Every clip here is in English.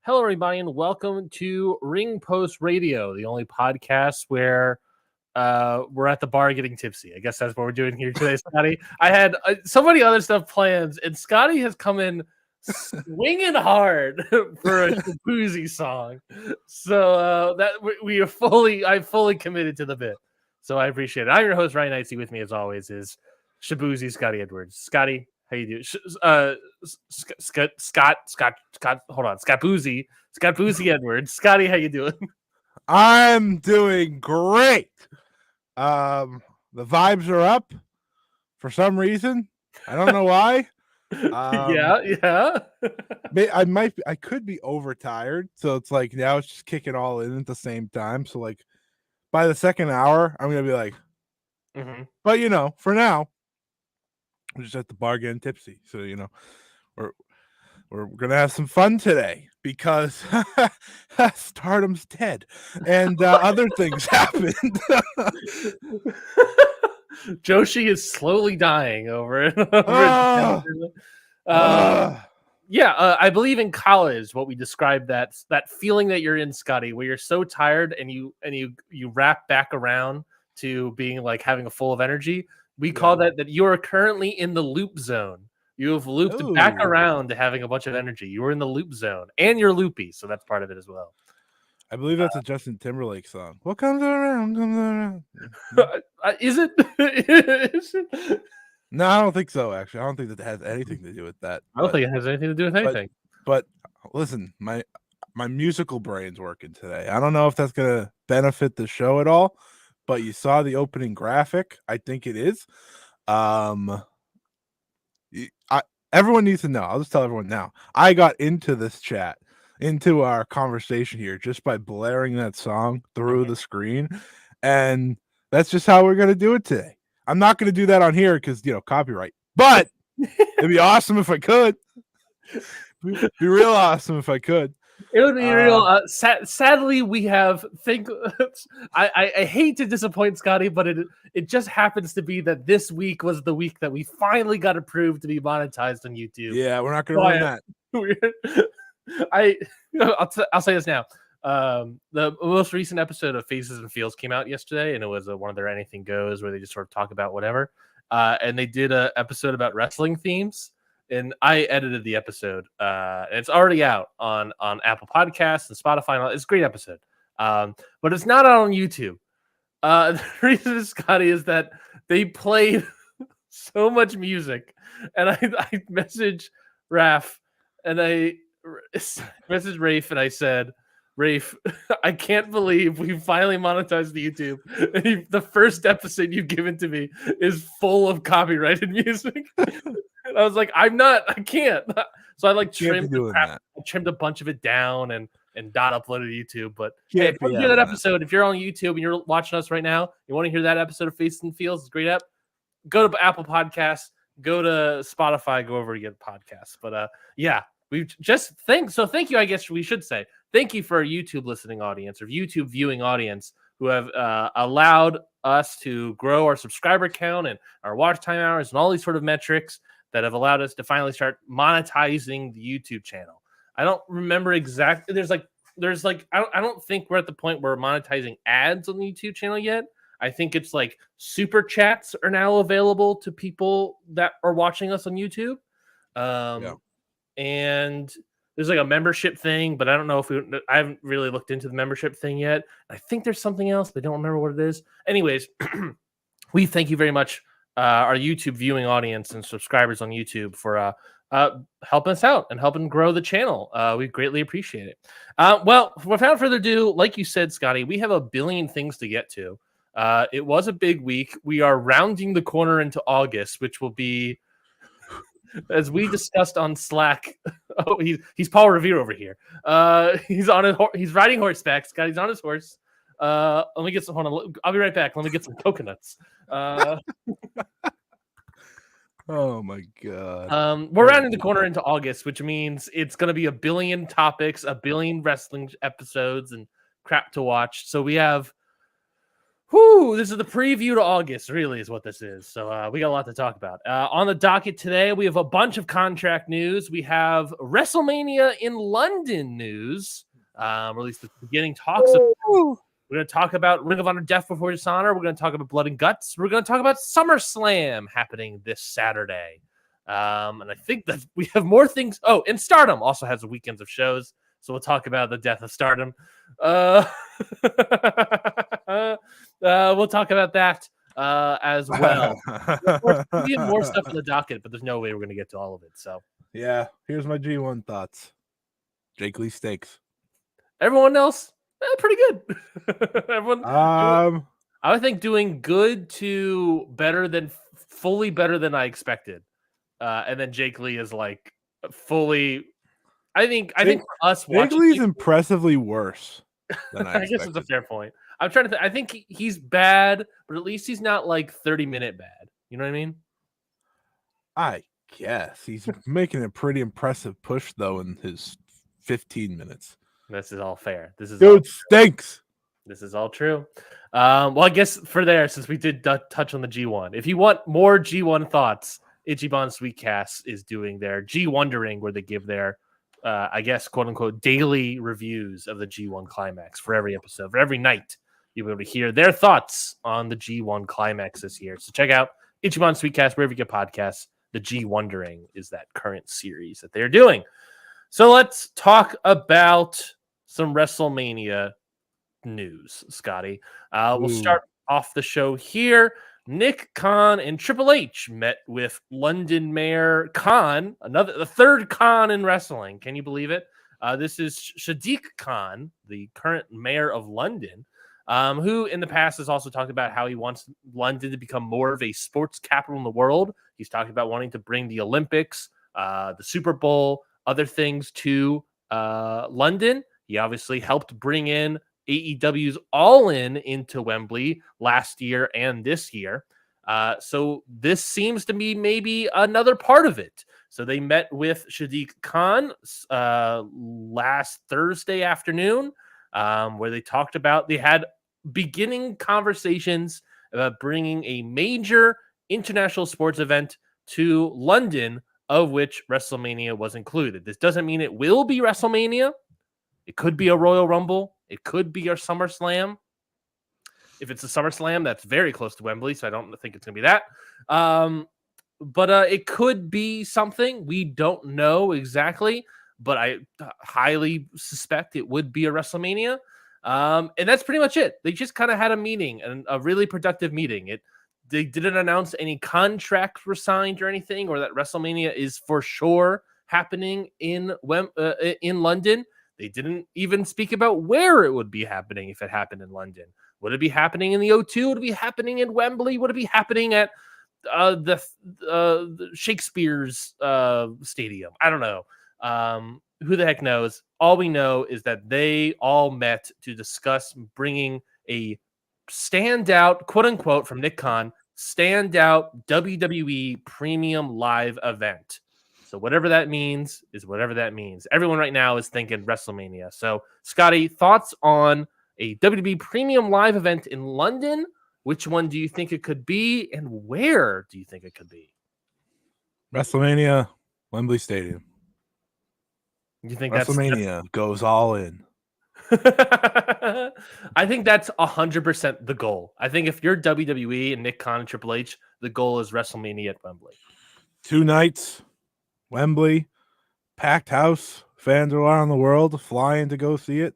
Hello, everybody, and welcome to Ring Post Radio, the only podcast where we're at the bar getting tipsy. I guess that's what we're doing here today, Scotty. I had so many other stuff planned, and Scotty has come in swinging hard for a Shabuzi song. So I'm fully committed to the bit. So I appreciate it. I'm your host, Ryan Knightsey. With me, as always, is Shabuzi Scotty Edwards. Scotty, how you doing? Scott. Hold on, Scott Boozy Edwards. Scotty, how you doing? I'm doing great. The vibes are up for some reason. I don't know why. Yeah. I could be overtired, so it's like now it's just kicking all in at the same time. So like by the second hour, I'm gonna be like, but for now, we're just at the bar getting tipsy. So we're gonna have some fun today because Stardom's dead and other things happened. Joshi is slowly dying over it. I believe in college what we described that feeling that you're in, Scotty, where you're so tired and you wrap back around to being like having a full of energy. We call that you are currently in the loop zone. You have looped back around to having a bunch of energy. You were in the loop zone, and you're loopy, so that's part of it as well. I believe that's a Justin Timberlake song. What comes around comes around. Is it? No, I don't think so. Actually, I don't think that has anything to do with that. I don't think it has anything to do with anything. But listen, my musical brain's working today. I don't know if that's gonna benefit the show at all, but you saw the opening graphic. I think it is. Everyone needs to know. I'll just tell everyone now. I got into this chat, into our conversation here, just by blaring that song through the screen, and that's just how we're gonna do it today. I'm not gonna do that on here because copyright, but it'd be awesome if I could. It'd be real awesome if I could. It would be real. Sadly, we have I hate to disappoint Scotty, but it just happens to be that this week was the week that we finally got approved to be monetized on YouTube. Yeah, we're not going to win that. I'll say this now. The most recent episode of Faces and Feels came out yesterday, and it was one of their Anything Goes where they just sort of talk about whatever. And they did an episode about wrestling themes. And I edited the episode. And it's already out on Apple Podcasts and Spotify. And it's a great episode. But it's not out on YouTube. The reason, Scotty, is that they played so much music. And I messaged Raph and I messaged Rafe and I said, Rafe, I can't believe we finally monetized the YouTube. And the first episode you've given to me is full of copyrighted music. And I was like, I can't. So I trimmed a bunch of it down and not uploaded to YouTube. But hey, if you want to hear that episode, if you're on YouTube and you're watching us right now, you want to hear that episode of Faces and Feels, it's a great app. Go to Apple Podcasts, go to Spotify, go over to get podcasts. But thank you, I guess we should say. Thank you for our YouTube listening audience or YouTube viewing audience who have allowed us to grow our subscriber count and our watch time hours and all these sort of metrics that have allowed us to finally start monetizing the YouTube channel. I don't remember exactly. I don't think we're at the point where we're monetizing ads on the YouTube channel yet. I think it's like super chats are now available to people that are watching us on YouTube. And there's like a membership thing, but I don't know I haven't really looked into the membership thing yet. I think there's something else, but I don't remember what it is. Anyways, we thank you very much, our YouTube viewing audience and subscribers on YouTube for helping us out and helping grow the channel. We greatly appreciate it. Well, without further ado, like you said, Scotty, we have a billion things to get to. It was a big week. We are rounding the corner into August, which will be, as we discussed on Slack. Oh, he's Paul Revere over here. He's riding horseback. Scotty's on his horse. Let me get some. Hold on, I'll be right back. Let me get some coconuts. Oh my god. We're rounding the corner into August, which means it's going to be a billion topics, a billion wrestling episodes, and crap to watch. So we have Whew, this is the preview to August, really, is what this is. So we got a lot to talk about. On the docket today, we have a bunch of contract news. We have WrestleMania in London news, or at least the beginning talks of. We're going to talk about Ring of Honor Death Before Dishonor. We're going to talk about Blood and Guts. We're going to talk about SummerSlam happening this Saturday. And I think that we have more things. Oh, and Stardom also has weekends of shows. So we'll talk about the death of Stardom. We'll talk about that as well. We have more stuff on the docket, but there's no way we're going to get to all of it. So yeah, here's my G1 thoughts. Jake Lee stakes. Everyone else, pretty good. everyone, I would think doing good to better than fully better than I expected. And then Jake Lee is like fully. I think for us, Jake Lee's impressively worse than I guess it's a fair point. I'm trying to think. I think he's bad, but at least he's not like 30-minute bad. You know what I mean? I guess he's making a pretty impressive push though in his 15 minutes. This is all fair. This is dude stinks. This is all true. Well, I guess since we did touch on the G1, if you want more G1 thoughts, Ichiban Sweetcast is doing their G1dering, where they give their I guess, quote unquote, daily reviews of the G1 climax for every episode. For every night, you'll be able to hear their thoughts on the G1 climax this year. So check out Ichiban Sweetcast, wherever you get podcasts. The G1dering is that current series that they're doing. So let's talk about some WrestleMania news, Scotty. We'll start off the show here. Nick Khan and Triple H met with London Mayor Khan, the third Khan in wrestling. Can you believe it? This is Sadiq Khan, the current mayor of London, who in the past has also talked about how he wants London to become more of a sports capital in the world. He's talked about wanting to bring the Olympics, the Super Bowl, other things to London. He obviously helped bring in AEW's All In into Wembley last year and this year. So this seems to be maybe another part of it. So they met with Sadiq Khan last Thursday afternoon, where they had beginning conversations about bringing a major international sports event to London, of which WrestleMania was included. This doesn't mean it will be WrestleMania. It could be a Royal Rumble. It could be our SummerSlam. If it's a SummerSlam, that's very close to Wembley, so I don't think it's going to be that. But it could be something. We don't know exactly, but I highly suspect it would be a WrestleMania. And that's pretty much it. They just kind of had a meeting, and a really productive meeting. They didn't announce any contracts were signed or anything, or that WrestleMania is for sure happening in London. They didn't even speak about where it would be happening if it happened in London. Would it be happening in the O2? Would it be happening in Wembley? Would it be happening at the Shakespeare's stadium? I don't know. Who the heck knows? All we know is that they all met to discuss bringing a standout, quote unquote, from Nick Khan, standout WWE premium live event. So whatever that means is whatever that means. Everyone right now is thinking WrestleMania. So, Scotty, thoughts on a WWE premium live event in London? Which one do you think it could be, and where do you think it could be? WrestleMania, Wembley Stadium. You think WrestleMania goes all in? I think that's 100% the goal. I think if you're WWE and Nick Khan and Triple H, the goal is WrestleMania at Wembley. 2 nights, Wembley, packed house, fans around the world flying to go see it.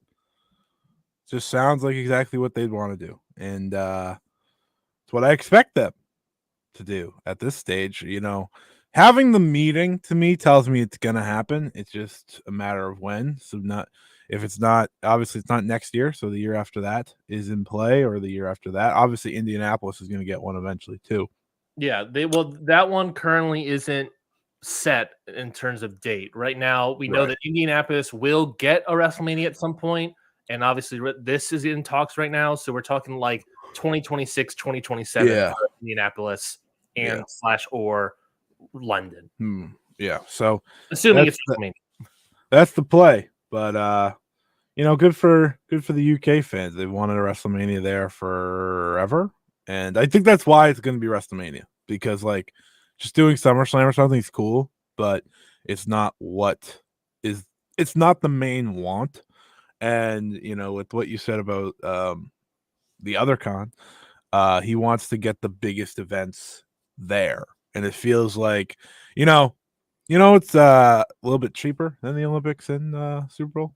Just sounds like exactly what they'd want to do. And it's what I expect them to do at this stage. You know, having the meeting to me tells me it's going to happen. It's just a matter of when. So if it's not, obviously it's not next year. So the year after that is in play, or the year after that. Obviously Indianapolis is going to get one eventually too. Yeah, that one currently isn't set in terms of date. Right now, we know that Indianapolis will get a WrestleMania at some point, and obviously this is in talks right now, so we're talking like 2026, 2027 for Indianapolis and or London. Yeah, so assuming it's WrestleMania. That's the play. But good for the UK fans. They wanted a WrestleMania there forever, and I think that's why it's going to be WrestleMania, because like just doing SummerSlam or something is cool, but it's not it's not the main want. And with what you said about the other con, he wants to get the biggest events there, and it feels like it's a little bit cheaper than the Olympics and Super Bowl.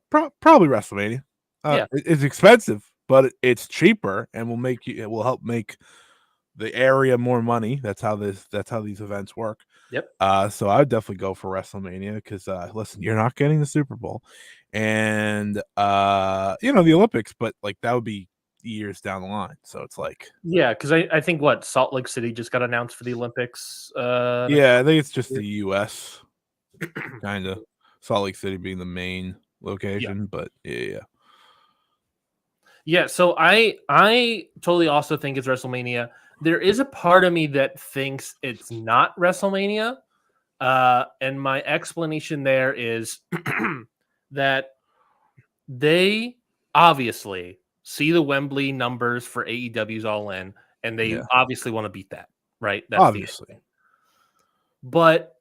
Probably WrestleMania. Yeah. It's expensive, but it's cheaper, and it will help make the area more money. That's how these events work. Yep. So I would definitely go for WrestleMania because listen, you're not getting the Super Bowl, and the Olympics, but like that would be years down the line. So it's like, Yeah, because I think what Salt Lake City just got announced for the Olympics. yeah, I think it's just the U.S. kind of, Salt Lake City being the main location, but yeah. Yeah, so I totally also think it's WrestleMania. There is a part of me that thinks it's not WrestleMania, and my explanation there is that they obviously see the Wembley numbers for AEW's All In, and they Yeah. obviously want to beat that, right? That's Obviously. the but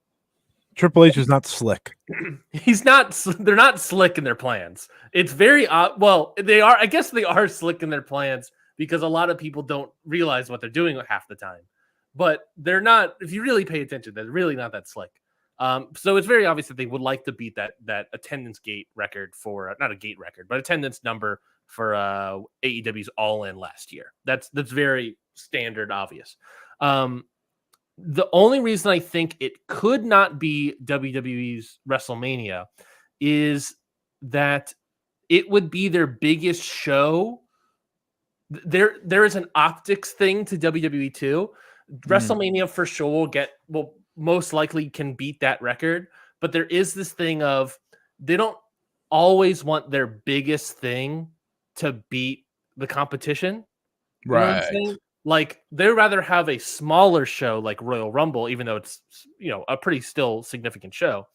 Triple H is not slick. he's not. They're not slick in their plans. It's very well. They are. I guess they are slick in their plans because a lot of people don't realize what they're doing half the time. But they're not. If you really pay attention, they're really not that slick. So it's very obvious that they would like to beat that attendance gate record for not a gate record, but attendance number for AEW's All In last year. That's very standard, obvious. The only reason I think it could not be WWE's WrestleMania is that it would be their biggest show. There is an optics thing to WWE too. WrestleMania for sure will most likely can beat that record, but there is this thing of they don't always want their biggest thing to beat the competition. You know what I'm Right. saying? Like, they'd rather have a smaller show like Royal Rumble, even though it's, a pretty still significant show,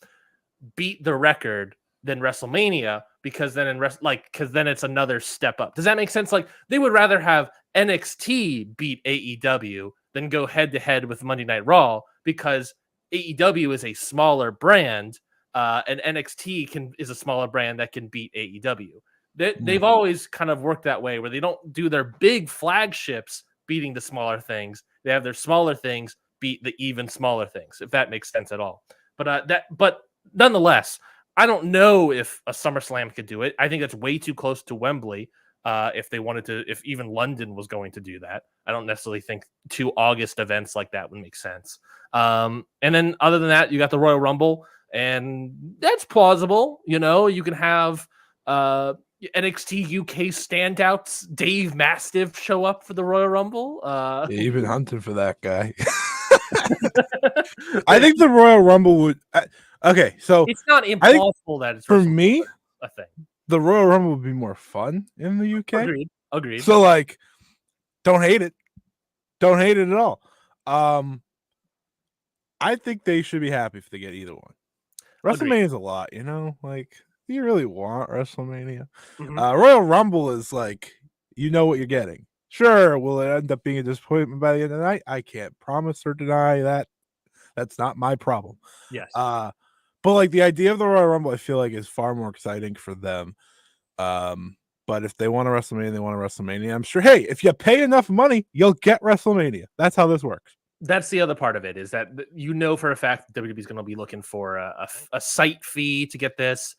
beat the record than WrestleMania because then because then it's another step up. Does that make sense? Like, they would rather have NXT beat AEW than go head to head with Monday Night Raw because AEW is a smaller brand, and NXT is a smaller brand that can beat AEW. They've always kind of worked that way where they don't do their big flagships beating the smaller things. They have their smaller things beat the even smaller things, if that makes sense at all. But nonetheless, I don't know if a SummerSlam could do it. I think that's way too close to Wembley. If they wanted to, if even London was going to do that, I don't necessarily think 2 August events like that would make sense. And then other than that, you got the Royal Rumble, and that's plausible. You can have NXT UK standouts Dave Mastiff show up for the Royal Rumble. Yeah, you've been hunting for that guy. I think the Royal Rumble would. Okay, so it's not impossible that it's for me a thing. The Royal Rumble would be more fun in the UK. Agreed. So like, don't hate it. Don't hate it at all. I think they should be happy if they get either one. WrestleMania is a lot, like, do you really want WrestleMania? Royal Rumble is like, what you're getting. Sure, will it end up being a disappointment by the end of the night? I can't promise or deny that. That's not my problem. Yes. But like the idea of the Royal Rumble, I feel like is far more exciting for them. But if they want a WrestleMania, they want a WrestleMania. I'm sure, hey, if you pay enough money, you'll get WrestleMania. That's how this works. That's the other part of it, is that for a fact that WWE is going to be looking for a site fee to get this.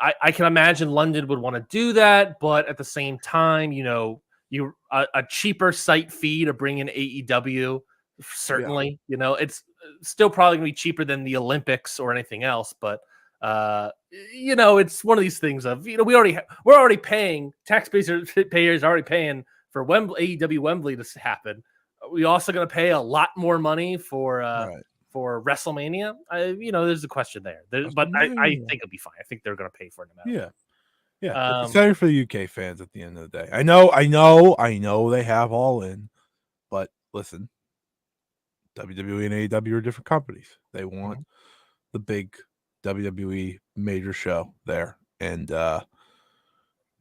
I can imagine London would want to do that, but at the same time, a cheaper site fee to bring in AEW, certainly, it's still probably going to be cheaper than the Olympics or anything else, but it's one of these things of, we're already paying, taxpayers already paying for Wembley, AEW Wembley to happen. We also going to pay a lot more money for WrestleMania. There's a question there. But I think it'll be fine. I think they're going to pay for it no matter. Yeah. It's exciting for the UK fans at the end of the day. I know they have All In, but listen, WWE and AEW are different companies. They want the big WWE major show there. and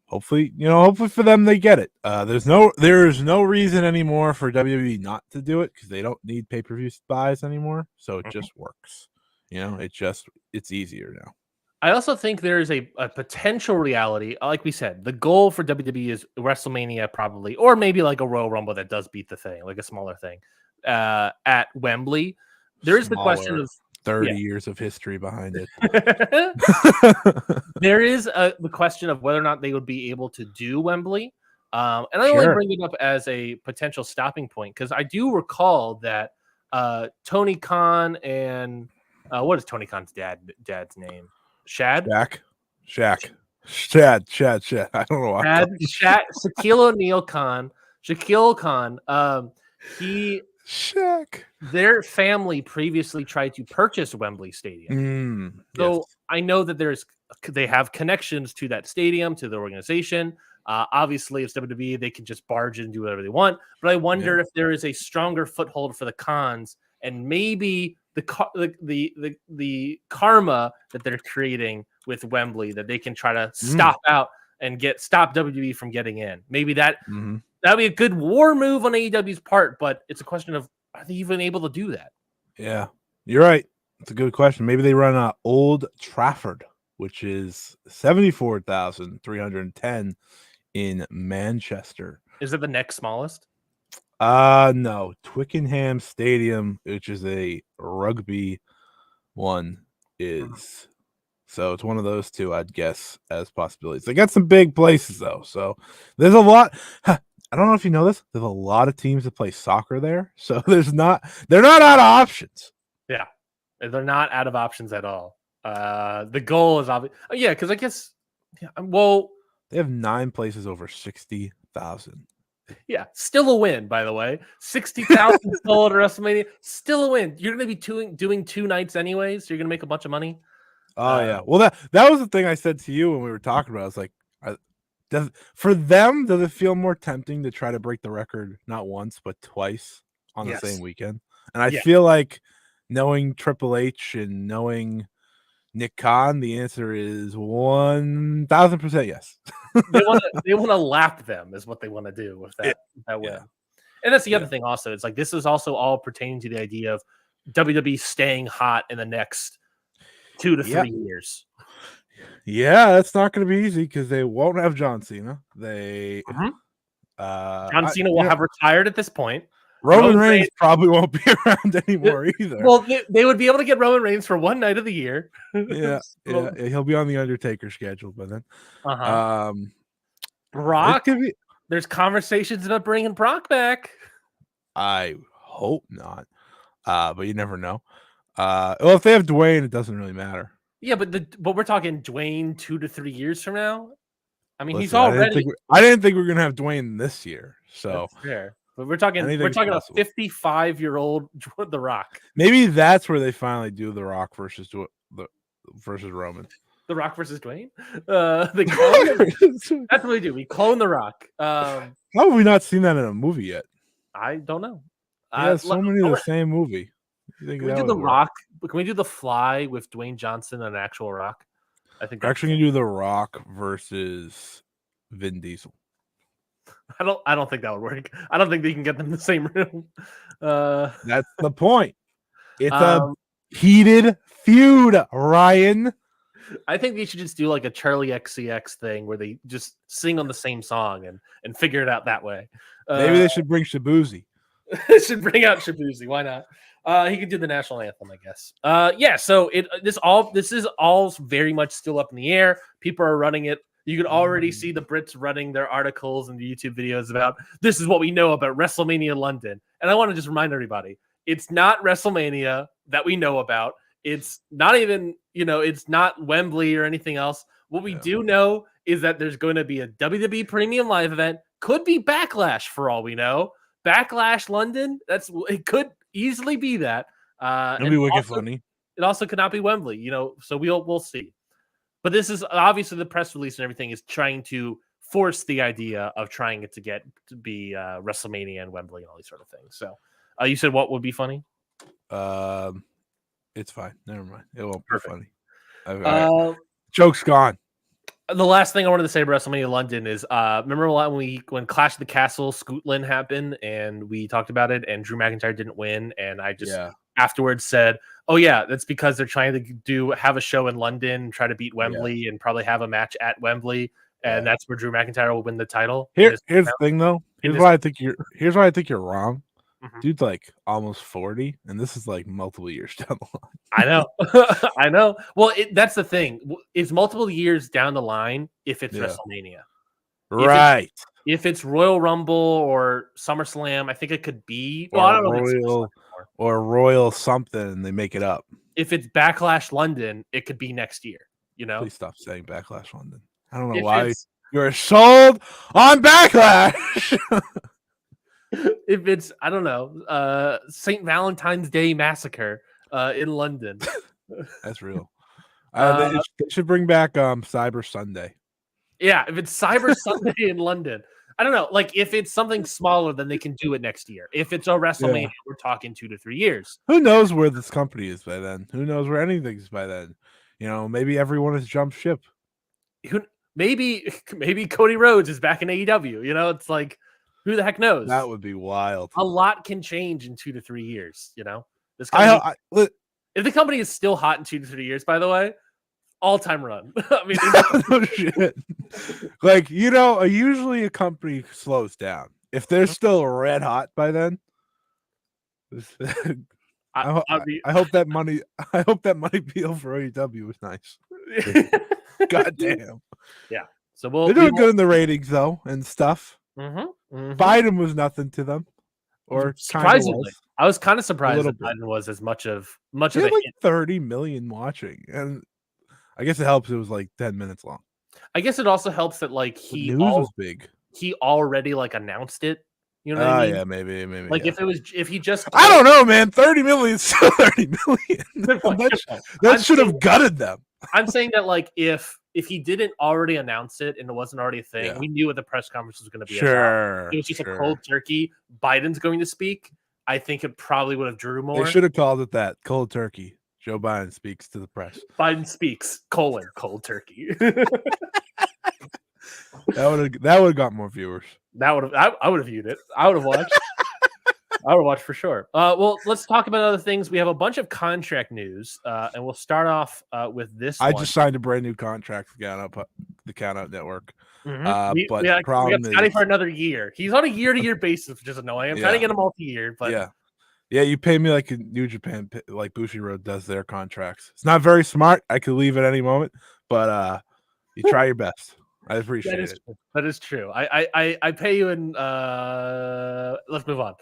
hopefully for them they get it. There's no reason anymore for WWE not to do it because they don't need pay-per-view buys anymore, so it just works. It's easier now. I also think there is a potential reality. Like we said, the goal for WWE is WrestleMania probably, or maybe like a Royal Rumble that does beat the thing, like a smaller thing at Wembley. There is the question of 30 years of history behind it. There is the question of whether or not they would be able to do Wembley. And I only bring it up as a potential stopping point because I do recall that Tony Khan and what is Tony Khan's dad's name? Shad? Shad. I don't know why. Shaquille O'Neal Khan. Shaquille Khan. Shaq. Their family previously tried to purchase Wembley Stadium. So I know that they have connections to that stadium, to the organization. Obviously, it's WWE. They can just barge in and do whatever they want. But I wonder if there is a stronger foothold for the Khans and maybe the karma that they're creating with Wembley that they can try to stop out and stop WWE from getting in. Maybe that'd be a good war move on AEW's part, but it's a question of are they even able to do that? Yeah, you're right. It's a good question. Maybe they run Old Trafford, which is 74,310 in Manchester. Is it the next smallest? No, Twickenham Stadium, which is a rugby one, is so it's one of those two, I'd guess, as possibilities. They got some big places though, so there's a lot. I don't know if you know this. There's a lot of teams that play soccer there, so they're not out of options. Yeah, they're not out of options at all. The goal is obvious. Yeah, because I guess. Yeah, well, they have 9 places over 60,000. Yeah, still a win, by the way. 60,000 sold at WrestleMania, still a win. You're going to be doing 2 nights anyways, so you're going to make a bunch of money. Oh, yeah. Well, that was the thing I said to you when we were talking about it. I was like, for them, does it feel more tempting to try to break the record not once, but twice on the same weekend? And I feel like knowing Triple H and knowing Nick Khan, the answer is 1,000% yes. they want to lap them is what they want to do with that win. And that's the other thing also. It's like this is also all pertaining to the idea of WWE staying hot in the next 2 to 3 years. Yeah, that's not going to be easy because they won't have John Cena. John Cena will have retired at this point. Roman Reigns probably won't be around anymore either. Well, they would be able to get Roman Reigns for one night of the year. Yeah, he'll be on the Undertaker schedule by then. Brock, there's conversations about bringing Brock back. I hope not, but you never know. Well, if they have Dwayne, it doesn't really matter. Yeah, but we're talking Dwayne 2 to 3 years from now. I mean, he's I already. I didn't think we were gonna have Dwayne this year. So that's fair. But we're talking a 55-year-old The Rock. Maybe that's where they finally do The Rock versus Roman. The Rock versus Dwayne. That's what we do. We clone The Rock. How have we not seen that in a movie yet? I don't know. Yeah, so many of the same movie. Can we do The Rock? Can we do The Fly with Dwayne Johnson and an actual Rock? I think we're actually gonna do The Rock versus Vin Diesel. I don't think that would work. I don't think they can get them in the same room. That's the point. It's a heated feud, Ryan. I think they should just do like a Charlie XCX thing where they just sing on the same song and figure it out that way. Maybe they should bring Shabuzi. They should bring out Shabuzi. Why not? He can do the national anthem, I guess. So this is all very much still up in the air. People are running it. You can already see the Brits running their articles and YouTube videos about this is what we know about WrestleMania London. And I want to just remind everybody, it's not WrestleMania that we know about. It's not even, it's not Wembley or anything else. What we do know is that there's going to be a WWE Premium Live event. Could be Backlash for all we know. Backlash London. It could easily be that. It'll be wicked funny. It also could not be Wembley, so we'll see. But this is obviously the press release and everything is trying to force the idea of trying it to be WrestleMania and Wembley and all these sort of things. So you said what would be funny? It's fine. Never mind. It won't Perfect. be funny. Joke's gone. The last thing I wanted to say about WrestleMania London is, remember when Clash of the Castle Scotland happened and we talked about it and Drew McIntyre didn't win, and I just afterwards said, "Oh yeah, that's because they're trying to have a show in London, try to beat Wembley, and probably have a match at Wembley, and that's where Drew McIntyre will win the title." Here's the thing, though. Here's why I think you're wrong. Mm-hmm. Dude's like almost 40, and this is like multiple years down the line. I know. I know. Well, that's the thing. It's multiple years down the line if it's WrestleMania. Right. If it's Royal Rumble or SummerSlam, I think it could be. Or I don't know or Royal something, and they make it up. If it's Backlash London, it could be next year. You know? Please stop saying Backlash London. I don't know why you're sold on Backlash. If it's, I don't know, St. Valentine's Day Massacre in London. That's real. They should bring back Cyber Sunday. Yeah, if it's Cyber Sunday in London. I don't know. Like, if it's something smaller, then they can do it next year. If it's a WrestleMania, we're talking 2 to 3 years. Who knows where this company is by then? Who knows where anything is by then? You know, maybe everyone has jumped ship. Maybe Cody Rhodes is back in AEW. You know, it's like, who the heck knows? That would be wild. A lot can change in 2 to 3 years. You know, this company, if the company is still hot in 2 to 3 years, by the way, all-time run. I mean, no shit. Like, you know, usually a company slows down if they're still red hot by then. I hope that money deal for AEW was nice. God damn. Yeah. So they're doing good in the ratings though and stuff. Biden was nothing to them, or surprisingly, I was kind of surprised that Biden was as much of like 30 million watching, and I guess it helps. It was like 10 minutes long. I guess it also helps that like the news was big. He already like announced it. You know what I mean? Yeah, maybe. Like if he just, I don't know, man. 30 million is still 30 million. that should have gutted them. I'm saying that like if he didn't already announce it and it wasn't already a thing, we knew what the press conference was going to be. Sure, it was just a cold turkey. Biden's going to speak. I think it probably would have drew more. They should have called it that, cold turkey. Joe Biden speaks to the press. Biden speaks, cold turkey. That would have got more viewers. I would have viewed it. I would have watched. I would watch for sure. Well, let's talk about other things. We have a bunch of contract news, and we'll start off with this. I just signed a brand new contract for the Count Out Network. But we got Scotty for another year. He's on a year-to-year basis, which is annoying. I'm trying to get him multi-year, but yeah, you pay me like in New Japan, like Bushiroad does their contracts. It's not very smart. I could leave at any moment, but you try your best. I appreciate it. That is true. I pay you in. Let's move on.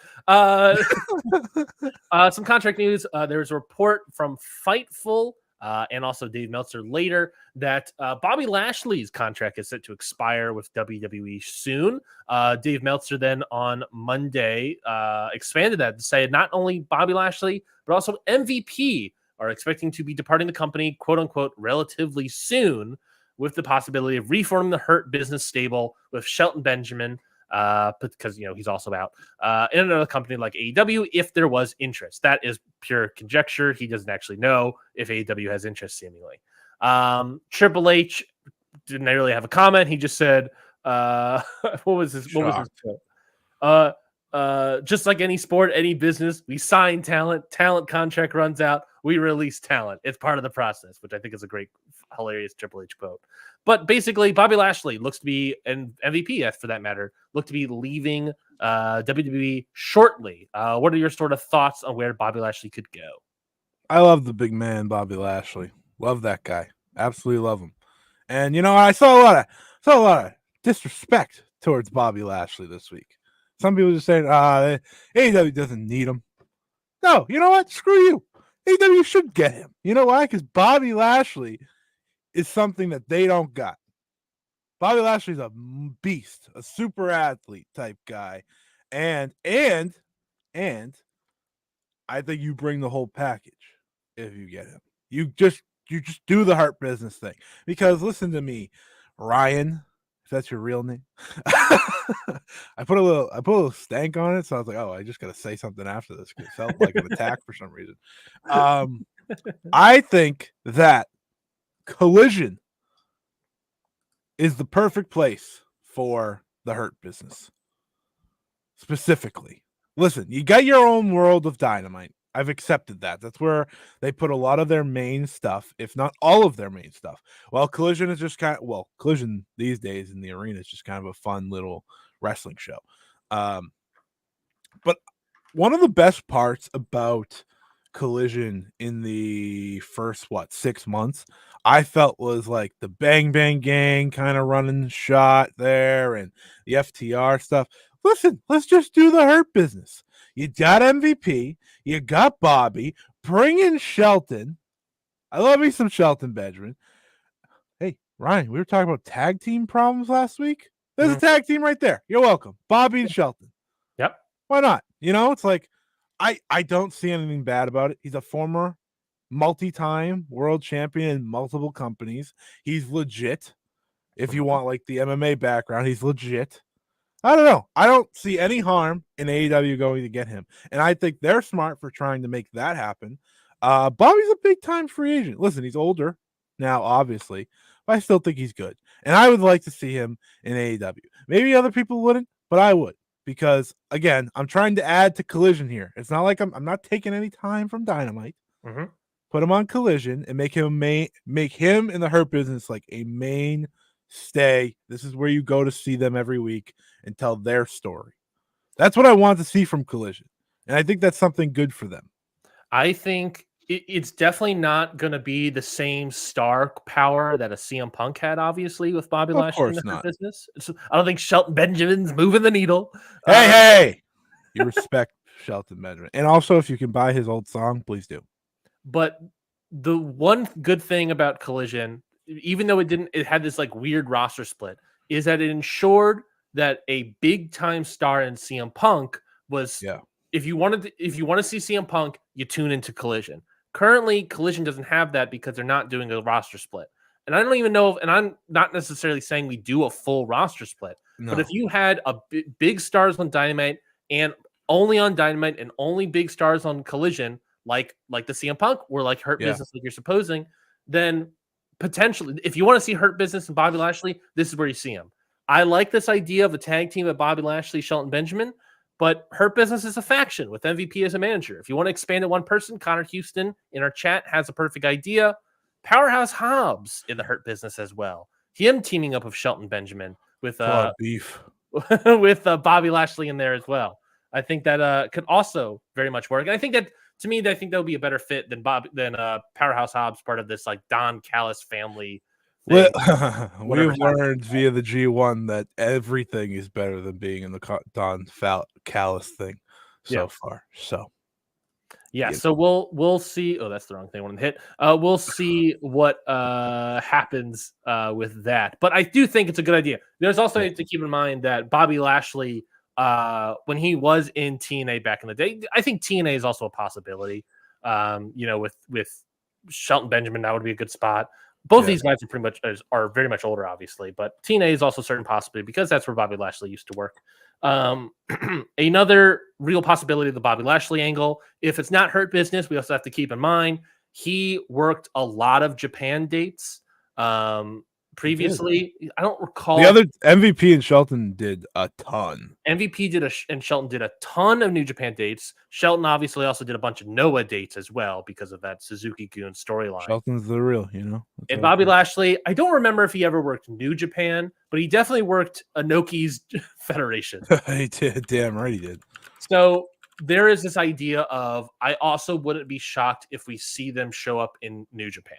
Some contract news. There was a report from Fightful and also Dave Meltzer later that Bobby Lashley's contract is set to expire with WWE soon. Dave Meltzer then on Monday expanded that to say not only Bobby Lashley but also MVP are expecting to be departing the company, quote unquote, relatively soon, with the possibility of reforming the Hurt Business stable with Shelton Benjamin, because he's also out in another company like AEW if there was interest. That is pure conjecture. He doesn't actually know if AEW has interest, seemingly. Triple H didn't really have a comment. He just said, "What was his quote? Just like any sport, any business, we sign talent. Talent contract runs out. We release talent. It's part of the process," which I think is a great, hilarious Triple H quote. But basically, Bobby Lashley looks to be, and MVP for that matter, look to be leaving WWE shortly. What are your sort of thoughts on where Bobby Lashley could go? I love the big man, Bobby Lashley. Love that guy. Absolutely love him. And I saw a lot of disrespect towards Bobby Lashley this week. Some people just saying, AEW doesn't need him. No, you know what? Screw you. AEW should get him. You know why? Because Bobby Lashley is something that they don't got. Bobby Lashley's a beast, a super athlete type guy. And I think you bring the whole package if you get him. You just do the Hurt Business thing. Because listen to me, Ryan, if that's your real name. I put a little stank on it, so I was like, oh, I just gotta say something after this because it felt like an attack for some reason. I think that Collision is the perfect place for the Hurt Business. Specifically. Listen, you got your own world of Dynamite. I've accepted that. That's where they put a lot of their main stuff, if not all of their main stuff. Well, Collision is just Collision these days in the arena is just kind of a fun little wrestling show. But one of the best parts about Collision in the first 6 months, I felt was like the Bang Bang Gang kind of running shot there and the FTR stuff. Listen, let's just do the Hurt Business. You got MVP, you got Bobby, bring in Shelton. I love me some Shelton Benjamin. Hey, Ryan, we were talking about tag team problems last week. There's a tag team right there. You're welcome. Bobby and Shelton. Yep. Why not? It's like I don't see anything bad about it. He's a former multi-time world champion in multiple companies. He's legit. If you want like the MMA background, he's legit. I don't know. I don't see any harm in AEW going to get him. And I think they're smart for trying to make that happen. Bobby's a big time free agent. Listen, he's older now, obviously, but I still think he's good. And I would like to see him in AEW. Maybe other people wouldn't, but I would. Because again, I'm trying to add to Collision here. It's not like I'm not taking any time from Dynamite. Put him on Collision and make him in the Hurt Business like a mainstay. This is where you go to see them every week and tell their story. That's what I want to see from Collision, and I think that's something good for them. I think it's definitely not going to be the same star power that a CM Punk had, obviously, with Bobby Lashley in the Hurt Business. I don't think Shelton Benjamin's moving the needle. Hey, you respect Shelton Benjamin. And also, if you can buy his old song, please do. But the one good thing about Collision, even though it had this like weird roster split, is that it ensured that a big time star in CM Punk was, if you want to see CM Punk, you tune into Collision. Currently, Collision doesn't have that because they're not doing a roster split. And I don't even know and I'm not necessarily saying we do a full roster split, but if you had a big stars on Dynamite and only on Dynamite and only big stars on Collision, like the CM Punk or like Hurt Business, like you're supposing, then potentially, if you want to see Hurt Business and Bobby Lashley, this is where you see him. I like this idea of a tag team of Bobby Lashley, Shelton Benjamin, but Hurt Business is a faction with MVP as a manager. If you want to expand it one person, Connor Houston in our chat has a perfect idea. Powerhouse Hobbs in the Hurt Business as well. Him teaming up with Shelton Benjamin with beef with Bobby Lashley in there as well. I think that could also very much work. And I think that to me, I think that would be a better fit than Powerhouse Hobbs, part of this like Don Callis family. We've learned via the G1 that everything is better than being in the Don Callis thing so far. So so we'll see. Oh, that's the wrong thing I wanted to hit. We'll see what happens with that. But I do think it's a good idea. There's also to keep in mind that Bobby Lashley, when he was in TNA back in the day, I think TNA is also a possibility. With Shelton Benjamin, that would be a good spot. Both these guys are very much older, obviously, but TNA is also a certain possibility because that's where Bobby Lashley used to work. Another real possibility of the Bobby Lashley angle, if it's not Hurt Business, we also have to keep in mind he worked a lot of Japan dates. Previously, I don't recall. The other MVP and Shelton did a ton. MVP and Shelton did a ton of New Japan dates. Shelton obviously also did a bunch of Noah dates as well because of that Suzuki-Gun storyline. Shelton's the real, And Bobby Lashley, I don't remember if he ever worked New Japan, but he definitely worked Inoki's Federation. He did. Damn right he did. So there is this idea of I also wouldn't be shocked if we see them show up in New Japan.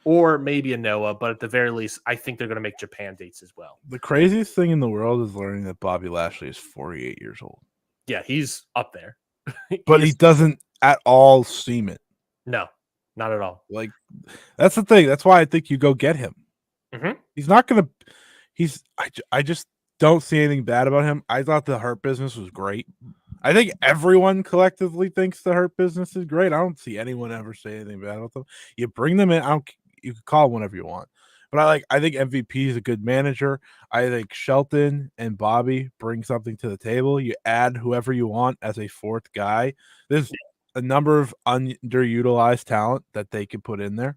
Or maybe a Noah, but at the very least, I think they're going to make Japan dates as well. The craziest thing in the world is learning that Bobby Lashley is 48 years old. Yeah, he's up there. But he doesn't at all seem it. No, not at all. Like, that's the thing. That's why I think you go get him. He's not going to... I just don't see anything bad about him. I thought the Hurt Business was great. I think everyone collectively thinks the Hurt Business is great. I don't see anyone ever say anything bad about them. You bring them in. You can call them whatever you want. But I think MVP is a good manager. I think Shelton and Bobby bring something to the table. You add whoever you want as a fourth guy. There's a number of underutilized talent that they could put in there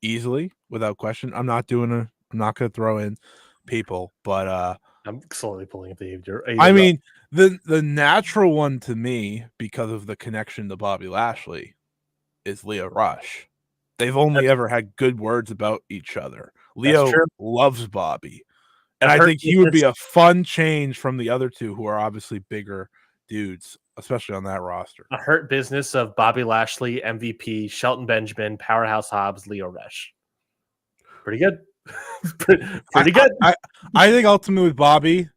easily, without question. I'm not going to throw in people, but I'm slowly pulling up the I AEW. mean the natural one to me, because of the connection to Bobby Lashley, is Leo Rush. They've only ever had good words about each other. That's Leo true. loves Bobby, and A I hurt think he would be business, a fun change from the other two, who are obviously bigger dudes, especially on that roster. a hurt business of Bobby Lashley, MVP, Shelton Benjamin, Powerhouse Hobbs, Leo Rush. Pretty good. Pretty good. I think ultimately with Bobby,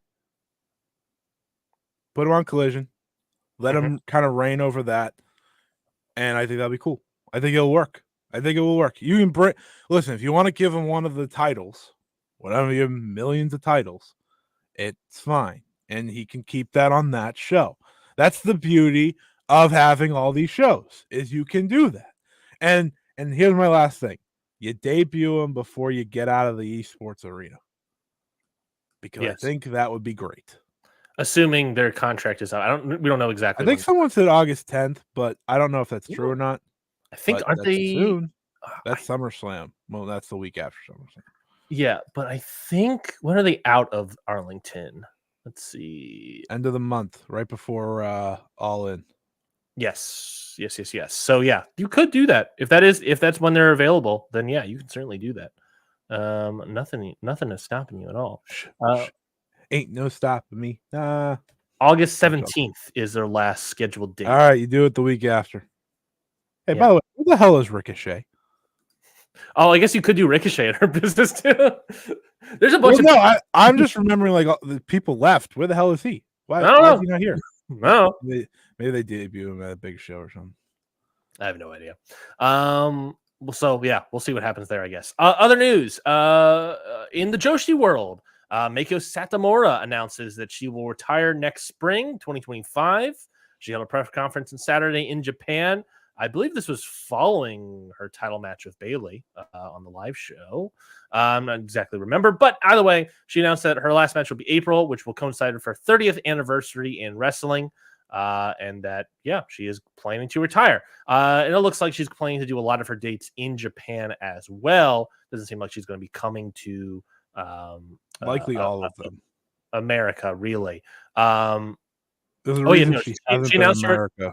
put him on Collision, let him kind of reign over that, and I think that'll be cool. I think it'll work. I think it will work. You can listen, if you want to give him one of the titles, whatever, you have millions of titles, it's fine, and he can keep that on that show. That's the beauty of having all these shows, is you can do that. And here's my last thing: you debut him before you get out of the esports arena, because I Yes. think that would be great. Assuming their contract is out. We don't know exactly. I think someone said August 10th, but I don't know if that's true or not. I think, aren't that's they soon? That's SummerSlam. Well, that's the week after SummerSlam. Yeah, but I think, when are they out of Arlington? Let's see. End of the month, right before All In. Yes. So yeah, you could do that. If that's when they're available, then yeah, you can certainly do that. Nothing is stopping you at all. Ain't no stopping me. August 17th is their last scheduled date. All right, you do it the week after. Hey, Yeah. by the way, who the hell is Ricochet? Oh, I guess you could do Ricochet in her business too. There's a bunch of. No, I'm just remembering like the people left. Where the hell is he? Why is he not here? No, Maybe they debut him at a big show or something. I have no idea. So yeah, we'll see what happens there, I guess. Other news. In the Joshi world, Meiko Satomura announces that she will retire next spring, 2025. She held a press conference on Saturday in Japan. I believe this was following her title match with Bayley on the live show. I'm not exactly remember, but either way, she announced that her last match will be April, which will coincide with her 30th anniversary in wrestling. And that, yeah, she is planning to retire. And it looks like she's planning to do a lot of her dates in Japan as well. Doesn't seem like she's going to be coming to likely all of them. America, really. There's a reason she hasn't been America.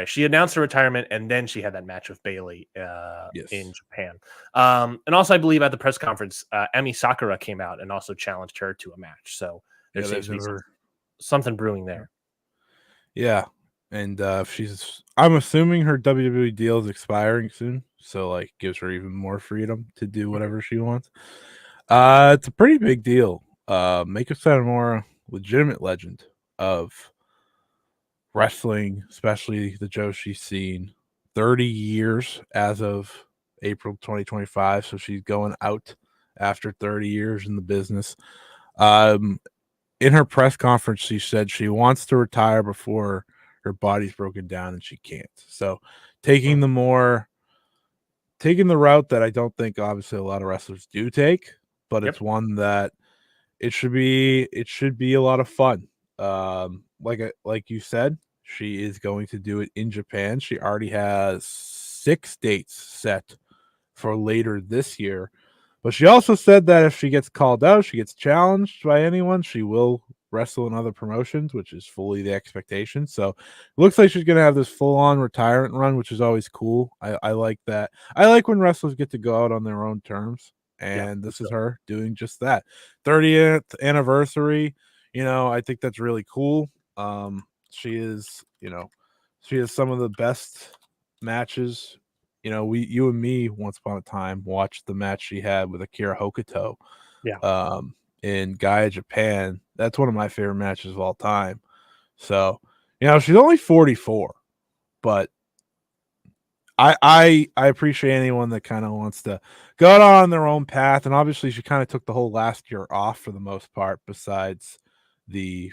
She announced her retirement, and then she had that match with Bayley in Japan. And also, I believe at the press conference, Emi Sakura came out and also challenged her to a match. So there seems to be something brewing there. Yeah, and I'm assuming her WWE deal is expiring soon, so like gives her even more freedom to do whatever she wants. It's a pretty big deal. Meiko Satomura, legitimate legend of wrestling, especially the Joshi scene. 30 years as of April 2025, so she's going out after 30 years in the business. In her press conference, she said she wants to retire before her body's broken down and she can't. So taking the route that I don't think obviously a lot of wrestlers do take, but it's one that it should be a lot of fun. Like you said, she is going to do it in Japan. She already has 6 dates set for later this year. But she also said that if she gets called out, she gets challenged by anyone, she will wrestle in other promotions, which is fully the expectation. So it looks like she's going to have this full-on retirement run, which is always cool. I like that. I like when wrestlers get to go out on their own terms, and this is her doing just that. 30th anniversary, I think that's really cool. She has some of the best matches. You and me once upon a time watched the match she had with Akira Hokuto. In Gaia, Japan. That's one of my favorite matches of all time. So, she's only 44, but I appreciate anyone that kind of wants to go out on their own path. And obviously, she kind of took the whole last year off for the most part, besides the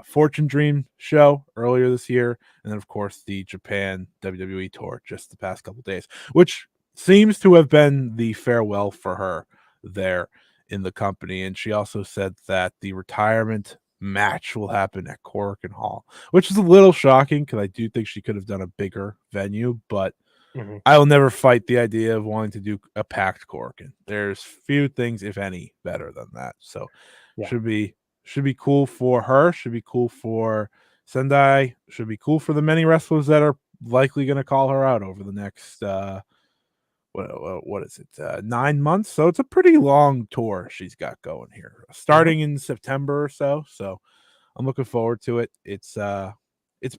Fortune Dream show earlier this year, and then of course the Japan WWE tour just the past couple days, which seems to have been the farewell for her there in the company. And she also said that the retirement match will happen at Korakuen Hall, which is a little shocking because I do think she could have done a bigger venue, but I will never fight the idea of wanting to do a packed Korakuen. There's few things, if any, better than that. So Yeah. should be cool for her. Should be cool for Sendai. Should be cool for the many wrestlers that are likely going to call her out over the next what is it 9 months. So it's a pretty long tour she's got going here, starting in September or so. So I'm looking forward to it. It's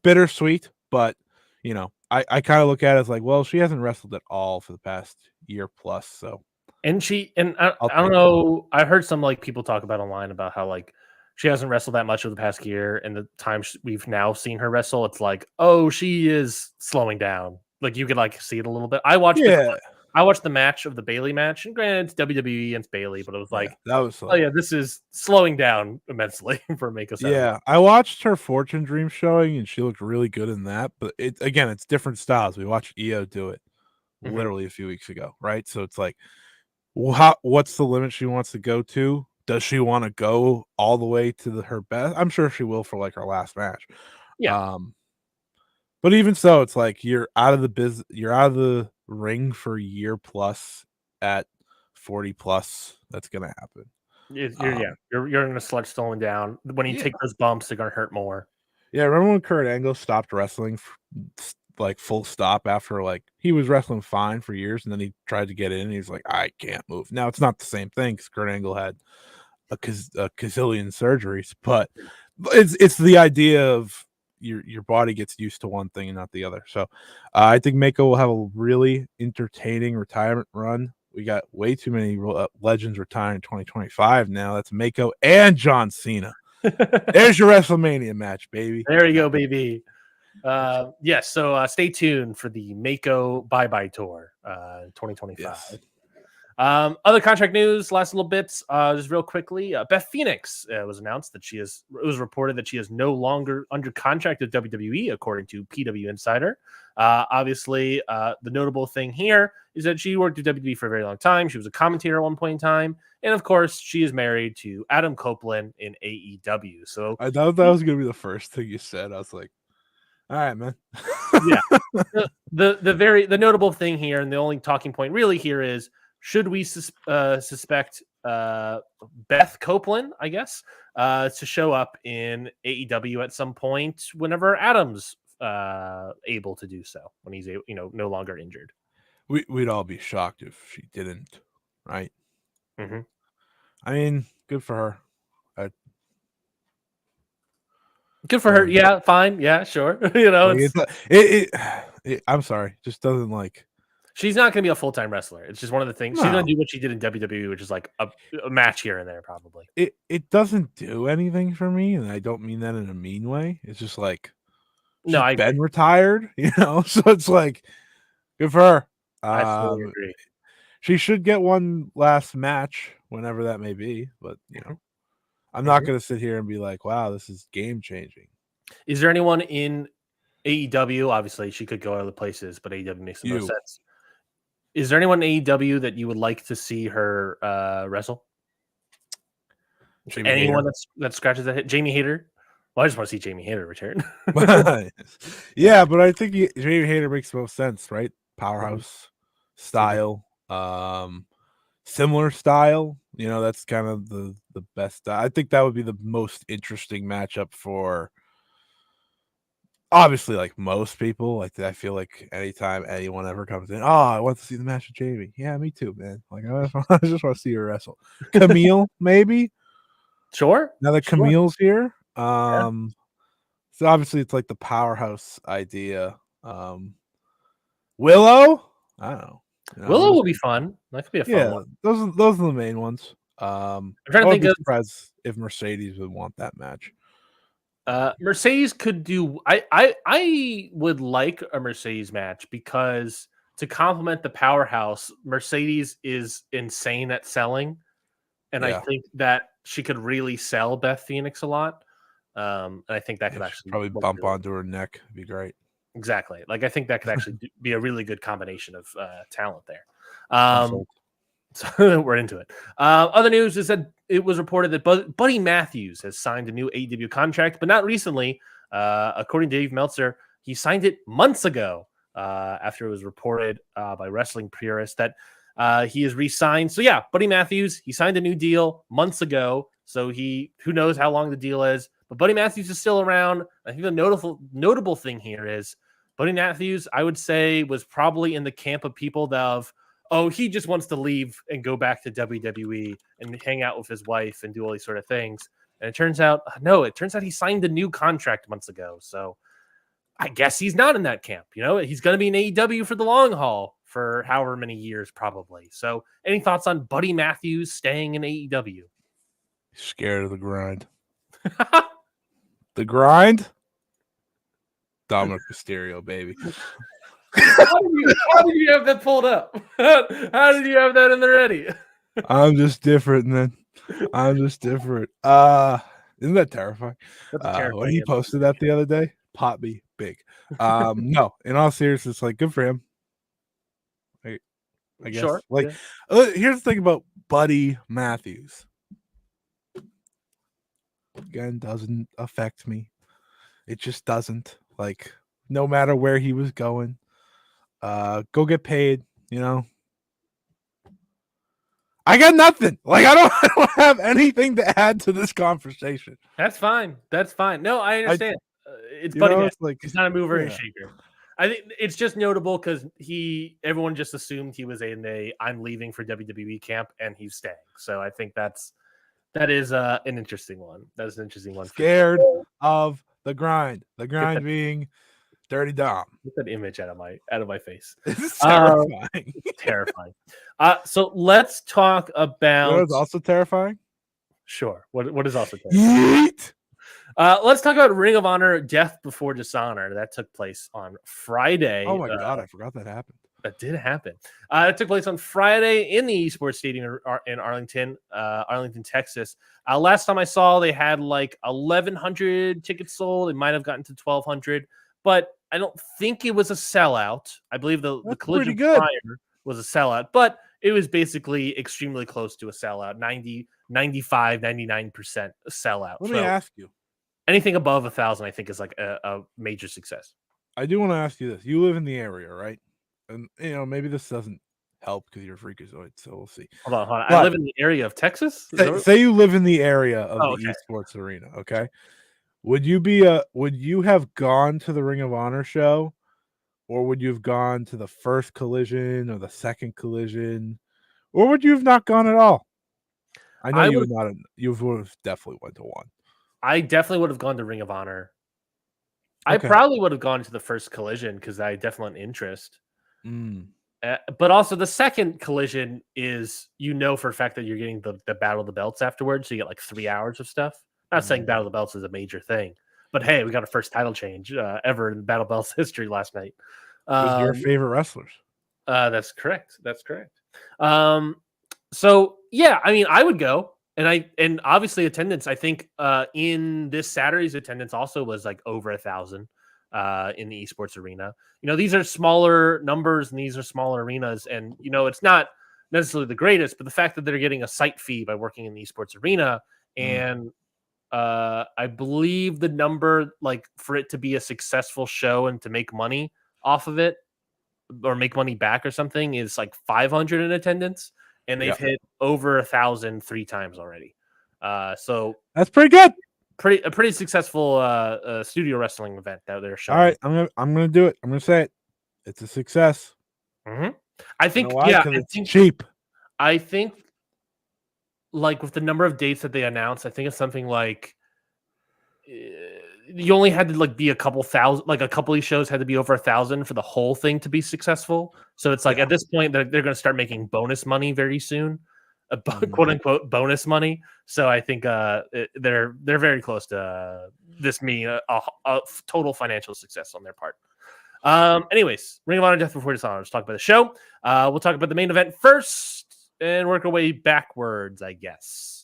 bittersweet, but you know, I kind of look at it as like, well, she hasn't wrestled at all for the past year plus. So I don't know. I heard some like people talk about online about how like she hasn't wrestled that much over the past year, and the times we've now seen her wrestle, it's like, oh, she is slowing down. Like you could like see it a little bit. I watched the match of the Bailey match, and granted, it's WWE against Bailey, but it was like, that was oh yeah, this is slowing down immensely for Mako Sato. Yeah, I watched her Fortune Dream showing, and she looked really good in that. But it's different styles. We watched Io do it literally a few weeks ago, right? So it's like, well, what's the limit she wants to go to? Does she want to go all the way to her best? I'm sure she will for like her last match. Yeah. But even so, it's like you're out of the ring for a year plus at 40 plus. That's gonna happen. You're gonna start slowing down. When you take those bumps, they're gonna hurt more. Yeah, remember when Kurt Angle stopped wrestling like full stop after like he was wrestling fine for years, and then he tried to get in and he's like, I can't move. Now it's not the same thing because Kurt Angle had a gazillion surgeries, but it's the idea of your body gets used to one thing and not the other. So I think Mako will have a really entertaining retirement run. We got way too many legends retiring in 2025 now. That's Mako and John Cena. There's your WrestleMania match, baby. There you go, baby. Yes, so stay tuned for the Mako Bye-Bye Tour 2025. Yes. Other contract news, last little bits, just real quickly. Beth Phoenix was announced that it was reported that she is no longer under contract with WWE, according to PW Insider. Obviously, the notable thing here is that she worked at WWE for a very long time. She was a commentator at one point in time. And of course, she is married to Adam Copeland in AEW. So I thought that was going to be the first thing you said. I was like, all right, man. Yeah. The notable thing here, and the only talking point really here is, should we suspect Beth Copeland, I guess, to show up in AEW at some point whenever Adam's able to do so, when he's no longer injured? We'd all be shocked if she didn't, right? Mm-hmm. I mean, good for her. Good for her. Yeah, fine. Yeah, sure. I'm sorry, just doesn't like. She's not going to be a full-time wrestler. It's just one of the things. No. She's going to do what she did in WWE, which is like a match here and there, probably. It doesn't do anything for me, and I don't mean that in a mean way. It's just like, I've been retired, so it's like, good for her. I fully agree. She should get one last match, whenever that may be, but I'm not going to sit here and be like, wow, this is game-changing. Is there anyone in AEW? Obviously, she could go other places, but AEW makes the most sense. Is there anyone in AEW that you would like to see her wrestle? Anyone that scratches that hit? Jamie Hayter? Well, I just want to see Jamie Hayter return. Yeah, but I think Jamie Hayter makes the most sense, right? Powerhouse style, similar style. That's kind of the best. I think that would be the most interesting matchup for. Obviously, like most people, like I feel like anytime anyone ever comes in, I want to see the match with Jamie. Yeah, me too, man. Like I just want to see her wrestle. Camille, maybe. Sure. Now that Camille's here, so obviously it's like the powerhouse idea. Willow, I don't know. Willow will be fun. That could be a fun one. Those are the main ones. I'm trying to think of surprised if Mercedes would want that match. Mercedes could do. I would like a Mercedes match because to complement the powerhouse, Mercedes is insane at selling, and I think that she could really sell Beth Phoenix a lot. And I think that could actually probably bump onto her neck. It'd be great. Exactly. Like I think that could actually be a really good combination of talent there. So we're into it. Other news is that it was reported that Buddy Matthews has signed a new AEW contract, but not recently. According to Dave Meltzer, he signed it months ago. after it was reported by wrestling purists that he is re-signed. So yeah, Buddy Matthews, he signed a new deal months ago. So who knows how long the deal is, but Buddy Matthews is still around. I think the notable thing here is Buddy Matthews, I would say, was probably in the camp of people he just wants to leave and go back to WWE and hang out with his wife and do all these sort of things. And it turns out he signed a new contract months ago. So I guess he's not in that camp. He's going to be in AEW for the long haul for however many years, probably. So any thoughts on Buddy Matthews staying in AEW? Scared of the grind. The grind? Dominic Mysterio, baby. How did you have that pulled up? How did you have that in the ready? I'm just different, man. I'm just different. Isn't that terrifying? When he posted that the other day, pop me big. No, in all seriousness, like, good for him. I guess. Sure. Like, here's the thing about Buddy Matthews. Again, doesn't affect me. It just doesn't. Like, no matter where he was going, go get paid. I got nothing. Like, I don't have anything to add to this conversation. That's fine. No, I understand. It's Buddy Matthews. Like, he's not a mover and shaker. I think it's just notable because everyone just assumed he was in I'm leaving for WWE camp and he's staying. So I think that is an interesting one. That is an interesting one. Scared of the grind. The grind being Dirty Dom. Get that image out of my face. It's terrifying. Terrifying. So let's talk about. What is also terrifying? Sure. What is also terrifying? Yeet! Let's talk about Ring of Honor Death Before Dishonor. That took place on Friday. Oh my God, I forgot that happened. That did happen. It took place on Friday in the Esports Stadium in Arlington, Texas. Last time I saw, they had like 1,100 tickets sold. It might have gotten to 1,200, but I don't think it was a sellout. I believe the collision prior was a sellout, but it was basically extremely close to a sellout. 90, 95, 99% sellout. Let me ask you. Anything above 1,000, I think, is like a major success. I do want to ask you this. You live in the area, right? And, maybe this doesn't help because you're a freakazoid, so we'll see. Hold on. But I live in the area of Texas? Say you live in the area of the esports arena, okay? Would you have gone to the Ring of Honor show, or would you have gone to the first collision or the second collision, or would you have not gone at all? I know you would have definitely went to one. I definitely would have gone to Ring of Honor. Okay. I probably would have gone to the first collision because I definitely had interest. But also the second collision is, for a fact that you're getting the Battle of the Belts afterwards. So you get like 3 hours of stuff. I'm not saying Battle of the Belts is a major thing, but hey, we got a first title change ever in Battle of the Belts history last night. With your favorite wrestlers. That's correct. So yeah, I mean, I would go. And obviously attendance, I think in this Saturday's attendance also was like over 1,000 in the esports arena. These are smaller numbers and these are smaller arenas, and it's not necessarily the greatest, but the fact that they're getting a site fee by working in the esports arena, and I believe the number, like, for it to be a successful show and to make money off of it or make money back or something is like 500 in attendance. And they've hit over 1,000 3 times already. So that's pretty good. A pretty successful studio wrestling event that they're showing. All right, I'm gonna do it. I'm gonna say it. It's a success. Mm-hmm. I think it's cheap. I think, like, with the number of dates that they announced, I think it's something like you only had to like be a couple thousand, like a couple of these shows had to be over 1,000 for the whole thing to be successful. So it's like at this point they're going to start making bonus money very soon, quote unquote bonus money. So I think they're very close to this being a total financial success on their part. Anyways, Ring of Honor Death Before Dishonor. Let's talk about the show. We'll talk about the main event first and work our way backwards, I guess.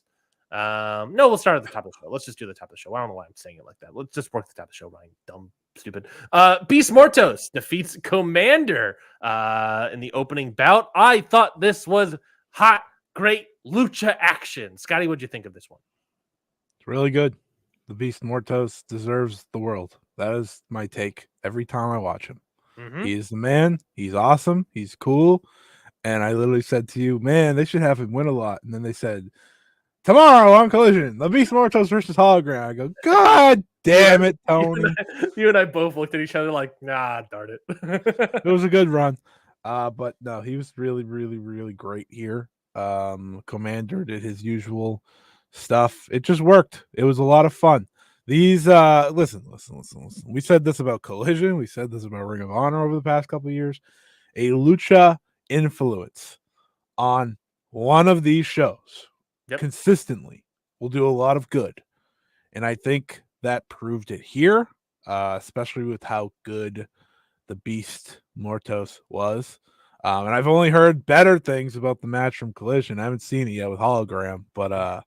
No, we'll start at the top of the show. Let's just do the top of the show. I don't know why I'm saying it like that. Let's just work the top of the show, Ryan. Dumb, stupid. Beast Mortos defeats Commander in the opening bout. I thought this was hot, great lucha action. Scotty, what'd you think of this one? It's really good. The Beast Mortos deserves the world. That is my take every time I watch him. Mm-hmm. He's the man. He's awesome. He's cool. And I literally said to you, man, they should have him win a lot. And then they said, tomorrow on Collision, the Beast Mortos versus Hologram. I go, God damn it, Tony. You and I both looked at each other like, nah, darn it. It was a good run. But no, he was really, really, really great here. Commander did his usual stuff. It just worked. It was a lot of fun. These listen. We said this about Collision. We said this about Ring of Honor over the past couple of years. A lucha influence on one of these shows consistently will do a lot of good. And I think that proved it here, especially with how good the Beast Mortos was. And I've only heard better things about the match from Collision. I haven't seen it yet with Hologram, but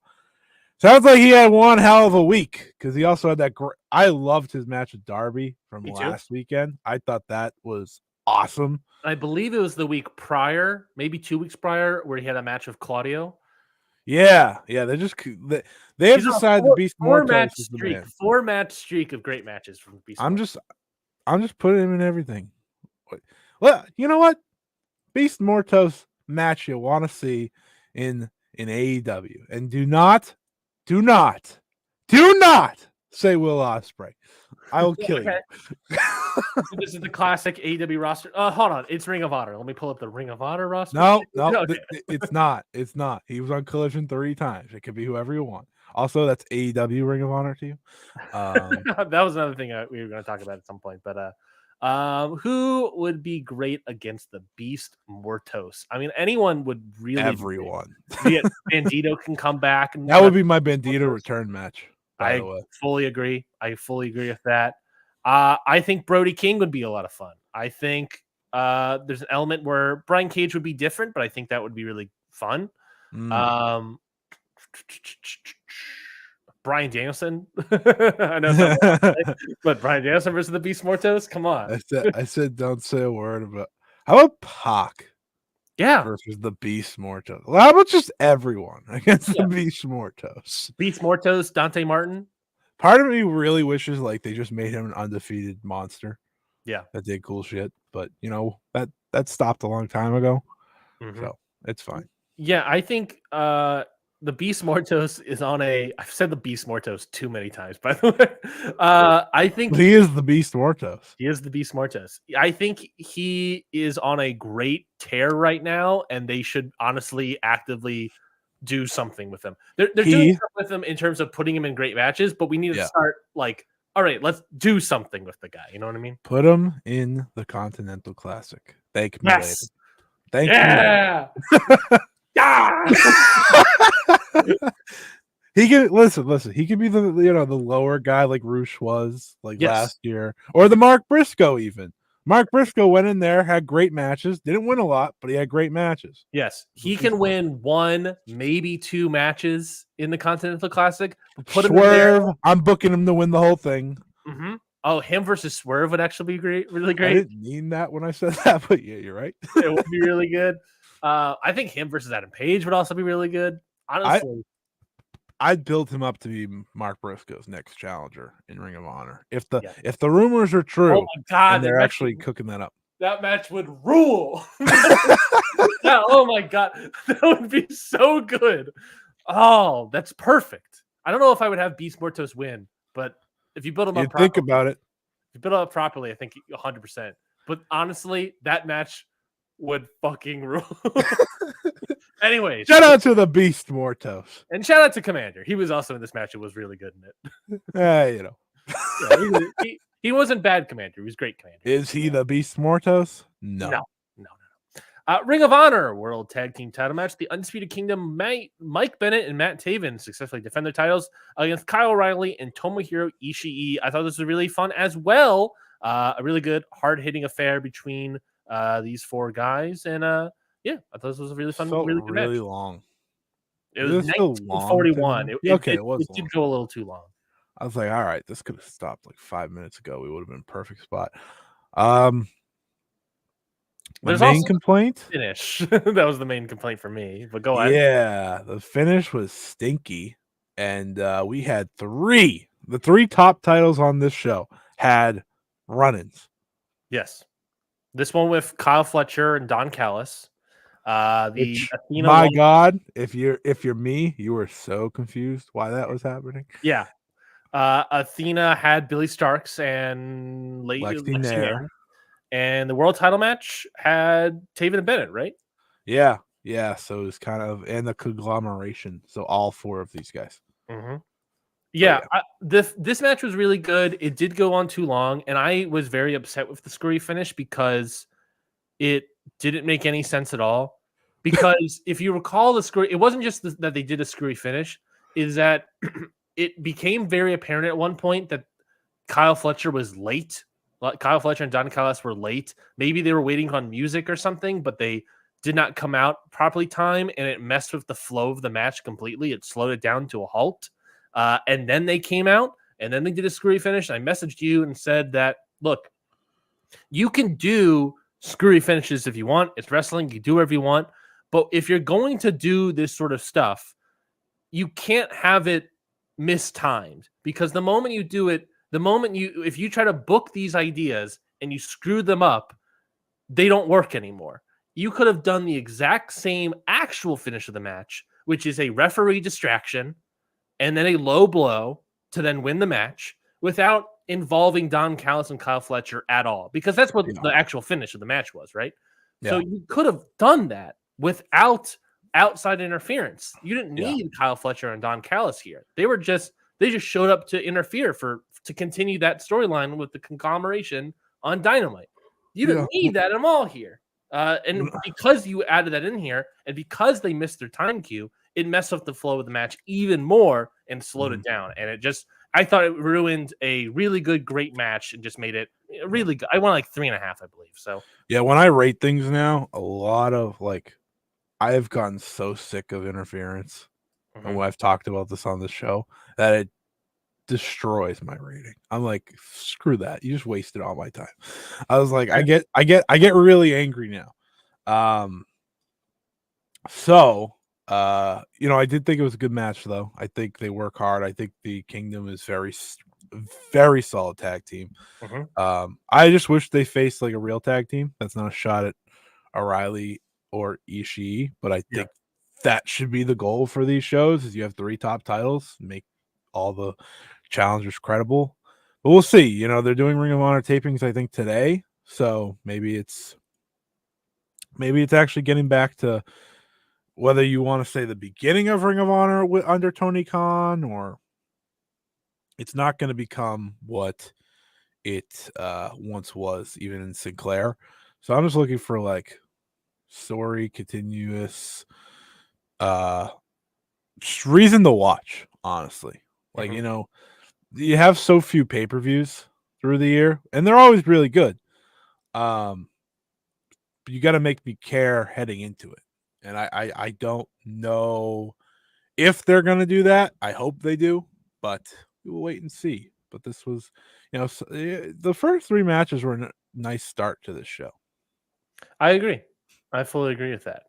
sounds like he had one hell of a week because he also had that I loved his match with Darby from last weekend. I thought that was awesome. I believe it was the week prior, maybe 2 weeks prior, where he had a match with Claudio. Yeah. They have decided the Beast Mortos is the man. 4-match streak of great matches from Beast. I'm just putting him in everything. Well, you know what? Beast Mortos match you want to see in AEW, and do not say Will Ospreay. I will kill you. This is the classic AEW roster. Hold on, it's Ring of Honor. Let me pull up the Ring of Honor roster. No, it's not. It's not. He was on Collision 3 times. It could be whoever you want. Also, that's AEW Ring of Honor to you. That was another thing we were going to talk about at some point. But who would be great against the Beast Mortos? I mean, anyone would really. Everyone. Bandito can come back. That would be my Bandito return match. I fully agree. I fully agree with that. I think Brody King would be a lot of fun. I think there's an element where Brian Cage would be different, but I think that would be really fun. Bryan Danielson. I know, but Bryan Danielson versus the Beast Mortos. Come on. I said don't say a word about. How about Pac? Yeah, versus the Beast Mortos. Well, how about just everyone against the Beast Mortos? Beast Mortos, Dante Martin. Part of me really wishes like they just made him an undefeated monster. Yeah, that did cool shit. But you know that stopped a long time ago, so it's fine. Yeah, I think the Beast Mortos is on a. I've said the Beast Mortos too many times, by the way. I think he is the Beast Mortos. He is the Beast Mortos. I think he is on a great tear right now, and they should honestly actively do something with him. They're doing stuff with him in terms of putting him in great matches, but we need to start like, all right, let's do something with the guy. You know what I mean? Put him in the Continental Classic. Thank me later. Thank you. Yeah. He can listen. He could be the the lower guy like Roosh was last year, or the Mark Briscoe even. Mark Briscoe went in there, had great matches, didn't win a lot, but he had great matches. Yes, he can win 1, maybe 2 matches in the Continental Classic. Put him in there. I'm booking him to win the whole thing. Oh, him versus Swerve would actually be great, really great. I didn't mean that when I said that, but yeah, you're right. It would be really good. I think him versus Adam Page would also be really good. Honestly, I'd build him up to be Mark Briscoe's next challenger in Ring of Honor. If the rumors are true, oh my God, and they're actually cooking that up. That match would rule. Yeah, oh my God, that would be so good. Oh, that's perfect. I don't know if I would have Beast Mortos win, but if you build him up properly, think about it. If you build him up properly, I think 100%. But honestly, that match would fucking rule. Anyways, shout out to the Beast Mortos, and shout out to Commander. He was also in this match. It was really good in it. Yeah, he wasn't bad Commander. He was great Commander. Is he the Beast Mortos? No. Ring of Honor World Tag Team Title match. The Undisputed Kingdom, Mike Bennett and Matt Taven successfully defend their titles against Kyle O'Reilly and Tomohiro Ishii. I thought this was really fun as well. A really good, hard-hitting affair between these 4 guys, and I thought this was a really fun, really good match. Long. It was 1941. It did go a little too long. I was like, all right, this could have stopped like 5 minutes ago. We would have been in a perfect spot. The main complaint? Finish. That was the main complaint for me. But go ahead. Yeah, the finish was stinky, and we had 3. The 3 top titles on this show had run-ins. Yes. This one with Kyle Fletcher and Don Callis. The Which, Athena my one, God, if you're me, you were so confused why that was happening. yeah. Athena had Billy Starks and Lexi Lexi Nair. Nair, and the world title match had Taven and Bennett, right? Yeah. So it's kind of and the conglomeration. So all 4 of these guys. Mm-hmm. But Yeah, this match was really good. It did go on too long, and I was very upset with the screwy finish because it didn't make any sense at all. Because if you recall the screwy, it wasn't just that they did a screwy finish, is that it became very apparent at one point that Kyle Fletcher was late. Kyle Fletcher and Don Callis were late. Maybe they were waiting on music or something, but they did not come out properly time, and it messed with the flow of the match completely. It slowed it down to a halt. And then they came out, and then they did a screwy finish. I messaged you and said that, look, you can do screwy finishes if you want. It's wrestling. You do whatever you want. But if you're going to do this sort of stuff, you can't have it mistimed, because the moment you do it, if you try to book these ideas and you screw them up, they don't work anymore. You could have done the exact same actual finish of the match, which is a referee distraction and then a low blow to then win the match without involving Don Callis and Kyle Fletcher at all, because that's what the actual finish of the match was, right? So you could have done that without outside interference. You didn't need Kyle Fletcher and Don Callis here. They just showed up to interfere to continue that storyline with the conglomeration on Dynamite. You didn't need that at all here. And because you added that in here, and because they missed their time cue, it messed up the flow of the match even more and slowed it down. And I thought it ruined a really good, great match and just made it really good. I went like 3.5, I believe. So yeah, when I rate things now, a lot of I have gotten so sick of interference, and I've talked about this on the show, that it destroys my rating. I'm like, screw that. You just wasted all my time. I was like, I get really angry now. I did think it was a good match though. I think they work hard. I think the Kingdom is very solid tag team. I just wish they faced like a real tag team. That's not a shot at O'Reilly or Ishii, but I think that should be the goal for these shows, is you have 3 top titles, make all the challengers credible. But we'll see. They're doing Ring of Honor tapings, I think, today. So maybe it's actually getting back to whether you want to say the beginning of Ring of Honor under Tony Khan, or it's not going to become what it once was, even in Sinclair. So I'm just looking for story, continuous, reason to watch, honestly. You have so few pay-per-views through the year, and they're always really good. But you got to make me care heading into it. And I don't know if they're going to do that. I hope they do, but we'll wait and see. But this was, the first 3 matches were a nice start to this show. I agree. I fully agree with that.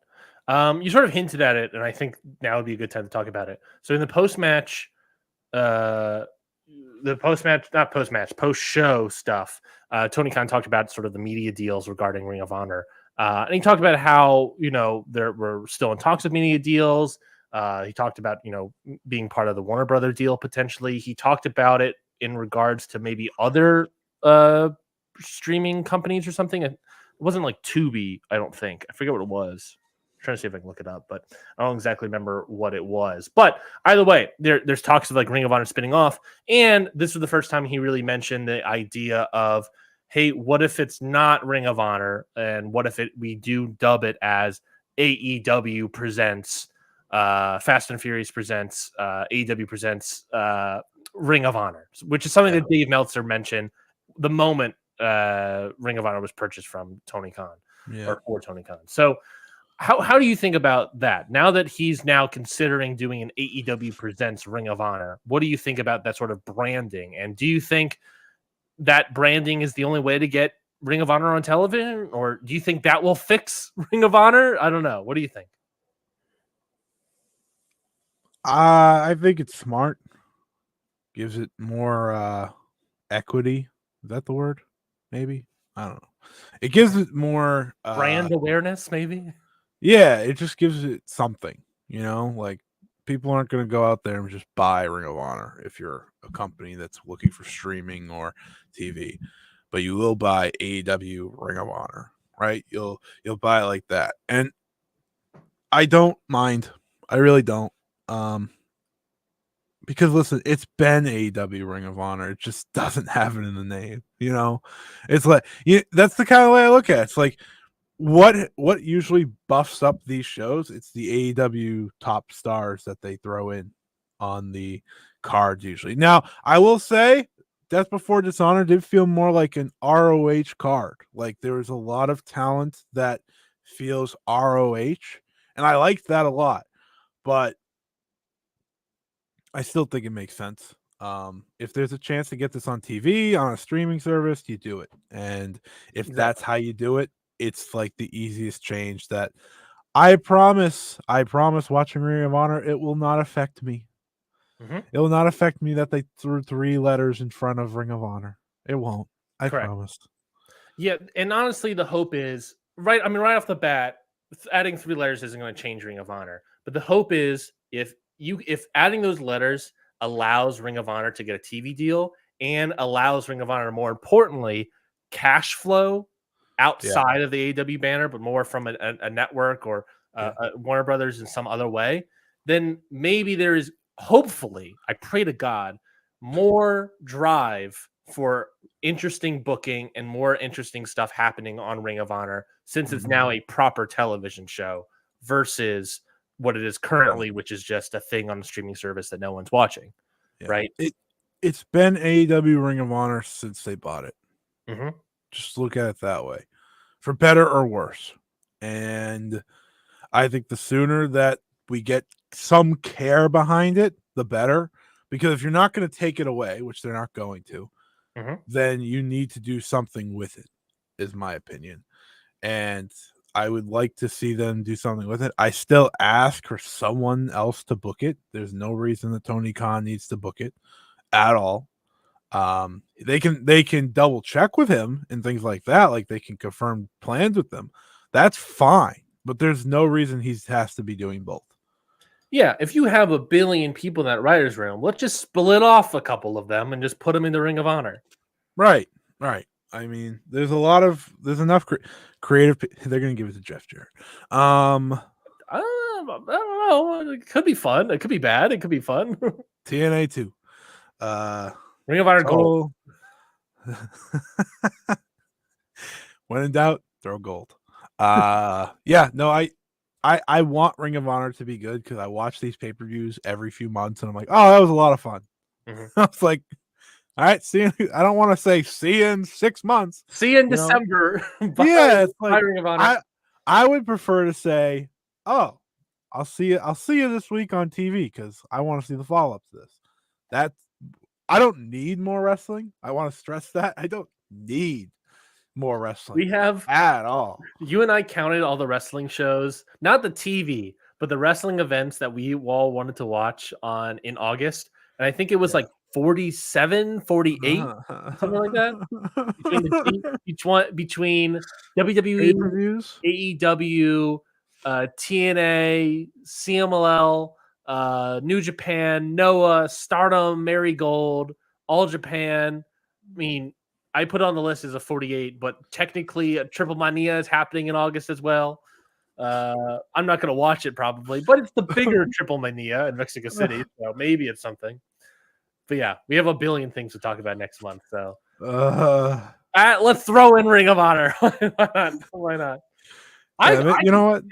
You sort of hinted at it, and I think now would be a good time to talk about it. So in the post-match, post-show stuff, Tony Khan talked about sort of the media deals regarding Ring of Honor. And he talked about how, there were still in talks of media deals. He talked about, being part of the Warner Brother deal potentially. He talked about it in regards to maybe other streaming companies or something. It wasn't like Tubi, I don't think. I forget what it was. I'm trying to see if I can look it up, but I don't exactly remember what it was. But either way, there's talks of like Ring of Honor spinning off. And this was the first time he really mentioned the idea of, hey, what if it's not Ring of Honor? And what if we do dub it as AEW presents Fast and Furious presents AEW presents Ring of Honor, which is something that Dave Meltzer mentioned the moment Ring of Honor was purchased from Tony Khan or Tony Khan. So how do you think about that? Now that he's now considering doing an AEW presents Ring of Honor, what do you think about that sort of branding? And do you think that branding is the only way to get Ring of Honor on television, or do you think that will fix Ring of Honor? I don't know. What do you think? I think it's smart. Gives it more equity. Is that the word? Maybe. I don't know. It gives it more Brand awareness, maybe. Yeah, it just gives it something, like people aren't going to go out there and just buy Ring of Honor if you're a company that's looking for streaming or TV, but you will buy AEW Ring of Honor, right? You'll buy it like that. And I don't mind. I really don't. Because listen, it's been AEW Ring of Honor. It just doesn't have it in the name, It's like that's the kind of way I look at it. It's like what usually buffs up these shows? It's the AEW top stars that they throw in on the cards usually. Now, I will say Death Before Dishonor did feel more like an ROH card. Like there was a lot of talent that feels ROH, and I liked that a lot. But I still think it makes sense. If there's a chance to get this on TV, on a streaming service, you do it. And if that's how you do it, it's like the easiest change that I promise watching Ring of Honor, it will not affect me. Mm-hmm. It will not affect me that they threw 3 letters in front of Ring of Honor. It won't. I promise. Yeah, and honestly, the hope is right off the bat, adding 3 letters isn't going to change Ring of Honor. But the hope is if adding those letters allows Ring of Honor to get a TV deal and allows Ring of Honor, more importantly, cash flow outside of the AEW banner, but more from a network or Warner Brothers in some other way, then maybe there is, hopefully, I pray to God, more drive for interesting booking and more interesting stuff happening on Ring of Honor, since it's now a proper television show versus what it is currently, which is just a thing on a streaming service that no one's watching, right? It's been AEW Ring of Honor since they bought it. Mm-hmm. Just look at it that way, for better or worse. And I think the sooner that we get some care behind it, the better. Because if you're not going to take it away, which they're not going to, then you need to do something with it, is my opinion. And I would like to see them do something with it. I still ask for someone else to book it. There's no reason that Tony Khan needs to book it at all. They can double check with him and things like that. Like they can confirm plans with them. That's fine, but there's no reason he has to be doing both. Yeah, if you have 1 billion people in that writer's room, let's just split off a couple of them and just put them in the Ring of Honor. Right. I mean, there's enough creative. They're going to give it to Jeff Jarrett. I don't know. It could be fun. It could be bad. It could be fun. TNA 2. Ring of Honor Gold. When in doubt, throw gold. Yeah, no, I want Ring of Honor to be good because I watch these pay-per-views every few months and I'm like, oh, that was a lot of fun. I was like, all right, see you. I don't want to say see you in 6 months. See you in December. Yeah, it's like, Ring of Honor. I would prefer to say, oh, I'll see you this week on TV because I want to see the follow-up to this. I don't need more wrestling. I want to stress that. I don't need more wrestling. We have at all. You and I counted all the wrestling shows, not the TV, but the wrestling events that we all wanted to watch in August. And I think it was like 47, 48, something like that. Between WWE, pay-per-views, AEW, TNA, CMLL, New Japan, Noah, Stardom, Marigold, All Japan. I mean, I put on the list as a 48, but technically a Triple Mania is happening in August as well. I'm not going to watch it probably, but it's the bigger Triple Mania in Mexico City, so maybe it's something. But yeah, we have 1 billion things to talk about next month. So let's throw in Ring of Honor. Why not? You know what?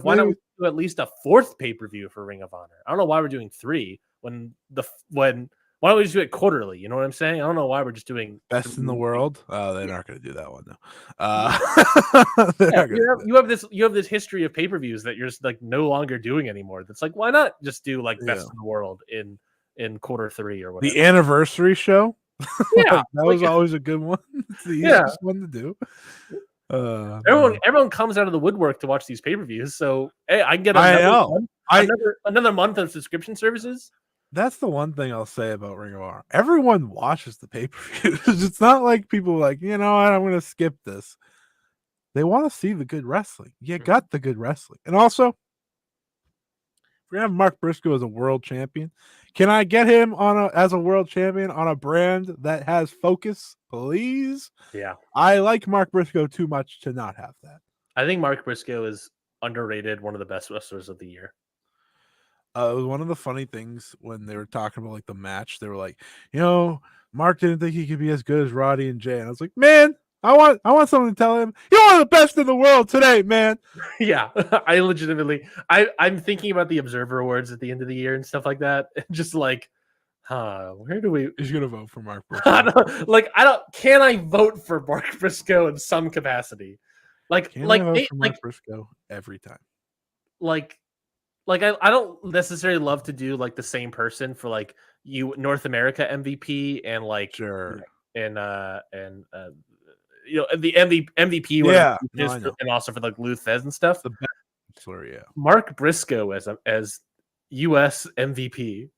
Why don't we do at least a 4th pay-per-view for Ring of Honor? I don't know why we're doing 3 why don't we just do it quarterly? You know what I'm saying? I don't know why we're just doing Best in the World. They're not going to do that one though. You have this history of pay-per-views that you're just like no longer doing anymore. That's like, why not just do like Best in the World in quarter 3 or whatever? The anniversary show. Yeah, that was always a good one. It's the easiest one to do. Everyone comes out of the woodwork to watch these pay-per-views. So hey, I can get another month of subscription services. That's the one thing I'll say about Ring of Honor. Everyone watches the pay-per-views. It's not like people are like, you know what, I'm going to skip this. They want to see the good wrestling. You got the good wrestling. And also, if we're going to have Mark Briscoe as a world champion, can I get him as a world champion on a brand that has focus, please? Yeah. I like Mark Briscoe too much to not have that. I think Mark Briscoe is underrated, one of the best wrestlers of the year. It was one of the funny things when they were talking about like the match. They were like, you know, Mark didn't think he could be as good as Roddy and Jay. And I was like, man, I want someone to tell him you're one of the best in the world today, man. Yeah, I legitimately, I'm thinking about the Observer Awards at the end of the year and stuff like that. Just like, where do we? He's gonna vote for Mark Briscoe. Can I vote for Mark Briscoe in some capacity? Mark Briscoe every time. I don't necessarily love to do like the same person for like North America MVP and like sure and the MVP and also for like Lou Thez and stuff. The best, yeah. Mark Briscoe as US MVP.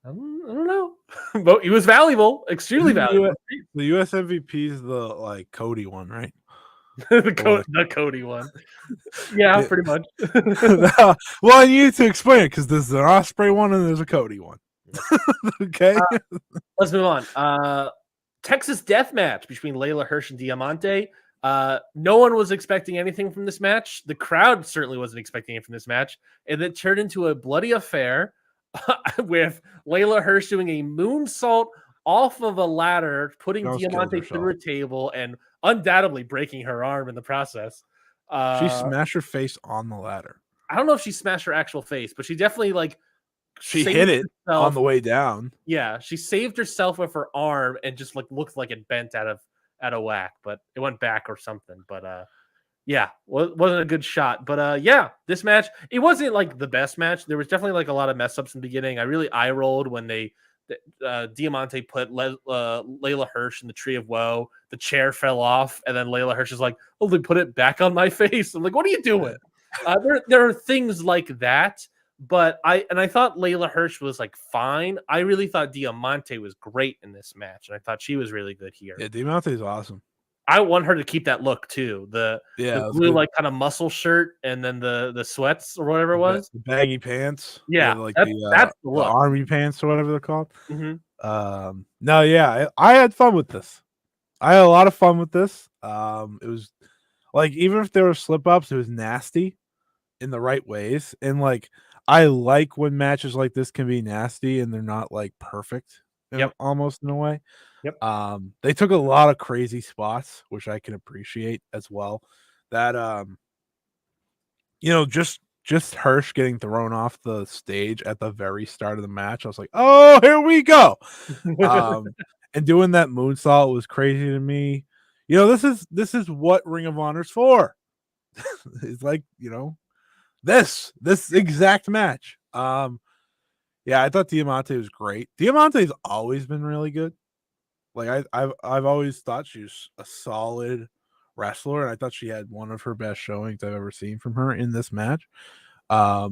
I don't know, but he was valuable, extremely valuable. The US MVP is the like Cody one, right? the Cody one. Yeah, pretty much. Well, you need to explain it because there's an Osprey one and there's a Cody one. Okay. Let's move on. Texas Death Match between Layla Hirsch and Diamante. No one was expecting anything from this match. The crowd certainly wasn't expecting it from this match. And it turned into a bloody affair with Layla Hirsch doing a moonsault off of a ladder, putting Diamante through a table, and undoubtedly breaking her arm in the process. She smashed her face on the ladder. I don't know if she smashed her actual face, but she definitely she hit it on the way down. Yeah, she saved herself with her arm and just looked like it bent out of whack, but it went back or something. But yeah, wasn't a good shot. But yeah, this match, it wasn't like the best match. There was definitely like a lot of mess ups in the beginning. I really eye rolled when Diamante put Layla Hirsch in the Tree of Woe. The chair fell off, and then Layla Hirsch is like, "Oh, they put it back on my face." I'm like, "What are you doing?" There are things like that, but I thought Layla Hirsch was like fine. I really thought Diamante was great in this match, and I thought she was really good here. Yeah, Diamante is awesome. I want her to keep that look too. The blue like kind of muscle shirt, and then the sweats or whatever it was, the baggy pants. Yeah, that's the look. The army pants or whatever they're called. Mm-hmm. No, yeah, I had fun with this. I had a lot of fun with this. It was like even if there were slip ups, it was nasty in the right ways, and like I like when matches like this can be nasty and they're not like perfect. Almost in a way. Yep. They took a lot of crazy spots, which I can appreciate as well. That just Hirsch getting thrown off the stage at the very start of the match. I was like, oh, here we go. And doing that moonsault was crazy to me. You know, this is what Ring of Honor's for. It's like, you know, this exact match. Yeah, I thought Diamante was great. Diamante's always been really good. Like I've always thought she was a solid wrestler, and I thought she had one of her best showings I've ever seen from her in this match. I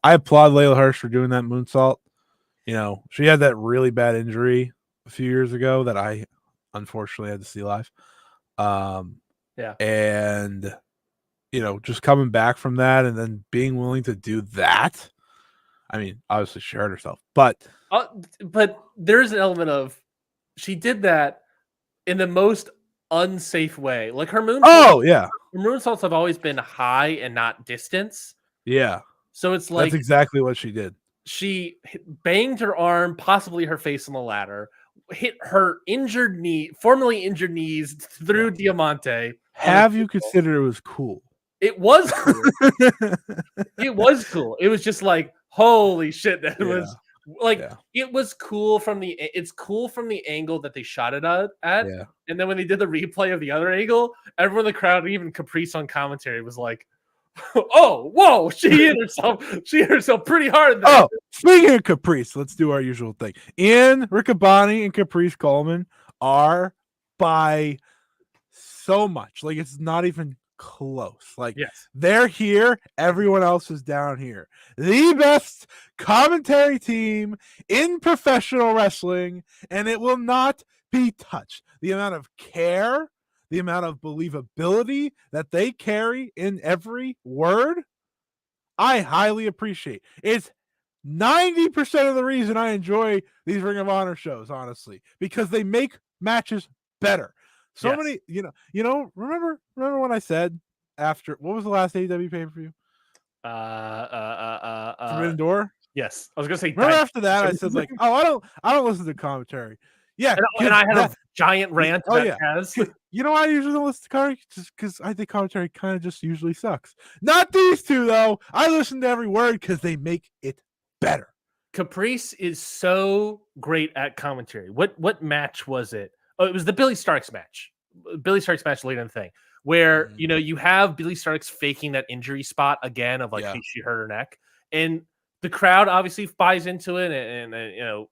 applaud Layla Hirsch for doing that moonsault. You know, she had that really bad injury a few years ago that I unfortunately had to see live. Yeah. And you know, just coming back from that and then being willing to do that. I mean, obviously she hurt herself, but there's an element of she did that in the most unsafe way. Like her moonsaults, her moonsaults have always been high and not distance. Yeah. So it's like that's exactly what she did. She banged her arm, possibly her face on the ladder, hit her formerly injured knees through Diamante. Have you considered it was cool? It was cool. It was cool. It was just like, holy shit, that was like it was cool from the angle that they shot it at. Yeah. And then when they did the replay of the other angle, everyone in the crowd, even Caprice on commentary, was like, oh, whoa, she hit herself pretty hard there. Oh, speaking of Caprice, let's do our usual thing. Ian Riccaboni and Caprice Coleman are by so much, like it's not even close. Like, Yes. they're here, everyone else is down here. The best commentary team in professional wrestling, and it will not be touched. The amount of care, the amount of believability that they carry in every word, I highly appreciate. It's 90% of the reason I enjoy these Ring of Honor shows, honestly, because they make matches better. So many, remember when I said after, what was the last AEW pay-per-view? Forbidden Door? Yes. I was gonna say Remember after that, I said, like, oh, I don't listen to commentary. Yeah. and I had a giant rant about Taz. You know why I usually don't listen to commentary? Just because I think commentary kind of just usually sucks. Not these two, though. I listen to every word because they make it better. Caprice is so great at commentary. What match was it? Oh, it was the Billy Starks match. Billy Starks match later in the thing, where you have Billy Starks faking that injury spot again of like hey, she hurt her neck, and the crowd obviously buys into it, and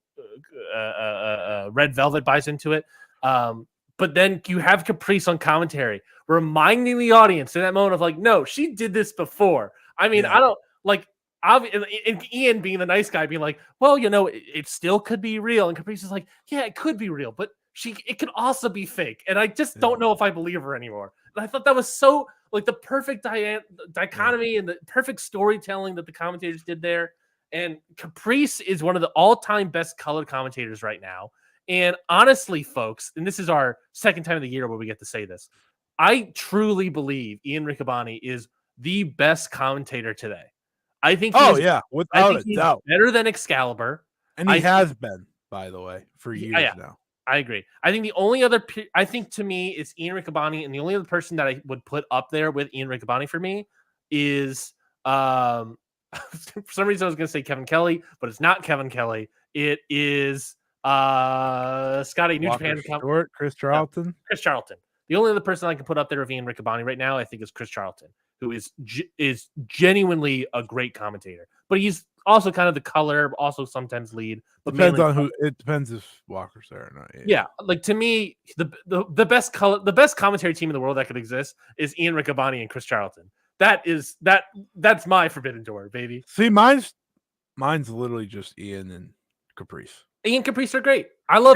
Red Velvet buys into it. But then you have Caprice on commentary reminding the audience in that moment of like, no, she did this before. I mean, I don't like. And Ian being the nice guy, being like, well, it still could be real. And Caprice is like, yeah, it could be real, but it could also be fake. And I just don't know if I believe her anymore. And I thought that was so like the perfect dichotomy and the perfect storytelling that the commentators did there. And Caprice is one of the all-time best colored commentators right now. And honestly, folks, and this is our second time of the year where we get to say this, I truly believe Ian Riccaboni is the best commentator today. I think without a doubt, better than Excalibur, and he has been, by the way, for years now. I agree. I think the only other, I think to me, is Ian Riccaboni, and the only other person that I would put up there with Ian Riccaboni for me is, for some reason I was going to say Kevin Kelly, but it's not Kevin Kelly. It is Scotty New Japan, Chris Charlton. Chris Charlton. The only other person I can put up there with Ian Riccaboni right now, I think, is Chris Charlton, who is genuinely a great commentator. But he's also kind of the color, also sometimes lead. But depends on who. It depends if Walker's there or not. Yeah, like to me, the best commentary team in the world that could exist is Ian Riccaboni and Chris Charlton. That's my Forbidden Door, baby. See, mine's literally just Ian and Caprice. Ian Caprice are great. I love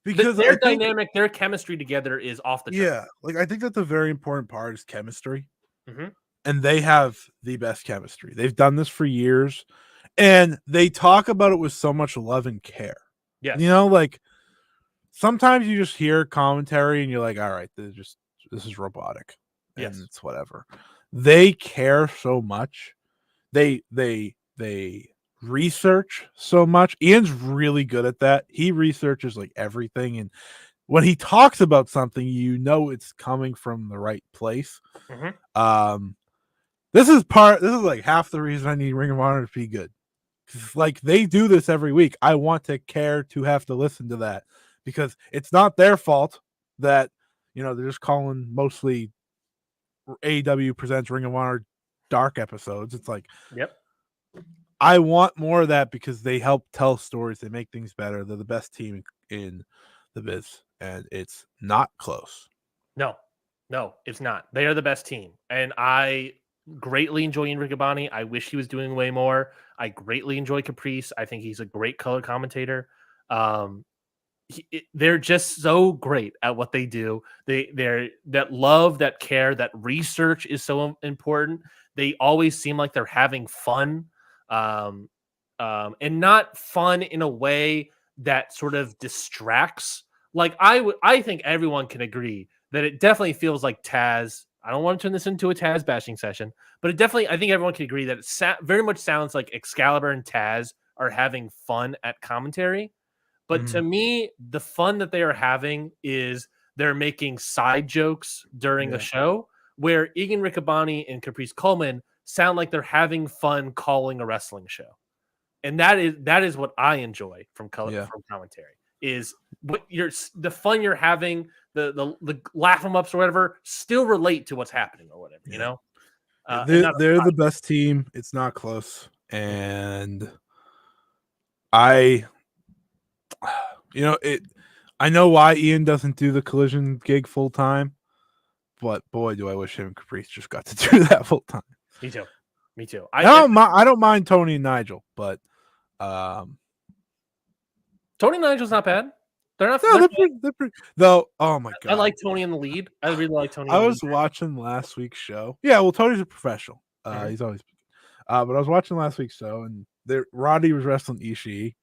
because their dynamic, their chemistry together is off the chart. Yeah, like I think that's a very important part is chemistry, mm-hmm. and they have the best chemistry. They've done this for years, and they talk about it with so much love and care. Yeah, like sometimes you just hear commentary and you're like, all right, this is robotic, and it's whatever. They care so much. They research so much. Ian's really good at that. He researches like everything, and when he talks about something, it's coming from the right place. Mm-hmm. This is like half the reason I need Ring of Honor to be good. Like they do this every week. I want to care to have to listen to that because it's not their fault that they're just calling mostly AEW presents Ring of Honor dark episodes. It's like, yep. I want more of that because they help tell stories. They make things better. They're the best team in the biz, and it's not close. No, it's not. They are the best team, and I greatly enjoy Ian Riccaboni. I wish he was doing way more. I greatly enjoy Caprice. I think he's a great color commentator. They're just so great at what they do. They're that love, that care, that research is so important. They always seem like they're having fun. And not fun in a way that sort of distracts. Like I think everyone can agree that it definitely feels like Taz. I don't want to turn this into a Taz bashing session, but I think everyone can agree that it very much sounds like Excalibur and Taz are having fun at commentary. But to me, the fun that they are having is they're making side jokes during a show where Ian Riccaboni and Caprice Coleman sound like they're having fun calling a wrestling show. And that is what I enjoy from commentary is the fun you're having, the laugh em ups or whatever still relate to what's happening or whatever, they're the best team. It's not close. And I know why Ian doesn't do the Collision gig full time. but boy, do I wish him and Caprice just got to do that full time. Me too. I don't mind Tony and Nigel, but Tony and Nigel's not bad. They're not. no, they're pretty. Though, oh my god, I like Tony in the lead. I really like Tony. I was watching last week's show. Yeah, well, Tony's a professional. He's always. But I was watching last week's show, and Roddy was wrestling Ishii,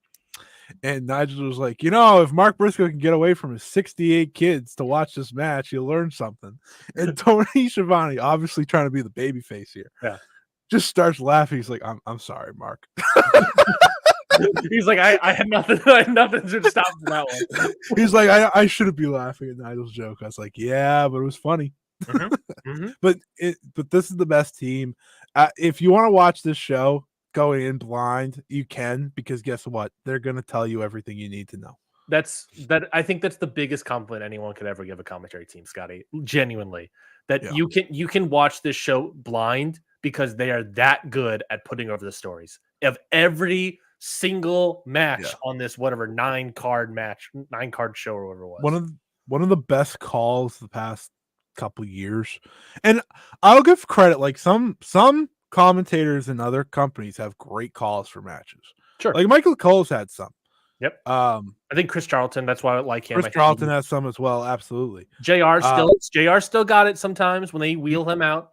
and Nigel was like, if Mark Briscoe can get away from his 68 kids to watch this match, he'll learn something. And Tony Schiavone, obviously trying to be the babyface here, just starts laughing. He's like, I'm sorry, Mark. He's like, I had nothing. I had nothing to stop from that one. He's like, I shouldn't be laughing at Nigel's joke. I was like, yeah, but it was funny. But this is the best team. If you want to watch this show going in blind, you can, because guess what? They're going to tell you everything you need to know. I think that's the biggest compliment anyone could ever give a commentary team, Scotty. Genuinely, that you can watch this show blind because they are that good at putting over the stories of every single match on this 9-card show or whatever it was. One of the best calls the past couple years, and I'll give credit. Like some commentators in other companies have great calls for matches. Sure, like Michael Cole's had some. Yep. I think Chris Charlton. That's why I like him. Chris Charlton has some as well. Absolutely. JR still got it sometimes when they wheel him out.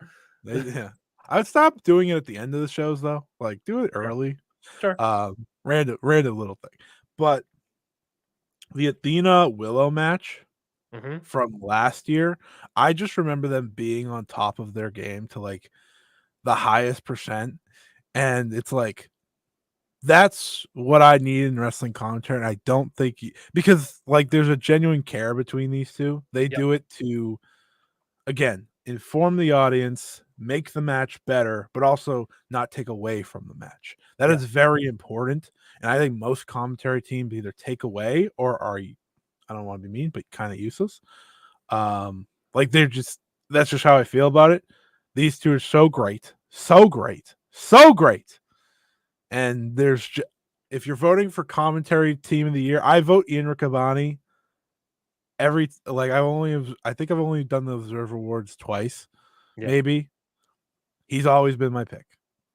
I'd stop doing it at the end of the shows though. Like do it early. Sure. Random little thing. But the Athena Willow match from last year, I just remember them being on top of their game to like the highest percent. And it's like, that's what I need in wrestling commentary. And I don't think because like there's a genuine care between these two. They do it to, again, inform the audience, make the match better, but also not take away from the match. That is very important. And I think most commentary teams either take away or are, I don't want to be mean, but kind of useless. Like that's just how I feel about it. These two are so great. And if you're voting for commentary team of the year, I vote Ian Riccaboni. I think I've only done the Observer Awards twice, maybe. He's always been my pick.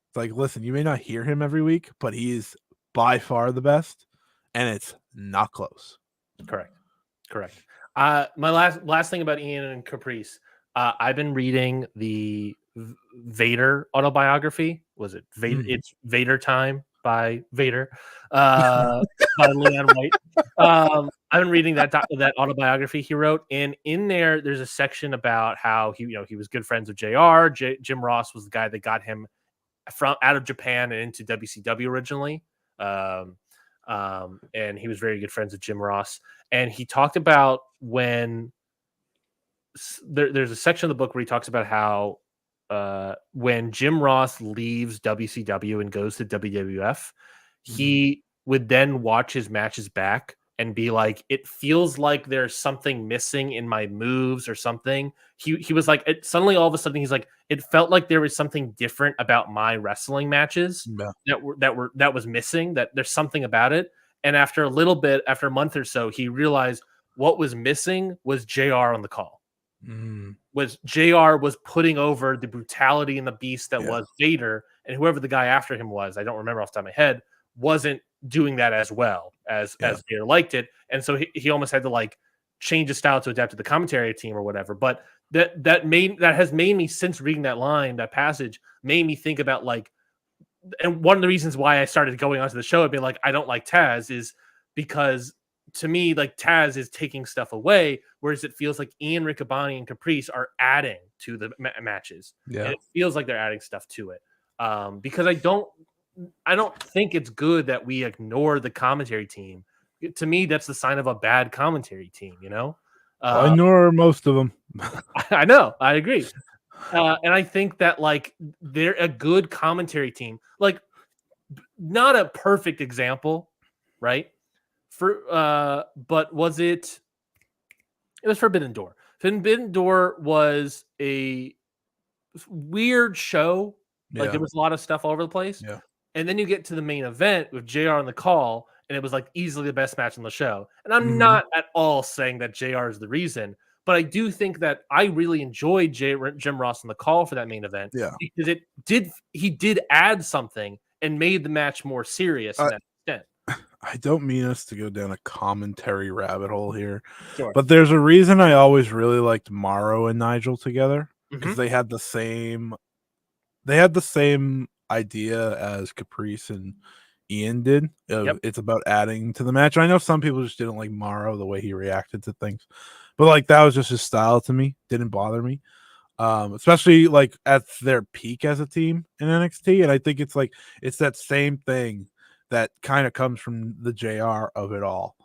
It's like, listen, you may not hear him every week, but he is by far the best, and it's not close. Correct. My last thing about Ian and Caprice, I've been reading the Vader autobiography. Was it Vader? It's Vader Time by Vader, by Leon White. I've been reading that autobiography he wrote, and in there's a section about how he was good friends with JR. Jim Ross was the guy that got him out of Japan and into WCW originally, and he was very good friends with Jim Ross. And he talked about when there's a section of the book where he talks about how when Jim Ross leaves WCW and goes to WWF, he would then watch his matches back and be like, it feels like there's something missing in my moves or something. He was like, suddenly all of a sudden he's like, it felt like there was something different about my wrestling matches that was missing, that there's something about it. And after a month or so, he realized what was missing was JR on the call. Was JR was putting over the brutality and the beast that was Vader, and whoever the guy after him was, I don't remember off the top of my head, wasn't doing that as well as Vader liked it. And so he almost had to like change his style to adapt to the commentary team or whatever. But that has made me, since reading that passage, made me think about like, and one of the reasons why I started going onto the show and being like, I don't like Taz, is because to me, like, Taz is taking stuff away, whereas it feels like Ian Riccaboni and Caprice are adding to the matches. Yeah. And it feels like they're adding stuff to it. Because I don't think it's good that we ignore the commentary team. To me, that's the sign of a bad commentary team, I ignore most of them. I know, I agree. And I think that like they're a good commentary team, like not a perfect example, right? But was it was Forbidden Door. Forbidden Door was a weird show. Like there was a lot of stuff all over the place. Yeah. And then you get to the main event with JR on the call, and it was like easily the best match on the show. And I'm not at all saying that JR is the reason, But I do think that I really enjoyed Jim Ross on the call for that main event because he did add something and made the match more serious in that extent. I don't mean us to go down a commentary rabbit hole here, Sure. but there's a reason I always really liked Morrow and Nigel together because Mm-hmm. they had the same idea as Caprice and Ian did. It's about adding to the match. I know some people just didn't like Morrow the way he reacted to things, but like that was just his style to me. Didn't bother me, especially like at their peak as a team in NXT. And I think it's that same thing that kind of comes from the JR of it all.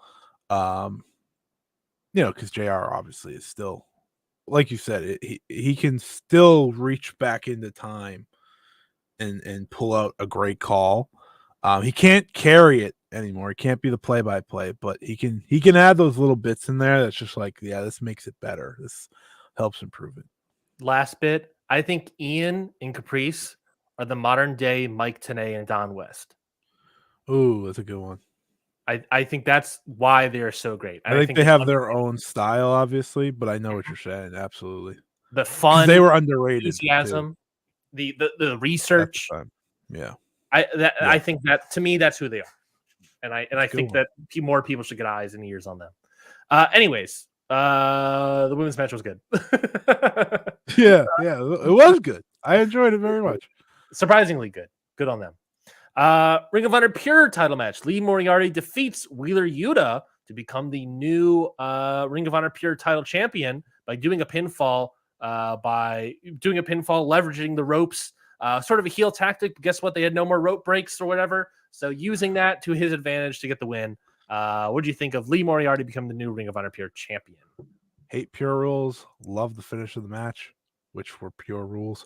Because JR obviously is still, like you said, he can still reach back into time and pull out a great call. He can't carry it anymore. He can't be the play-by-play, but he can add those little bits in there that's just like, yeah, this makes it better. This helps improve it. Last bit, I think Ian and Caprice are the modern day Mike Tenay and Don West. Ooh, that's a good one. I think that's why they're so great. I think they have their own style, obviously, but I know what you're saying. Absolutely. The fun, they were underrated. Enthusiasm, the research. Yeah. I think that to me that's who they are, and I think one. that more people should get eyes and ears on them. Anyways, the women's match was good. yeah, it was good. I enjoyed it very much. Surprisingly good. Good on them. Ring of Honor Pure title match. Lee Moriarty defeats Wheeler Yuta to become the new Ring of Honor Pure title champion by doing a pinfall. Leveraging the ropes. Sort of a heel tactic. Guess what? They had no more rope breaks or whatever. So using that to his advantage to get the win. What do you think of Lee Moriarty becoming the new Ring of Honor Pure champion? Hate Pure Rules. Love the finish of the match, which were Pure Rules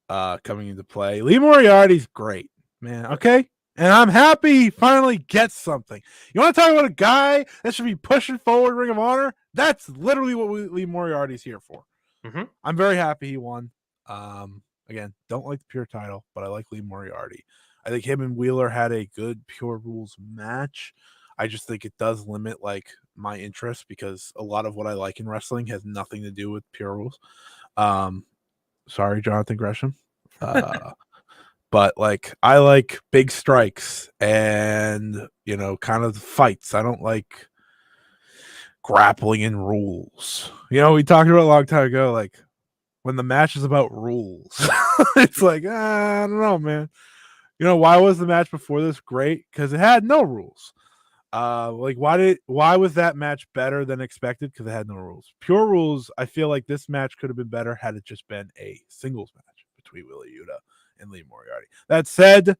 coming into play. Lee Moriarty's great, man. Okay. And I'm happy he finally gets something. You want to talk about a guy that should be pushing forward Ring of Honor? That's literally what Lee Moriarty's here for. Mm-hmm. I'm very happy he won. Again, don't like the Pure title, but I like Lee Moriarty. I think him and Wheeler had a good Pure Rules match. I just think it does limit like my interest because a lot of what I like in wrestling has nothing to do with Pure Rules. Sorry, Jonathan Gresham. But like I like big strikes and kind of fights. I don't like grappling and rules. We talked about a long time ago, like when the match is about rules. It's like, I don't know, man. Why was the match before this great? Because it had no rules. Why was that match better than expected? Because it had no rules. Pure Rules, I feel like this match could have been better had it just been a singles match between Wheeler Yuta and Lee Moriarty. That said,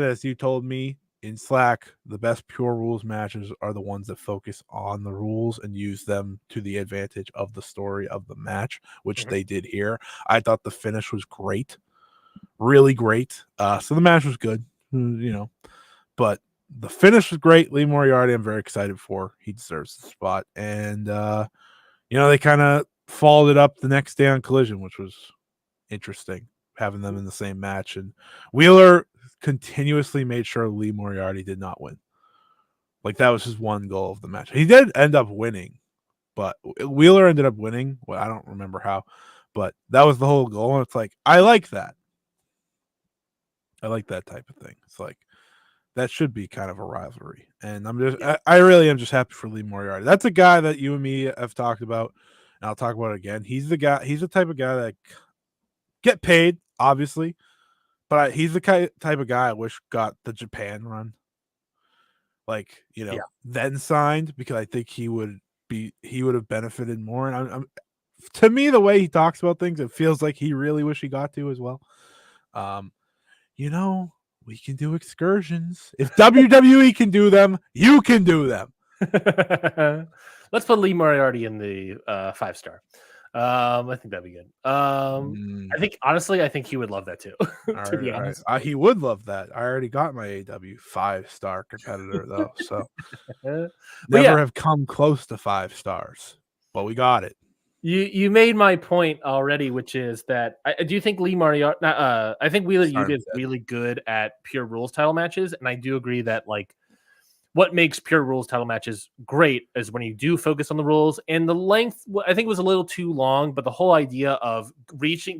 as you told me in Slack, the best Pure Rules matches are the ones that focus on the rules and use them to the advantage of the story of the match, which they did here. I thought the finish was great, really great. So the match was good, but the finish was great. Lee Moriarty, I'm very excited for. He deserves the spot. And, they kind of followed it up the next day on Collision, which was interesting, having them in the same match. And Wheeler continuously made sure Lee Moriarty did not win. Like, that was his one goal of the match. He did end up winning, but Wheeler ended up winning. Well, I don't remember how, but that was the whole goal. And it's like, I like that. I like that type of thing. It's like, that should be kind of a rivalry. And I really am just happy for Lee Moriarty. That's a guy that you and me have talked about, and I'll talk about it again. He's the type of guy that get paid, obviously, but he's the type of guy I wish got the Japan run. Like, then signed, because I think he would have benefited more. And to me, the way he talks about things, it feels like he really wish he got to as well. We can do excursions. If WWE can do them, you can do them. Let's put Lee Moriarty in the 5-star. I think that'd be good. I think honestly, I think he would love that too. To be honest, he would love that. I already got my AEW 5-star competitor though, so never have come close to 5 stars, but we got it. You made my point already, which is that I do think Lee Moriarty. I think Wheeler Yuta is really good at Pure Rules title matches, and I do agree that like what makes pure rules title matches great is when you do focus on the rules, and the length I think was a little too long, but the whole idea of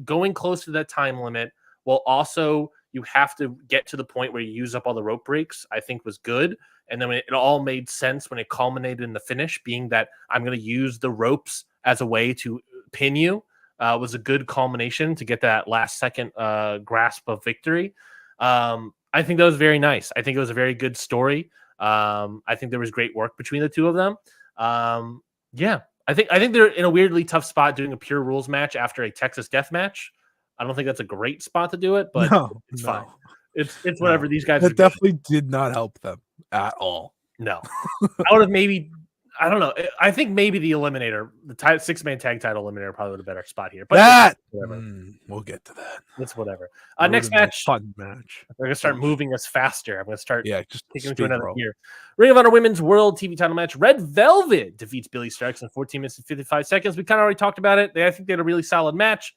going close to that time limit while also you have to get to the point where you use up all the rope breaks, I think was good. And then it all made sense when it culminated in the finish, being that I'm going to use the ropes as a way to pin you. Was a good culmination to get that last second grasp of victory. I think that was very nice. I think it was a very good story. I think there was great work between the two of them. Yeah, I think they're in a weirdly tough spot doing a pure rules match after a Texas death match. I don't think that's a great spot to do it, but it's fine. It's whatever. These guys. That definitely did not help them at all. No, I would have maybe. I don't know. I think maybe the Eliminator, the 6-man tag title Eliminator, probably would have been a better spot here. But we'll get to that. It's whatever. Next match, fun match. We're gonna start moving us faster. I'm gonna start just taking to another gear. Ring of Honor Women's World TV title match. Red Velvet defeats Billy Starks in 14 minutes and 55 seconds. We kind of already talked about it. I think they had a really solid match.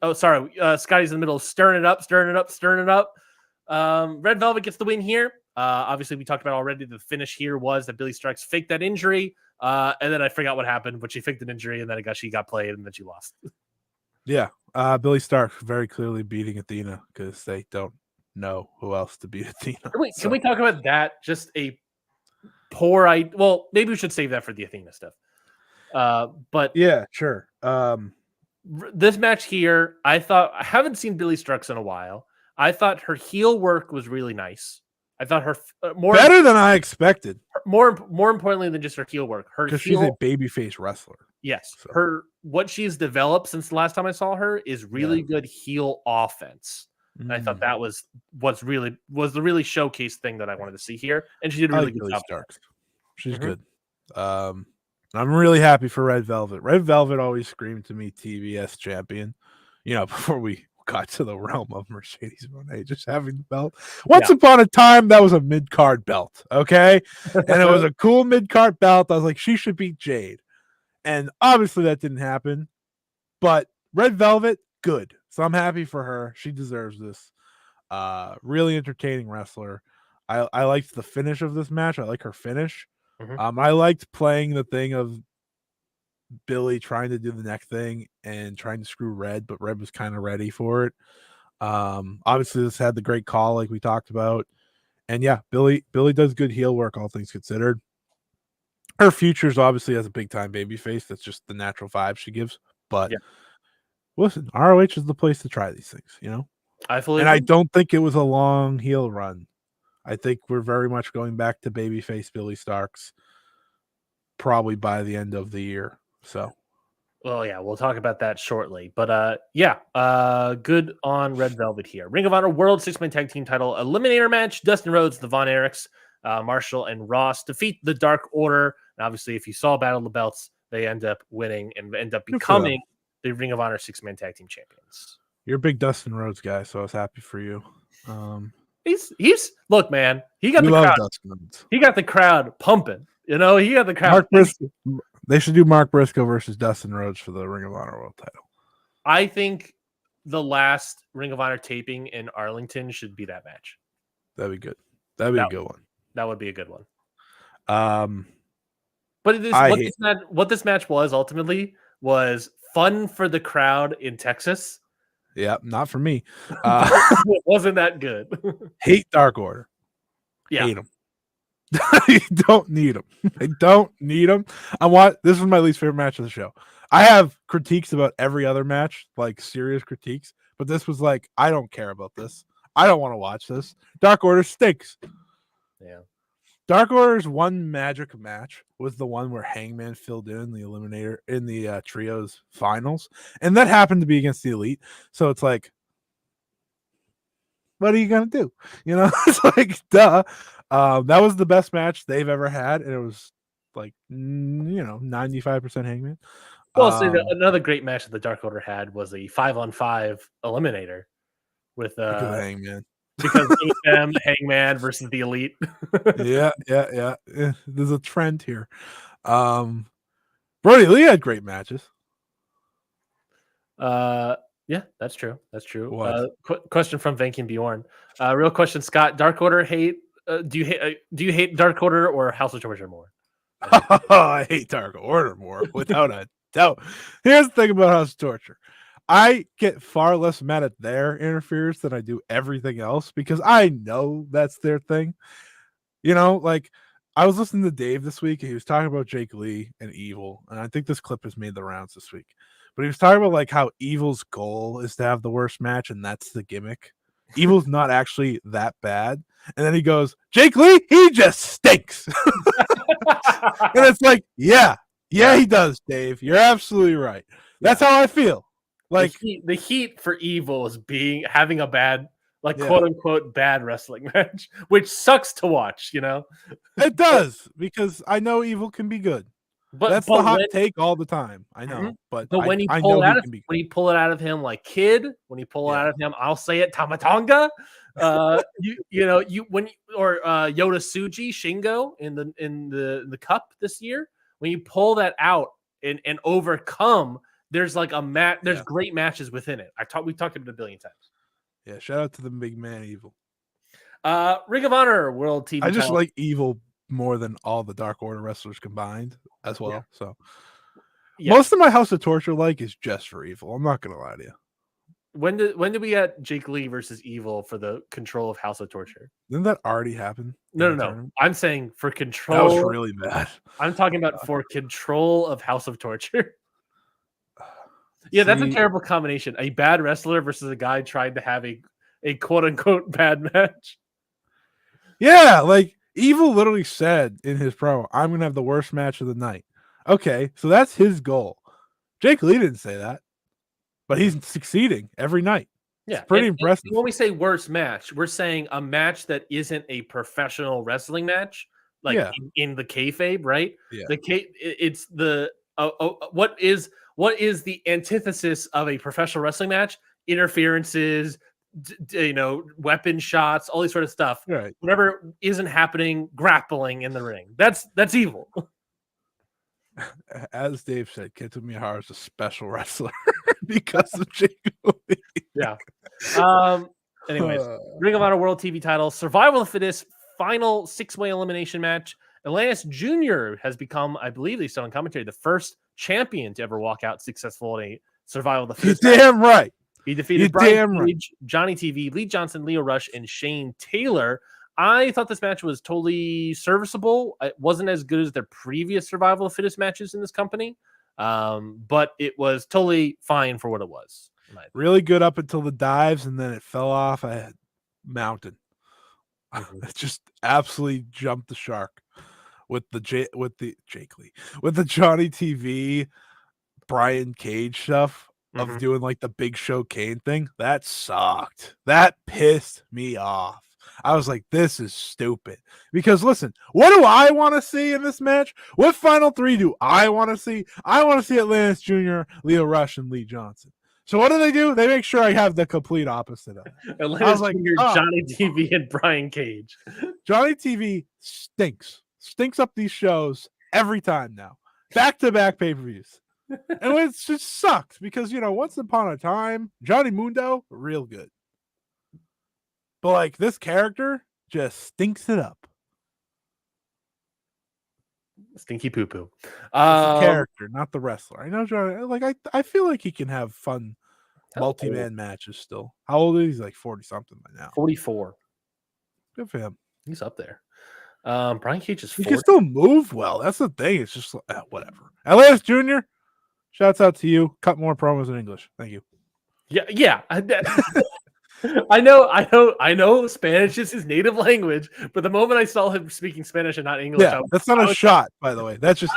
Oh, sorry. Scotty's in the middle of stirring it up. Red Velvet gets the win here. Obviously, we talked about already. The finish here was that Billy Starks faked that injury, and then I forgot what happened, but she faked an injury, and then she got played, and then she lost. Yeah, Billy Starks very clearly beating Athena because they don't know who else to beat Athena. Can we talk about that? Just a poor idea. Well, maybe we should save that for the Athena stuff. But yeah, sure. This match here, I haven't seen Billy Starks in a while. I thought her heel work was really nice. I thought her better than I expected. More importantly than just her heel work, because she's a babyface wrestler. Yes, so. What she's developed since the last time I saw her is really good heel offense. And I thought that was the really showcase thing that I wanted to see here, and she did a really good job. Starks. She's good. I'm really happy for Red Velvet. Red Velvet always screamed to me TBS champion. Before we got to the realm of Mercedes Moné just having the belt. Once upon a time, that was a mid-card belt, okay? And it was a cool mid-card belt. I was like, she should beat Jade. And obviously that didn't happen. But Red Velvet, good. So I'm happy for her. She deserves this. Really entertaining wrestler. I liked the finish of this match. I like her finish. I liked playing the thing of Billy trying to do the neck thing and trying to screw Red, but Red was kind of ready for it. Obviously this had the great call like we talked about. And yeah, Billy does good heel work, all things considered. Her future's obviously as a big time baby face. That's just the natural vibe she gives. But listen, ROH is the place to try these things, I don't think it was a long heel run. I think we're very much going back to babyface Billy Starks probably by the end of the year. So, well, yeah, we'll talk about that shortly. But good on Red Velvet here. Ring of Honor World 6-man tag team title eliminator match. Dustin Rhodes, the Von Erichs, Marshall, and Ross defeat the Dark Order. And obviously, if you saw Battle of the Belts, they end up winning and end up becoming the Ring of Honor 6-man tag team champions. You're a big Dustin Rhodes guy, so I was happy for you. He's look, man. He got the crowd. He got the crowd pumping. He got the crowd. They should do Mark Briscoe versus Dustin Rhodes for the Ring of Honor World title. I think the last Ring of Honor taping in Arlington should be that match. That'd be good. That'd be a good one. That would be a good one. But what this match was ultimately was fun for the crowd in Texas. Yeah, not for me. It wasn't that good. Hate Dark Order. Yeah. Hate them. You don't need them. I don't need them. This is my least favorite match of the show. I have critiques about every other match, like serious critiques, but this was like, I don't care about this. I don't want to watch this. Dark Order stinks. Yeah. Dark Order's one magic match was the one where Hangman filled in the Eliminator in the trios finals, and that happened to be against the Elite. So it's like, what are you gonna do? It's like, duh. That was the best match they've ever had, and it was like 95% Hangman. Well, another great match that the Dark Order had was a 5-on-5 Eliminator with Hangman. Because Hangman versus the Elite. Yeah. There's a trend here. Brody Lee had great matches. Yeah, that's true. Question from Venkin Bjorn. Real question, Scott. Dark Order hate Do you hate Dark Order or House of Torture more? I hate Dark Order more, without a doubt. Here's the thing about House of Torture. I get far less mad at their interference than I do everything else because I know that's their thing. You know, like I was listening to Dave this week and he was talking about Jake Lee and Evil, and I think this clip has made the rounds this week. But he was talking about like how Evil's goal is to have the worst match, and that's the gimmick. Evil's not actually that bad. And then he goes, Jake Lee, he just stinks. And it's like, yeah, he does, Dave. You're absolutely right. That's how I feel. Like the heat for Evil is having a bad, quote unquote bad wrestling match, which sucks to watch, you know? It does, because I know Evil can be good. But that's the hot take all the time. I know. But when you pull it out of him like Kid, when you pull it out of him, I'll say it, Tamatonga. Yoda Suji Shingo in the cup this year, when you pull that out and overcome, there's like a match. There's great matches within it. We talked about it a billion times. Yeah, shout out to the big man Evil. Ring of Honor World TV. I just like Evil more than all the Dark Order wrestlers combined as well. So most of my House of Torture is just for Evil. I'm not gonna lie to you. When did we get Jake Lee versus Evil for the control of House of Torture? Didn't that already happen? No. I'm saying for control. That was really bad. I'm talking about for control of House of Torture. Yeah, that's a terrible combination. A bad wrestler versus a guy trying to have a quote unquote bad match. Yeah, like Evil literally said in his promo, I'm gonna have the worst match of the night. Okay, so that's his goal. Jake Lee didn't say that, but he's succeeding every night. Yeah, it's pretty impressive. And when we say worst match, we're saying a match that isn't a professional wrestling match, in the kayfabe, right? Yeah. It's the what is the antithesis of a professional wrestling match? Interferences, weapon shots, all these sort of stuff. Right. Whatever isn't happening, grappling in the ring. That's Evil. As Dave said, Kento Miyahara is a special wrestler because of Jake Lee. Yeah. Anyways, Ring of Honor World TV title, Survival of the Fittest, final 6-way elimination match. Elias Jr. has become, I believe they said on commentary, the first champion to ever walk out successful in a Survival of the Fittest. You're damn right. He defeated Brian Cage, Johnny TV, Lee Johnson, Leo Rush, and Shane Taylor. I thought this match was totally serviceable. It wasn't as good as their previous Survival of the Fittest matches in this company, but it was totally fine for what it was. Really good up until the dives, and then it fell off a mountain. It just absolutely jumped the shark with the Jake Lee, with the Johnny TV, Brian Cage stuff of doing like the Big Show Kane thing. That sucked. That pissed me off. I was like, this is stupid. Because listen, what do I want to see in this match? What final three do I want to see? I want to see Atlantis Jr., Leo Rush, and Lee Johnson. So what do? They make sure I have the complete opposite of it. Atlantis Jr., Johnny TV, and Brian Cage. Johnny TV stinks up these shows every time now. Back-to-back pay-per-views. And it just sucks because, once upon a time, Johnny Mundo, real good. But this character just stinks it up. Stinky poo poo. The character, not the wrestler. I know Johnny. I feel like he can have fun multi-man matches still. How old is he? He's 40 something by now. 44. Good for him. He's up there. Brian Cage is 40. He can still move well. That's the thing. It's just whatever. Elias Jr., shouts out to you. Cut more promos in English. Thank you. Yeah. I know Spanish is his native language, but the moment I saw him speaking Spanish and not English, that's not a shot, by the way. That's just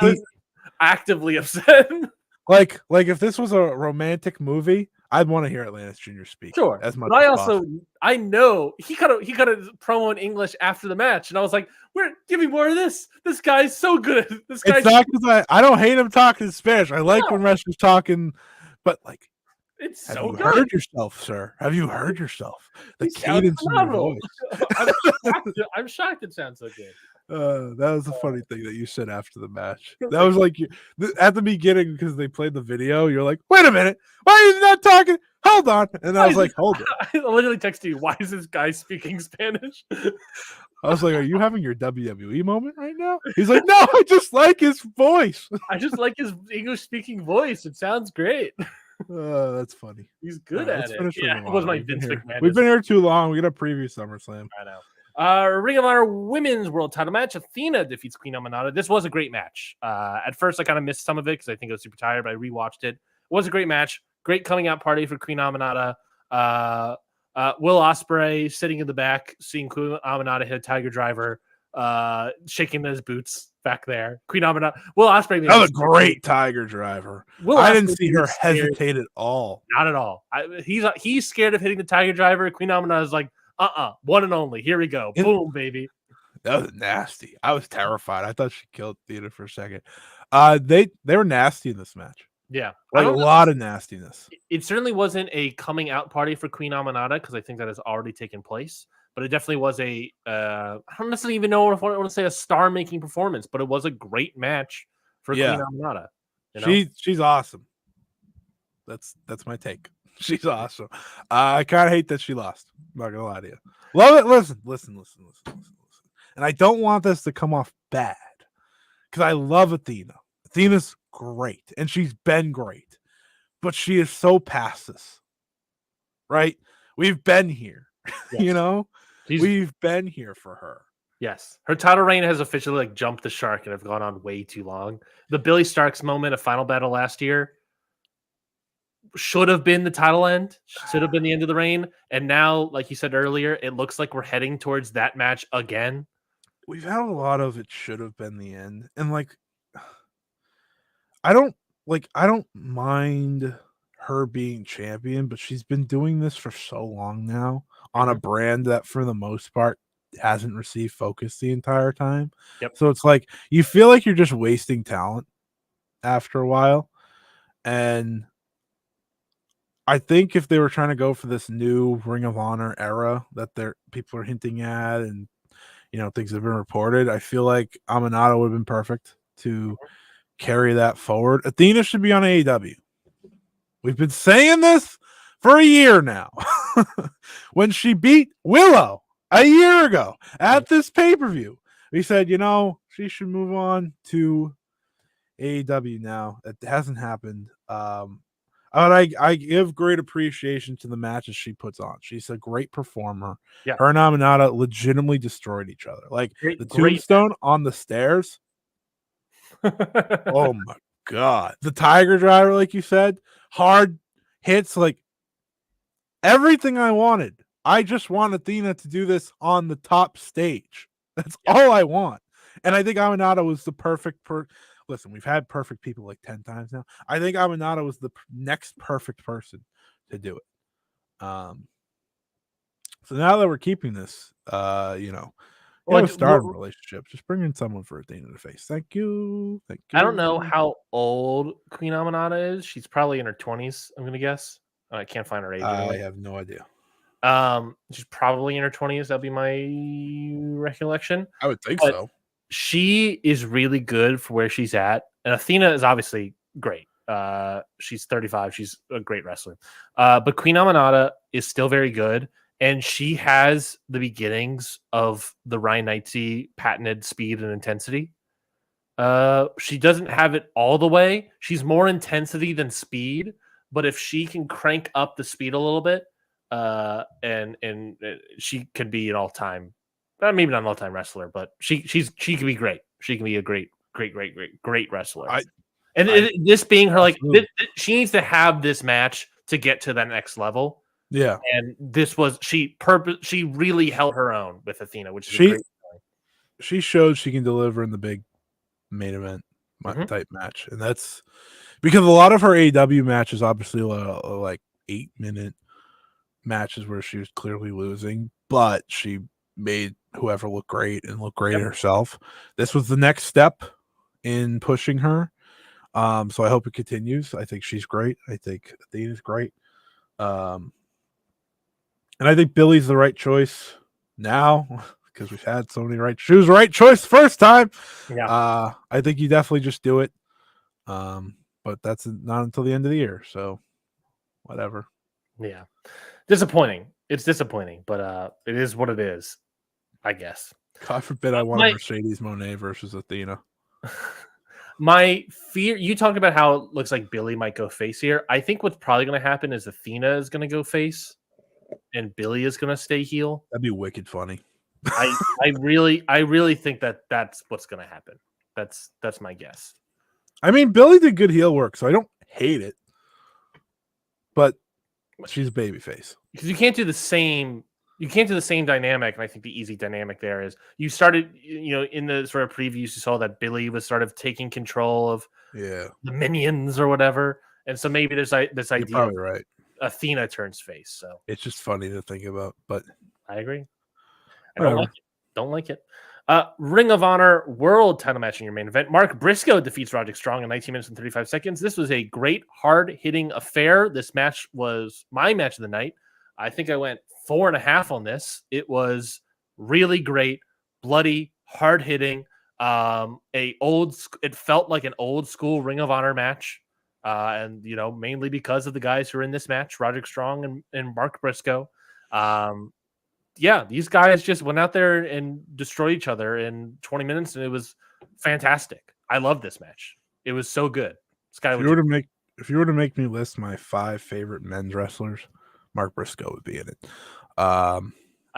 actively upset. Like if this was a romantic movie, I'd want to hear Atlantis Jr. speak. Sure, as much. But I know he cut a promo in English after the match, and I was like, give me more of this. This guy's so good. It's not because I don't hate him talking Spanish. I like when wrestlers talking, but it's so good. Have you heard yourself, sir? Have you heard yourself? The cadence in your voice. I'm shocked it sounds so good. That was a funny thing that you said after the match. That was at the beginning because they played the video. You're like, wait a minute, why are you not talking? Hold on. And I was like, hold on. I literally texted you, why is this guy speaking Spanish? I was like, are you having your WWE moment right now? He's like, no, I just like his voice. I just like his English-speaking voice. It sounds great. That's funny. He's good Right, at let's it. finish Yeah, Ring of it was Honor. my Vince McMahon. We've been here too long. We got to preview SummerSlam. I know. Ring of Honor Women's World Title match. Athena defeats Queen Amanada. This was a great match. At first, I kind of missed some of it because I think I was super tired, but I rewatched it. It was a great match. Great coming out party for Queen Amanada. Will Ospreay sitting in the back, seeing Queen Amanada hit a Tiger Driver, shaking his boots back there. Queen Amanada. Will Ospreay. That was a great Tiger Driver. I didn't see her hesitate at all. Not at all. He's scared of hitting the Tiger Driver. Queen Amanada is like, one and only. Here we go. Boom, baby. That was nasty. I was terrified. I thought she killed Theta for a second. They were nasty in this match. Yeah, like a lot of nastiness. It certainly wasn't a coming out party for Queen Amanada because I think that has already taken place. But it definitely was I don't necessarily even know if I want to say a star-making performance, but it was a great match for Queen Amanada. You know? She's awesome. That's my take. She's awesome. I kind of hate that she lost. I'm not gonna lie to you. Love it. Listen. And I don't want this to come off bad because I love Athena. Athena's great, and she's been great, but she is so past this. Right? We've been here. Yes. You know, we've been here for her. Yes, her title reign has officially jumped the shark and have gone on way too long. The Billy Starks moment of Final Battle last year should have been the title end, should have been the end of the reign, and now, like you said earlier, it looks like we're heading towards that match again. We've had a lot of it should have been the end, and I don't mind her being champion, but she's been doing this for so long now on a brand that for the most part hasn't received focus the entire time. Yep. So it's like you feel like you're just wasting talent after a while. And I think if they were trying to go for this new Ring of Honor era that people are hinting at, and things have been reported, I feel like Amanada would have been perfect to carry that forward. Athena should be on AEW. We've been saying this for a year now. When she beat Willow a year ago at this pay-per-view, we said, she should move on to AEW now. It hasn't happened. I give great appreciation to the matches she puts on. She's a great performer. Yeah. Her and Amanada legitimately destroyed each other. The tombstone on the stairs. Oh my God. The Tiger Driver, like you said, hard hits, everything I wanted. I just want Athena to do this on the top stage. That's all I want. And I think Amanada was the perfect Listen, we've had perfect people 10 times now. I think Amanada was the next perfect person to do it. So now that we're keeping this, Stardom relationship, just bring in someone for Athena to face. Thank you. I don't know how old Queen Amanada is. She's probably in her 20s, I'm going to guess. I can't find her age. I have no idea. She's probably in her 20s. That'd be my recollection. I would think so. She is really good for where she's at. And Athena is obviously great. She's 35. She's a great wrestler. But Queen Amanada is still very good. And she has the beginnings of the Ryan Knightsey patented speed and intensity. She doesn't have it all the way. She's more intensity than speed. But if she can crank up the speed a little bit, and she could be an all-time, maybe not an all-time wrestler, but she can be great. She can be a great wrestler. This being her, she needs to have this match to get to that next level. Yeah, and this was she really held her own with Athena, which is a great point. She showed she can deliver in the big main event type match, and that's because a lot of her AEW matches obviously 8-minute matches where she was clearly losing, but she made whoever look great and look great herself. This was the next step in pushing her. So I hope it continues. I think she's great. I think Athena's great. And I think Billy's the right choice now because we've had so many she was the right choice the first time. Yeah. I think you definitely just do it. But that's not until the end of the year. So whatever. Yeah. Disappointing. It's disappointing, but it is what it is, I guess. God forbid I want a Mercedes Moné versus Athena. My fear, you talked about how it looks like Billy might go face here. I think what's probably going to happen is Athena is going to go face and Billy is going to stay heel. That'd be wicked funny. I really think that's what's going to happen. That's my guess. I mean, Billy did good heel work, so I don't hate it. But she's a babyface. Because you can't do the same dynamic, and I think the easy dynamic there is you started, in the sort of previews, you saw that Billy was sort of taking control of the minions or whatever, and so maybe there's this idea. You're probably right. Athena turns face, so it's just funny to think about, but I agree. I don't like it. Ring of Honor World Title match in your main event. Mark Briscoe defeats Roderick Strong in 19 minutes and 35 seconds. This was a great, hard-hitting affair. This match was my match of the night. I think I went 4.5 on this. It was really great, bloody, hard-hitting. It felt like an old school Ring of Honor match. And mainly because of the guys who are in this match, Roderick Strong and Mark Briscoe. These guys just went out there and destroyed each other in 20 minutes, and it was fantastic. I love this match. It was so good. If you were to make me list my 5 favorite men's wrestlers, Mark Briscoe would be in it. I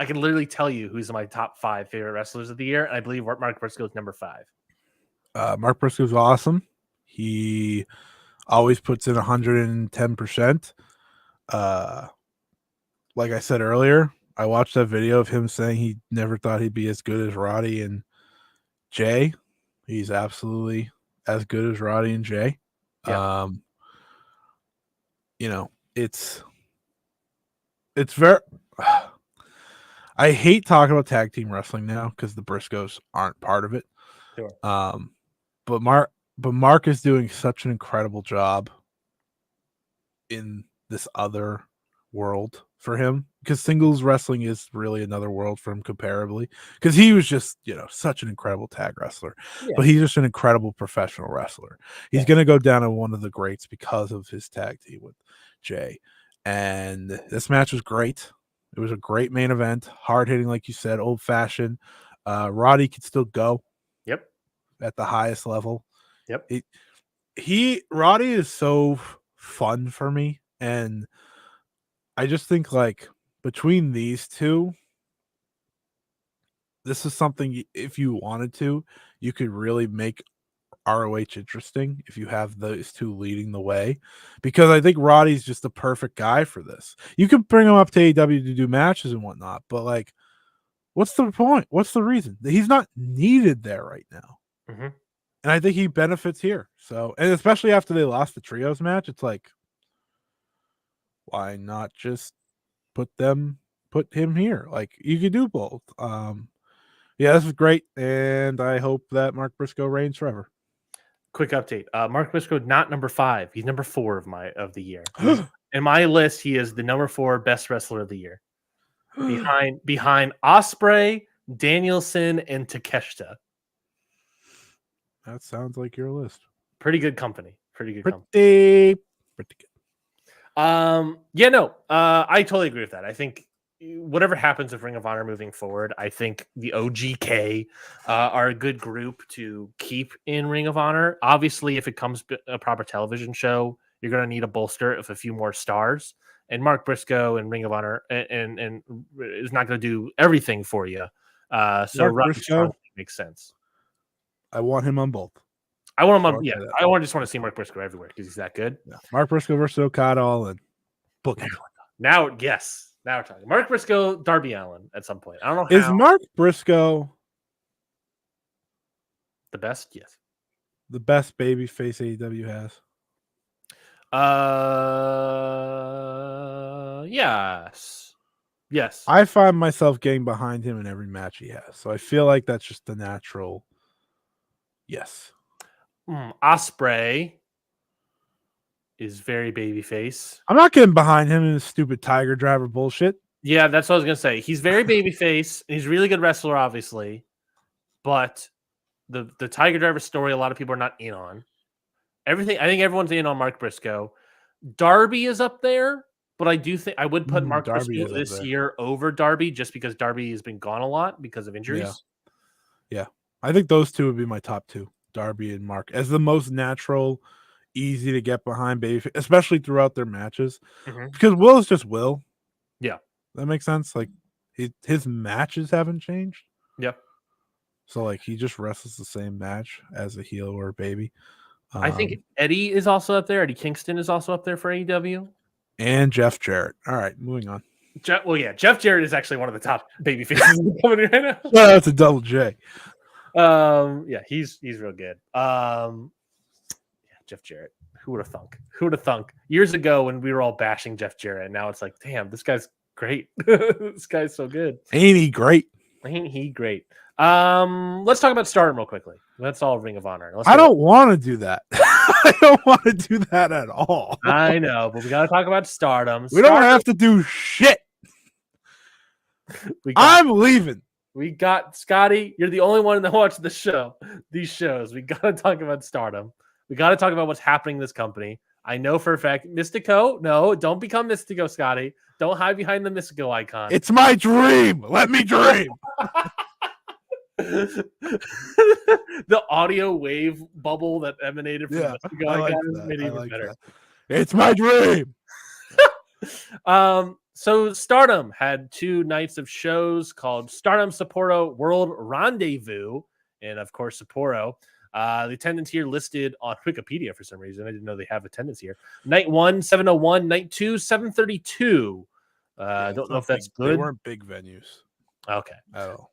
can literally tell you who's my top 5 favorite wrestlers of the year, and I believe Mark Briscoe is number 5. Mark Briscoe's awesome. He always puts in 110%. Like I said earlier, I watched that video of him saying he never thought he'd be as good as Roddy and Jay. He's absolutely as good as Roddy and Jay. Yeah. It's very. I hate talking about tag team wrestling now because the Briscoes aren't part of it. Sure. But Mark is doing such an incredible job in this other world for him, because singles wrestling is really another world for him comparably, because he was just such an incredible tag wrestler, but he's just an incredible professional wrestler. He's going to go down as one of the greats because of his tag team with Jay, and this match was great. It was a great main event, hard hitting, like you said, old fashioned. Roddy could still go at the highest level. Roddy is so fun for me, and I just think between these two, this is something, if you wanted to, you could really make ROH interesting if you have those two leading the way, because I think Roddy's just the perfect guy for this. You can bring him up to AEW to do matches and whatnot, but what's the point? What's the reason? He's not needed there right now. Mm-hmm. And I think he benefits here. So, and especially after they lost the trios match, it's why not just put him here? You could do both. This was great, and I hope that Mark Briscoe reigns forever. Quick update: Mark Briscoe not number 5; he's number 4 of the year. In my list, he is the number 4 best wrestler of the year, behind Ospreay, Danielson, and Takeshita. That sounds like your list. Pretty good company. Pretty good. I totally agree with that. I think whatever happens with Ring of Honor moving forward, I think the OGK are a good group to keep in Ring of Honor. Obviously, if it comes a proper television show, you're going to need a bolster of a few more stars. And Mark Briscoe and Ring of Honor and is not going to do everything for you. So Mark Briscoe makes sense. I want him on both. I want him on. I just want to see Mark Briscoe everywhere because he's that good. Yeah. Mark Briscoe versus Okada, all in. Book it. Now we're talking. Mark Briscoe, Darby Allin at some point. I don't know. Is Mark Briscoe the best? Yes. The best babyface AEW has. Yes. I find myself getting behind him in every match he has, so I feel like that's just the natural. Yes. Ospreay is very babyface. I'm not getting behind him in his stupid Tiger Driver bullshit. Yeah, that's what I was gonna say. He's very babyface. He's a really good wrestler, obviously, but the Tiger Driver story, a lot of people are not in on. I think everyone's in on Mark Briscoe. Darby is up there, but I do think I would put Mark Briscoe this year over Darby just because Darby has been gone a lot because of injuries. Yeah. I think those two would be my top two, Darby and Mark, as the most natural, easy to get behind baby, especially throughout their matches. Mm-hmm. Because Will is just Will. Yeah. That makes sense. Like his matches haven't changed. Yep. So like he just wrestles the same match as a heel or a baby. I think Eddie is also up there. Eddie Kingston is also up there for AEW. And Jeff Jarrett. All right, moving on. Jeff Jarrett is actually one of the top baby faces coming in right now. Well, that's a double J. Yeah, he's real good. Jeff Jarrett. Who would have thunk? Who would have thunk? Years ago when we were all bashing Jeff Jarrett, now it's like, damn, this guy's great. This guy's so good. Ain't he great? Ain't he great? Let's talk about Stardom real quickly. That's all Ring of Honor. I don't want to do that. I don't want to do that at all. I know, but we got to talk about Stardom. We don't have to do shit. I'm leaving. We got Scotty. You're the only one that watches the show. These shows. We got to talk about Stardom. We got to talk about what's happening in this company. I know for a fact, Mystico. No, don't become Mystico, Scotty. Don't hide behind the Mystico icon. It's my dream. Let me dream. The audio wave bubble that emanated from the Mystico icon made it even better. It's my dream. So Stardom had 2 nights of shows called Stardom Sapporo World Rendezvous, and of course Sapporo. The attendance here listed on Wikipedia for some reason. I didn't know they have attendance here. Night 1, 701. Night 2, 732. I don't know if that's good. They weren't big venues. Okay. At all.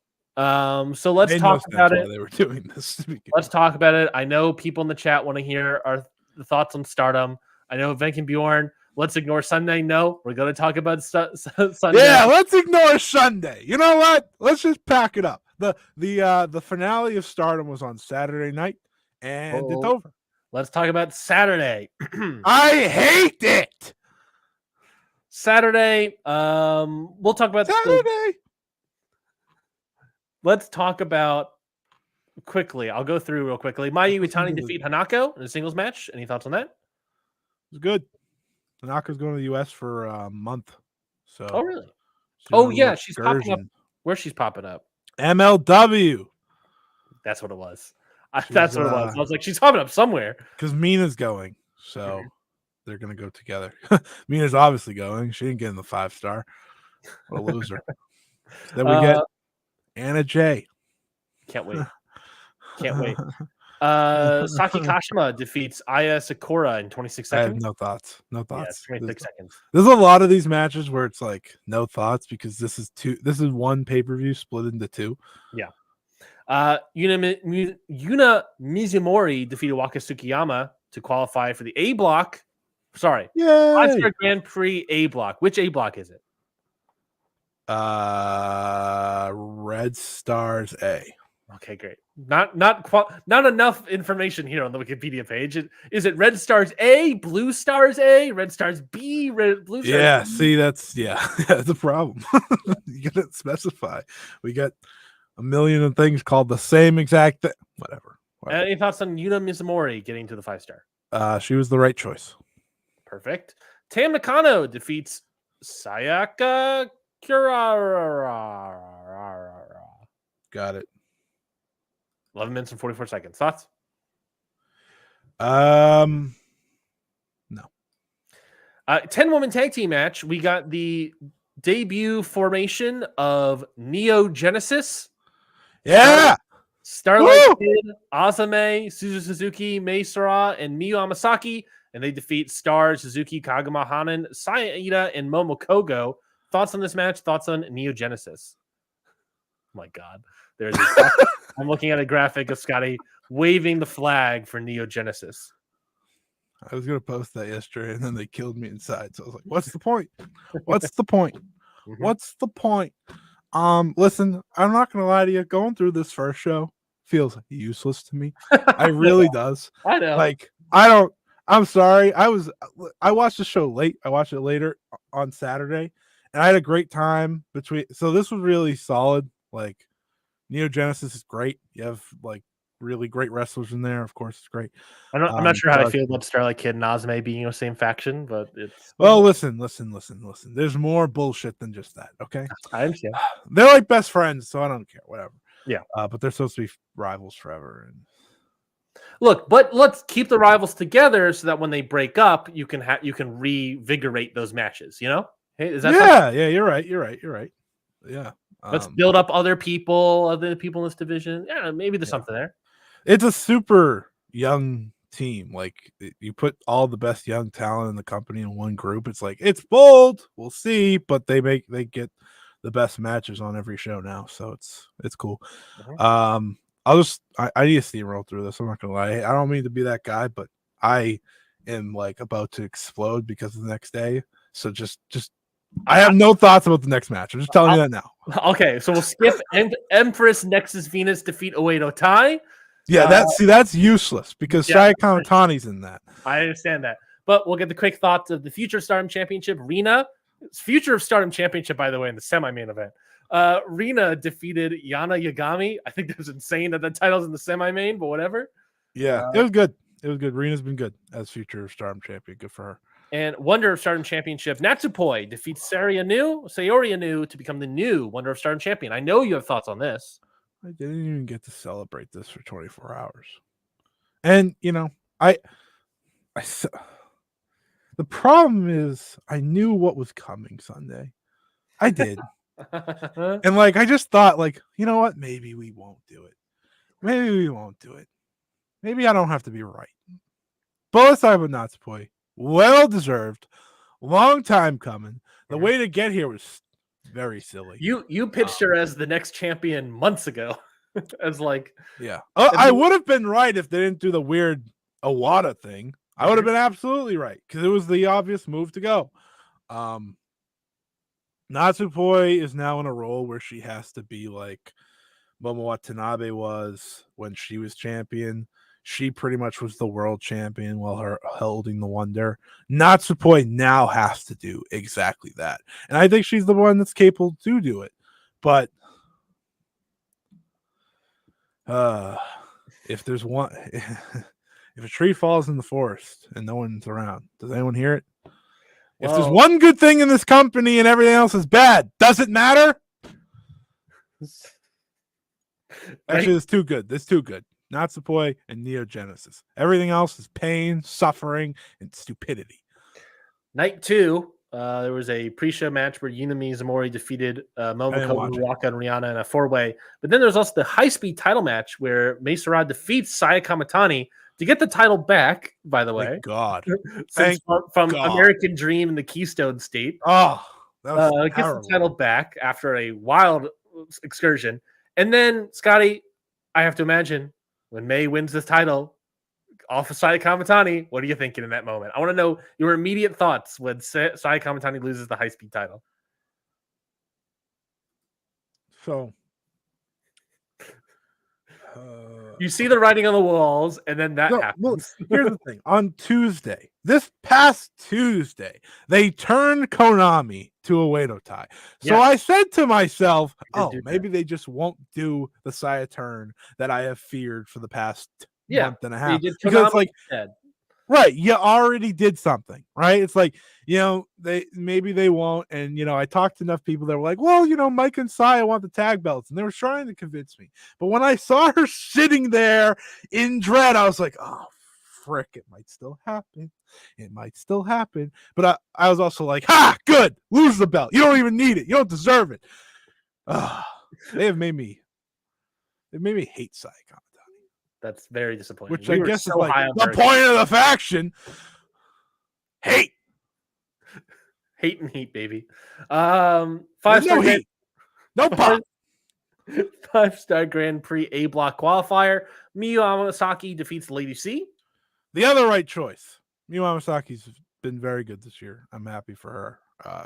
So let's talk about it. They were doing this. Let's talk about it. I know people in the chat want to hear our thoughts on Stardom. I know Venk and Bjorn. Let's ignore Sunday. No, we're going to talk about Sunday. Yeah, let's ignore Sunday. You know what? Let's just pack it up. The finale of Stardom was on Saturday night, and it's over. Let's talk about Saturday. I hate it. Saturday. We'll talk about Saturday. Let's talk about quickly. I'll go through real quickly. Mayu Iwatani defeat Hanako in a singles match. Any thoughts on that? It was good. Hanako's going to the U.S. for a month. So. Oh, really? Oh, yeah. She's popping up. Where's she's popping up? MLW. That's what it was. That's what it was. I was like, she's popping up somewhere. Because Mina's going. So they're going to go together. Mina's obviously going. She didn't get in the 5-star. What a loser. Then we get Anna Jay. Can't wait. Can't wait. Saki Kashima defeats Aya Sakura in 26 seconds. I have no thoughts. No thoughts. Yeah, 26 seconds. There's a lot of these matches where it's like no thoughts because this is one pay-per-view split into 2. Yeah. Yuna Mizumori defeated Waka Tsukiyama to qualify for the A block. Sorry. Yeah. 5-star Grand Prix A block. Which A block is it? Red Stars A. Okay, great. Not enough information here on the Wikipedia page. Is it Red Stars A, Blue Stars A, Red Stars B, Blue Stars? Yeah, B? see, that's the problem. You gotta specify. We got a million of things called the same exact thing. Whatever. Any thoughts on Yuna Mizumori getting to the 5-star? She was the right choice. Perfect. Tam Nakano defeats Sayaka Kurara. Got it. 11 minutes and 44 seconds. Thoughts? No. 10-woman tag team match. We got the debut formation of Neo Genesis. Yeah. Starlight Kid, Azame, Suzu Suzuki, Mei Sara, and Miyu Amasaki. And they defeat Star, Suzuki, Kagama Hanan, Saya Ida, and Momo Kogo. Thoughts on this match? Thoughts on Neo Genesis? Oh my God. I'm looking at a graphic of Scotty waving the flag for Neo Genesis. I was going to post that yesterday, and then they killed me inside. So I was like, what's the point? What's the point? What's the point? Listen, I'm not going to lie to you. Going through this first show feels useless to me. It really does. I know. Like, I'm sorry. I watched the show late. I watched it later on Saturday, and I had a great time so this was really solid. Like, Neo Genesis is great. You have like really great wrestlers in there. Of course, it's great. I'm not sure how I feel about Starlight Kid and Azame being in the same faction, but it's listen. There's more bullshit than just that. Okay, I understand. They're like best friends, so I don't care. Whatever. Yeah. But they're supposed to be rivals forever. And Look, but let's keep the rivals together so that when they break up, you can revigorate those matches. You know, hey, is that something? yeah, you're right. Yeah. Let's build up other people in this division. Yeah, maybe there's something there. It's a super young team. Like you put all the best young talent in the company in one group. It's like it's bold. We'll see, but they get the best matches on every show now, so it's cool. Mhm. I need to steamroll through this. I'm not gonna lie. I don't mean to be that guy, but I am like about to explode because of the next day. So just I have no thoughts about the next match. I'm just telling you that now. Okay, so we'll skip Empress Nexus Venus defeat Oedo Tai. Yeah, that's useless because Saya Kamatani's in that. I understand that. But we'll get the quick thoughts of the future Stardom Championship. Rina, future of Stardom Championship, by the way, in the semi-main event. Rina defeated Yana Yagami. I think that was insane that the title's in the semi-main, but whatever. Yeah, it was good. It was good. Rina's been good as future Stardom champion. Good for her. And Wonder of Stardom Championship, Natsupoi defeats Saori Anu to become the new Wonder of Stardom champion. I know you have thoughts on this. I didn't even get to celebrate this for 24 hours. And, you know, the problem is I knew what was coming Sunday. I did. And, like, I just thought, like, you know what? Maybe we won't do it. Maybe we won't do it. Maybe I don't have to be right. But let's talk about Natsupoi. Well deserved. Long time coming. The way to get here was very silly. You pitched her as the next champion months ago. As like, yeah. I would have been right if they didn't do the weird Awada thing. I would have been absolutely right because it was the obvious move to go. Natsupoi is now in a role where she has to be like Momo Watanabe was when she was champion. She pretty much was the world champion while her holding the Wonder. Natsupoi now has to do exactly that. And I think she's the one that's capable to do it. But if there's one if a tree falls in the forest and no one's around, does anyone hear it? If there's one good thing in this company and everything else is bad, does it matter? Actually, it's too good. It's too good. Natsupoi and Neo Genesis. Everything else is pain, suffering, and stupidity. Night 2, there was a pre-show match where Yuna Mizumori defeated Momoko, Ruaka, and Rihanna in a 4-way. But then there's also the high-speed title match where Mesara defeats Saya Kamatani to get the title back, by the way. Thank God. From American Dream and the Keystone State. Oh, that was gets the title back after a wild excursion. And then, Scotty, I have to imagine, when May wins this title off of Saya Kamatani, what are you thinking in that moment? I want to know your immediate thoughts when Saya Kamatani loses the high-speed title. So, you see the writing on the walls, and then that happens. Well, here's the thing. On Tuesday, this past Tuesday, they turned Konami to a Oedo Tai. So I said to myself, maybe they just won't do the Saya turn that I have feared for the past month and a half. Because, like, right, you already did something, right? It's like, you know, they won't. And, you know, I talked to enough people that were like, well, you know, Mike and Saya want the tag belts. And they were trying to convince me. But when I saw her sitting there in dread, I was like, oh, frick, it might still happen. It might still happen. But I was also like, good. Lose the belt. You don't even need it. You don't deserve it. They made me hate Saya Kamatani. That's very disappointing. Which I guess is like the point of the faction. Hate and heat, baby. 5-star heat. No pop. 5-star Grand Prix A block qualifier. Miyu Amasaki defeats Lady C. The other right choice. Miyu Amasaki's been very good this year. I'm happy for her.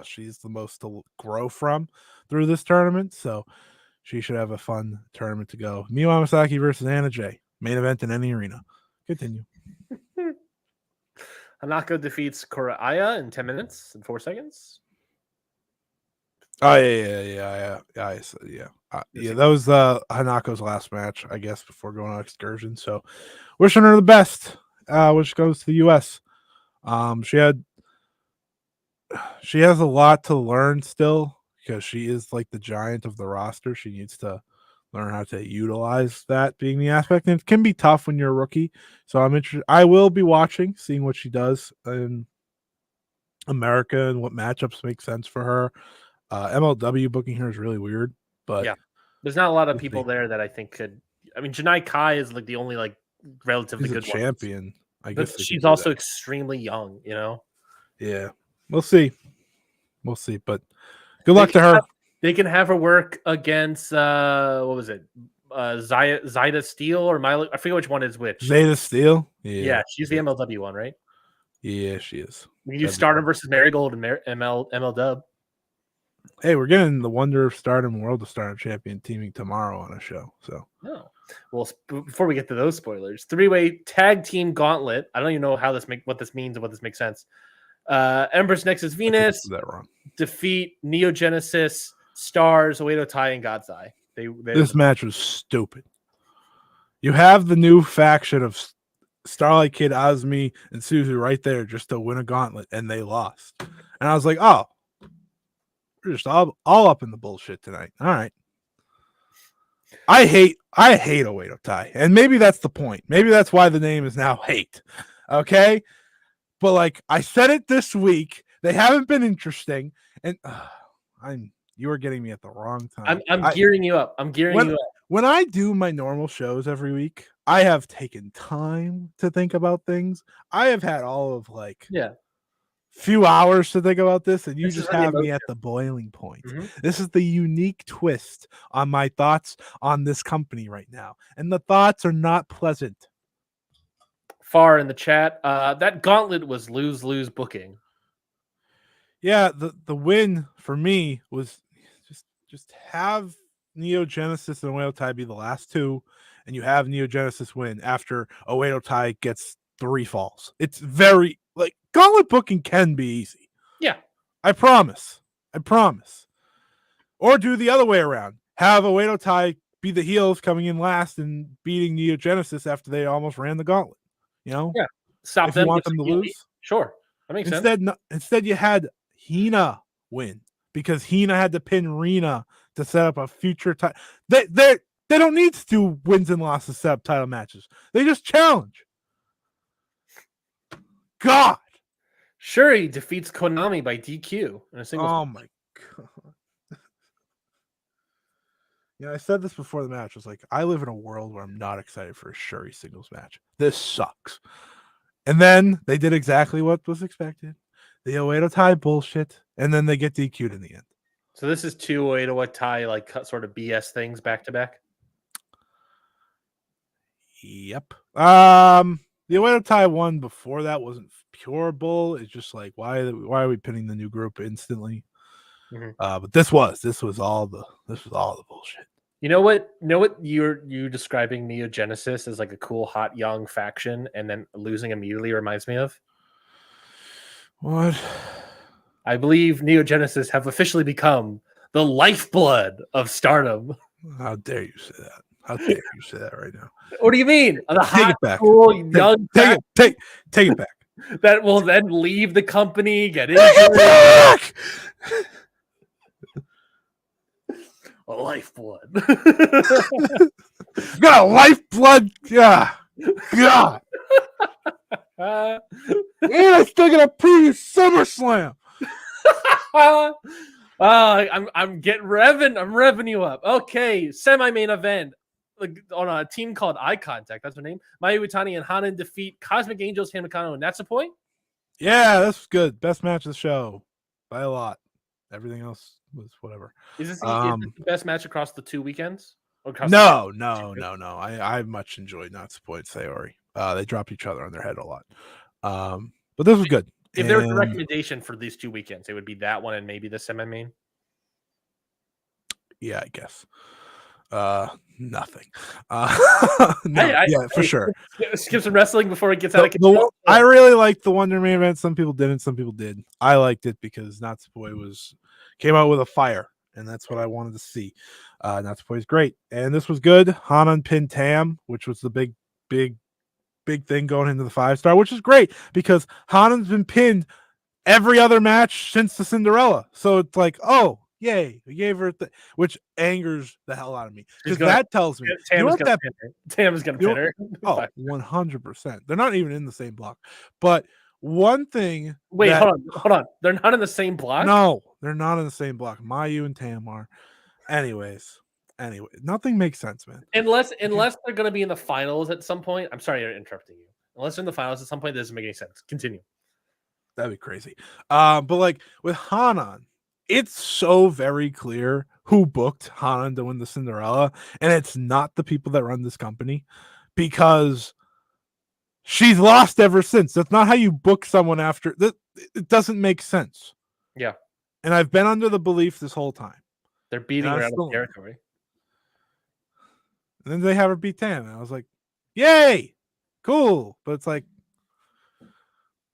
She's the most to grow from through this tournament, so she should have a fun tournament to go. Miyu Amasaki versus Anna Jay. Main event in any arena. Continue. Hanako defeats Kuraya in 10 minutes and 4 seconds. Oh, yeah. That was Hanako's last match, I guess, before going on excursion. So, wishing her the best, which goes to the U.S. She has a lot to learn still because she is like the giant of the roster. She needs to learn how to utilize that being the aspect. And it can be tough when you're a rookie. So I'm interested. I will be watching, seeing what she does in America and what matchups make sense for her. MLW booking her is really weird, but yeah, there's not a lot of people there that I think could. I mean, Janai Kai is like the only like relatively good champion. I but guess she's also extremely young. You know. Yeah, we'll see. We'll see, but good luck to her. They can have her work against what was it? Zayda Steel or Milo? I forget which one is which. Zayda Steel? Yeah, she's the MLW one, right? Yeah, she is. We use Stardom versus Marigold and ML Hey, we're getting the Wonder of Stardom World of Stardom champion teaming tomorrow on a show. So, well, before we get to those spoilers, 3-way tag team gauntlet. I don't even know what this means and what this makes sense. Empress Nexus Venus that wrong. Defeat Neo Genesis, Stars, Oedo Tai, and God's Eye. This match was stupid. You have the new faction of Starlight Kid, Azumi, and Suzu right there just to win a gauntlet, and they lost. And I was like, oh, we're just all up in the bullshit tonight. All right. I hate Oedo Tai, and maybe that's the point. Maybe that's why the name is now Hate. Okay? But like I said it this week, they haven't been interesting, and you are getting me at the wrong time. I'm gearing you up. I'm gearing you up. When I do my normal shows every week, I have taken time to think about things. I have had all of few hours to think about this, and you just have me at the boiling point. Mm-hmm. This is the unique twist on my thoughts on this company right now, and the thoughts are not pleasant. Far in the chat, that gauntlet was lose booking. Yeah, the win for me was just have Neo Genesis and Oedo Tai be the last two, and you have Neo Genesis win after Oedo Tai gets 3 falls. It's very gauntlet booking can be easy. Yeah, I promise. Or do the other way around. Have Oedo Tai be the heels coming in last and beating Neo Genesis after they almost ran the gauntlet. You know? Yeah. Stop them. You want them to lose? Sure. That makes sense. Instead, you had Hina win because Hina had to pin Rina to set up a future title. They don't need to do wins and losses to set up title matches. They just challenge. God. Shuri defeats Konami by DQ in a single. Oh my God. I said this before the match. I was like, I live in a world where I'm not excited for a Shuri singles match. This sucks. And then they did exactly what was expected. The Oedo Tai bullshit, and then they get DQ'd in the end. So this is 2 Oedo Tai sort of BS things back to back. Yep. The Oedo Tai one before that wasn't pure bull. It's just like why are we pinning the new group instantly? Mm-hmm. But this was all the bullshit. You know what you describing Neo Genesis as like a cool hot young faction and then losing immediately reminds me of? What? I believe Neo Genesis have officially become the lifeblood of Stardom. How dare you say that? How dare you say that right now? What do you mean? The hot, cool, young take it back. That will then leave the company, get into it. A lifeblood. Got a lifeblood. Yeah. God. And I still got a previous SummerSlam. I'm revving you up. Okay, semi-main event on a team called Eye Contact. That's her name. Mayu Iwatani and Hanan defeat Cosmic Angels, Hamikano, and Natsupoi. Yeah, that's good. Best match of the show by a lot. Everything else was whatever. Is this the best match across the 2 weekends? No. I much enjoyed Natsupoi and Sayori. They dropped each other on their head a lot. But this was good. If there was a recommendation for these 2 weekends, it would be that one and maybe the semi-main. Yeah, I guess. Nothing. For sure. Skip some wrestling before it gets out of control. I really liked the Wonder main event. Some people didn't. Some people did. I liked it because Natsupoi came out with a fire, and that's what I wanted to see. Natsupoi is great, and this was good. Hanan pinned Tam, which was the big thing going into the 5-star, which is great because Hanan's been pinned every other match since the Cinderella. So it's like, oh, Yay! We gave her which angers the hell out of me because gonna- that tells me Tam you is know gonna what pin her. Tam is gonna pin her. Oh, 100%. They're not even in the same block. But one thing. Wait, hold on. They're not in the same block? No, they're not in the same block. Mayu and Tam are. Anyway, nothing makes sense, man. Unless they're gonna be in the finals at some point. I'm sorry, I'm interrupting you. Unless they're in the finals at some point, that doesn't make any sense. Continue. That'd be crazy. But like with Hanan, it's so very clear who booked Hanan to win the Cinderella, and it's not the people that run this company because she's lost ever since. That's not how you book someone after that. It doesn't make sense. Yeah. And I've been under the belief this whole time. They're beating her out of territory. And then they have her beat Tam. And I was like, yay! Cool. But it's like,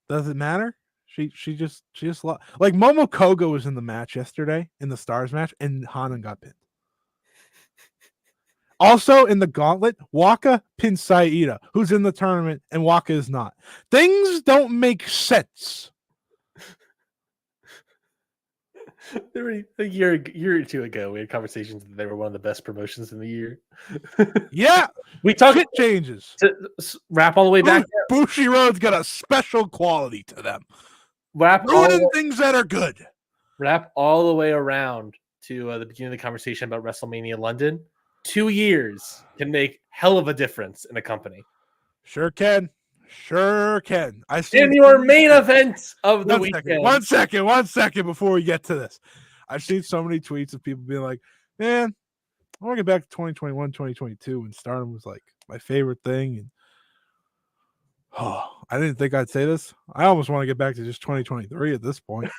does it matter? She just lost. Like Momo Kogo was in the match yesterday in the Stars match, and Hanan got pinned. Also in the gauntlet, Waka pinned Saida, who's in the tournament, and Waka is not. Things don't make sense. A year or two ago, we had conversations that they were one of the best promotions in the year. Yeah, we talked shit changes. To wrap all the way back. Bushiroad's got a special quality to them. Ruining things that are good. Wrap all the way around to the beginning of the conversation about WrestleMania London. 2 years can make hell of a difference in a company. Sure can. In your main event of the weekend. One second before we get to this. I've seen so many tweets of people being like, man, I want to get back to 2021, 2022 when Stardom was like my favorite thing. And I didn't think I'd say this. I almost want to get back to just 2023 at this point.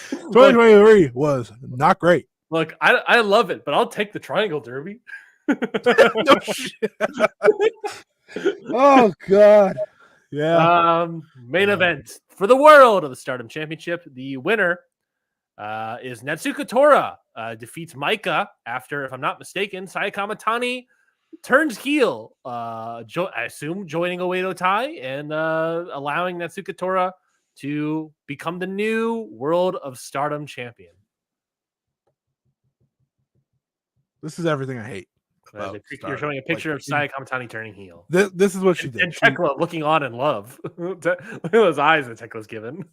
2023 was not great. Look, I love it, but I'll take the Triangle Derby. No shit. Oh God. Yeah. Main event for the world of the Stardom Championship. The winner is Natsuko Tora. Defeats Maika after, if I'm not mistaken, Saya Kamatani turns heel. I assume joining Oedo Tai and allowing Natsuko Tora to become the new World of Stardom champion. This is everything I hate. You're showing a picture of Saya Kamatani turning heel. This is what she did. And Tekla looking on in love. Look at those eyes that Tekla's given.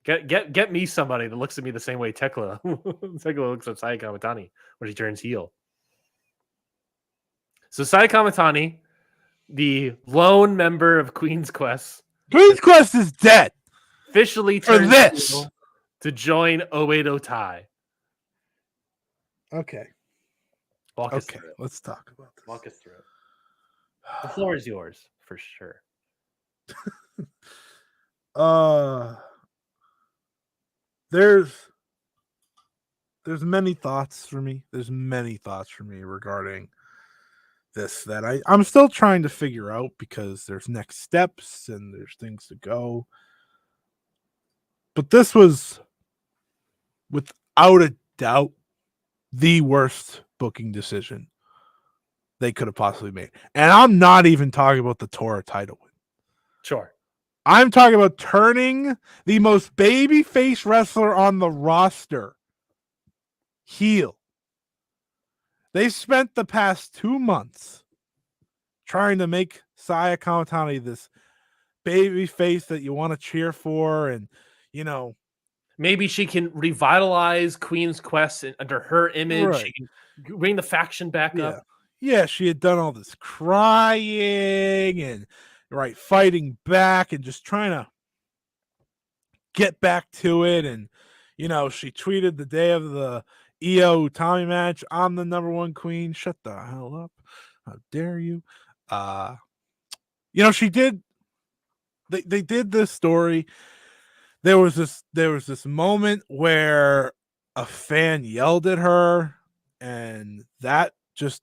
Get me somebody that looks at me the same way Tekla. Tekla looks at Saya Kamatani when she turns heel. So Saya Kamatani, the lone member of Queen's Quest. Queen's Quest is dead. Officially turned heel to join Oedo Tai. Okay. Let's talk about this. Walk us through it. The floor is yours for sure. There's many thoughts for me. There's many thoughts for me regarding this that I'm still trying to figure out because there's next steps and there's things to go. But this was without a doubt the worst booking decision they could have possibly made. And I'm not even talking about the Tora title win. Sure. I'm talking about turning the most babyface wrestler on the roster heel. They spent the past 2 months trying to make Saya Kamatani this babyface that you want to cheer for, and maybe she can revitalize Queen's Quest under her image. Right. She can bring the faction back up. Yeah, she had done all this crying and fighting back and just trying to get back to it. And, she tweeted the day of the Io Utami match, I'm the number one queen. Shut the hell up. How dare you? She did. They did this story. There was this moment where a fan yelled at her, and that just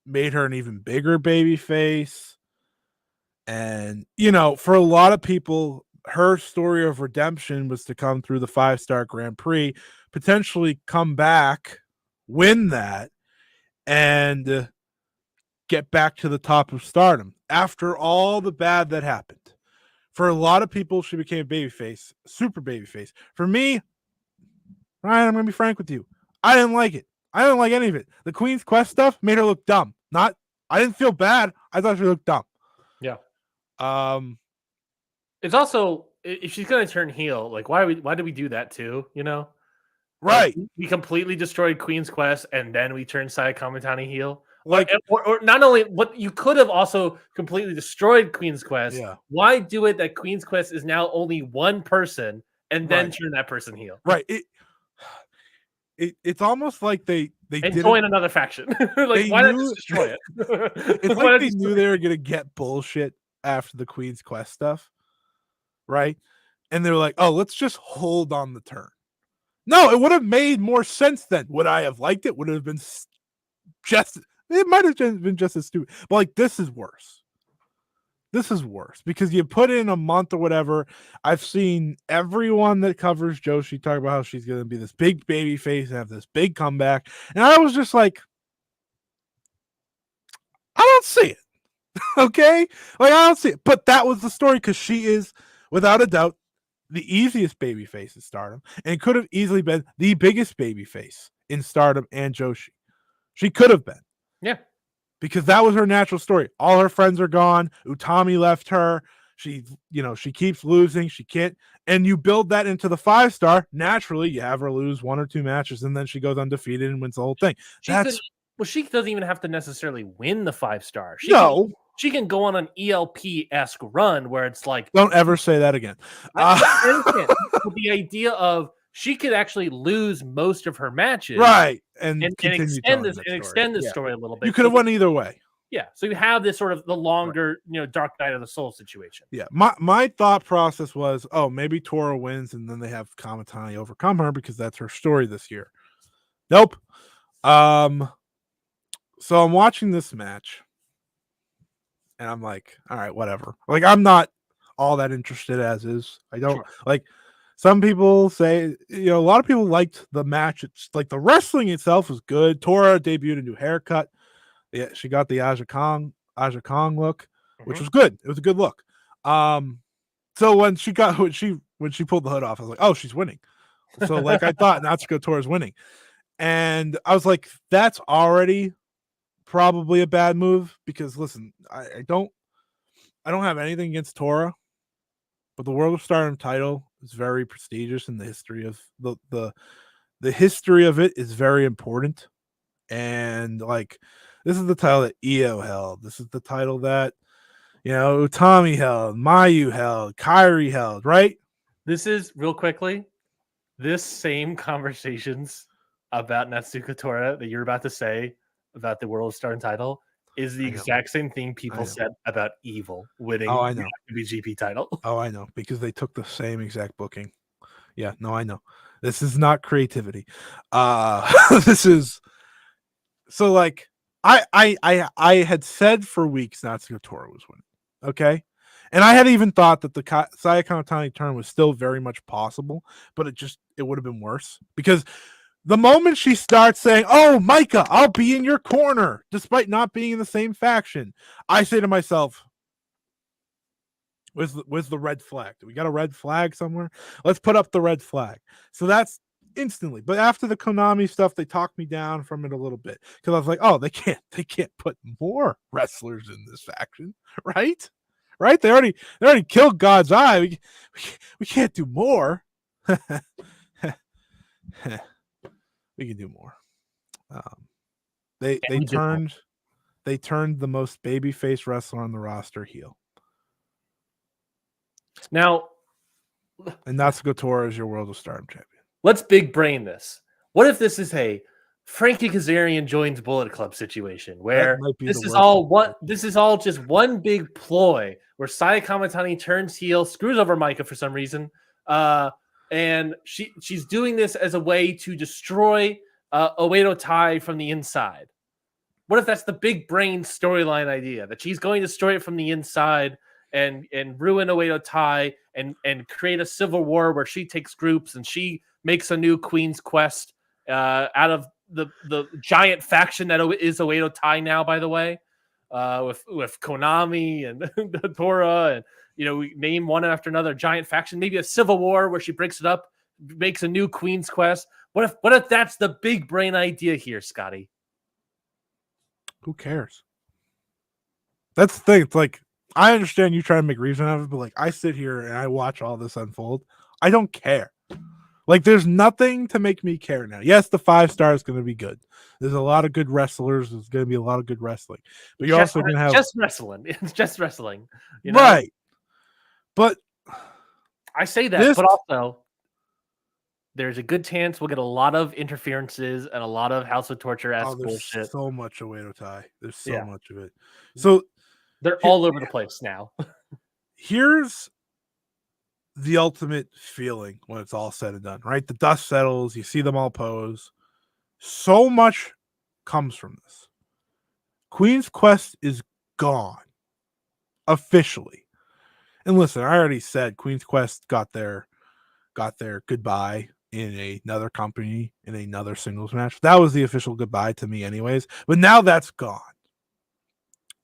made her an even bigger baby face. And, for a lot of people, her story of redemption was to come through the 5-star Grand Prix, potentially come back, win that, and get back to the top of Stardom after all the bad that happened. For a lot of people, she became a babyface, super babyface. For me, Ryan, I'm gonna be frank with you. I didn't like it. I didn't like any of it. The Queen's Quest stuff made her look dumb. I didn't feel bad. I thought she looked dumb. Yeah. It's also, if she's gonna turn heel, like why did we do that too? You know, right? Like, we completely destroyed Queen's Quest and then we turned Saya Kamitani heel. Like, or not only what you could have also completely destroyed Queen's Quest. Yeah. Why do it that Queen's Quest is now only one person and then turn that person heel? Right. It's almost like they join another faction. Like, why not just destroy it? It's like they knew they were gonna get bullshit after the Queen's Quest stuff, right? And they were like, "Oh, let's just hold on the turn." No, it would have made more sense then. Would I have liked it? Would it have been just? It might have been just as stupid. But like, this is worse. This is worse because you put in a month or whatever. I've seen everyone that covers Joshi talk about how she's going to be this big baby face and have this big comeback. And I was just like, I don't see it. Okay? Like, I don't see it. But that was the story because she is, without a doubt, the easiest baby face in Stardom and could have easily been the biggest baby face in Stardom and Joshi. She could have been. Yeah. Because that was her natural story. All her friends are gone. Utami left her. She keeps losing. She can't. And you build that into the 5-star. Naturally, you have her lose 1 or 2 matches, and then she goes undefeated and wins the whole thing. She doesn't even have to necessarily win the 5-star. She can go on an ELP-esque run where it's like... Don't ever say that again. The idea of she could actually lose most of her matches, right, and extend the story a little bit. You could have won either way. Yeah, so you have this sort of the longer, Dark Night of the Soul situation. Yeah, my thought process was, oh, maybe Tora wins, and then they have Kamitani overcome her because that's her story this year. Nope. So I'm watching this match, and I'm like, all right, whatever. Like, I'm not all that interested as is. I don't like. Some people say, a lot of people liked the match. It's like the wrestling itself was good. Tora debuted a new haircut. Yeah, she got the Aja Kong look, which was good. It was a good look. So when she pulled the hood off, I was like, oh, she's winning. So like I thought Natsuko Tora's winning. And I was like, that's already probably a bad move because listen, I don't have anything against Tora, but the World of Stardom title is very prestigious in the history of the history of it is very important. And like, this is the title that Io held. This is the title that, Utami held, Mayu held, Kairi held, right? This is, real quickly, this same conversations about Natsuko Tora that you're about to say about the World of Stardom title is the exact same thing people said about Evil winning the WGP title. Oh, I know, because they took the same exact booking. Yeah, no, I know. This is not creativity. This is so like I had said for weeks Natsuko Tora was winning. Okay. And I had even thought that the Saya Kamitani turn was still very much possible, but it would have been worse because the moment she starts saying, "Oh, Micah, I'll be in your corner," despite not being in the same faction, I say to myself, "Where's the red flag? Do we got a red flag somewhere? Let's put up the red flag." So that's instantly. But after the Konami stuff, they talked me down from it a little bit because I was like, "Oh, they can't put more wrestlers in this faction, right? Right? They already killed God's Eye. We can't do more." We can do more. They turned the most babyface wrestler on the roster heel. Now, and Natsuko Tora is your World of Stardom champion. Let's big brain this. What if this is a Frankie Kazarian joins Bullet Club situation where this is all just one big ploy where Saya Kamitani turns heel, screws over Micah for some reason, and she's doing this as a way to destroy Oedo Tai from the inside. What if that's the big brain storyline idea, that she's going to destroy it from the inside and ruin Oedo Tai and create a civil war where she takes groups and she makes a new Queen's Quest out of the giant faction that is Oedo Tai now, by the way, with Konami and Tora, and we name one after another giant faction, maybe a civil war where she breaks it up, makes a new Queen's Quest. What if that's the big brain idea here, Scotty? Who cares? That's the thing. It's like, I understand you trying to make reason out of it, but like, I sit here and I watch all this unfold. I don't care. Like, there's nothing to make me care now. Yes, the 5-star is going to be good. There's a lot of good wrestlers. There's going to be a lot of good wrestling. But you're also going to have just wrestling. It's just wrestling, right? But I say that, but also there's a good chance we'll get a lot of interferences and a lot of House of Torture-esque bullshit. So much Oedo Tai. There's so much of it. So they're all over the place now. Here's the ultimate feeling when it's all said and done, right? The dust settles, you see them all pose. So much comes from this. Queen's Quest is gone. Officially. And listen, I already said Queen's Quest got their goodbye in another company in another singles match. That was the official goodbye to me anyways. But now that's gone.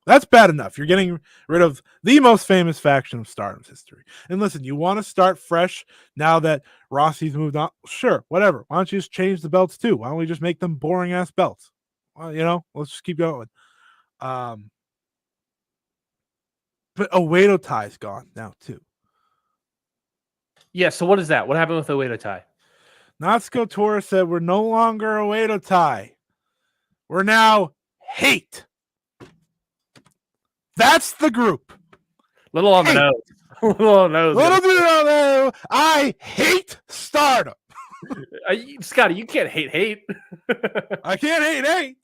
That's bad enough. You're getting rid of the most famous faction of Stardom's history. And listen, you want to start fresh now that Rossi's moved on? Sure, whatever. Why don't you just change the belts too? Why don't we just make them boring ass belts? Well, let's just keep going. But Oedo Tai's gone now too. Yeah, so what is that? What happened with Oedo Tai? Natsuko Tora said, we're no longer Oedo Tai. We're now hate. That's the group. Little on the nose. Little on the nose. I hate Stardom. Scotty, you can't hate. I can't hate.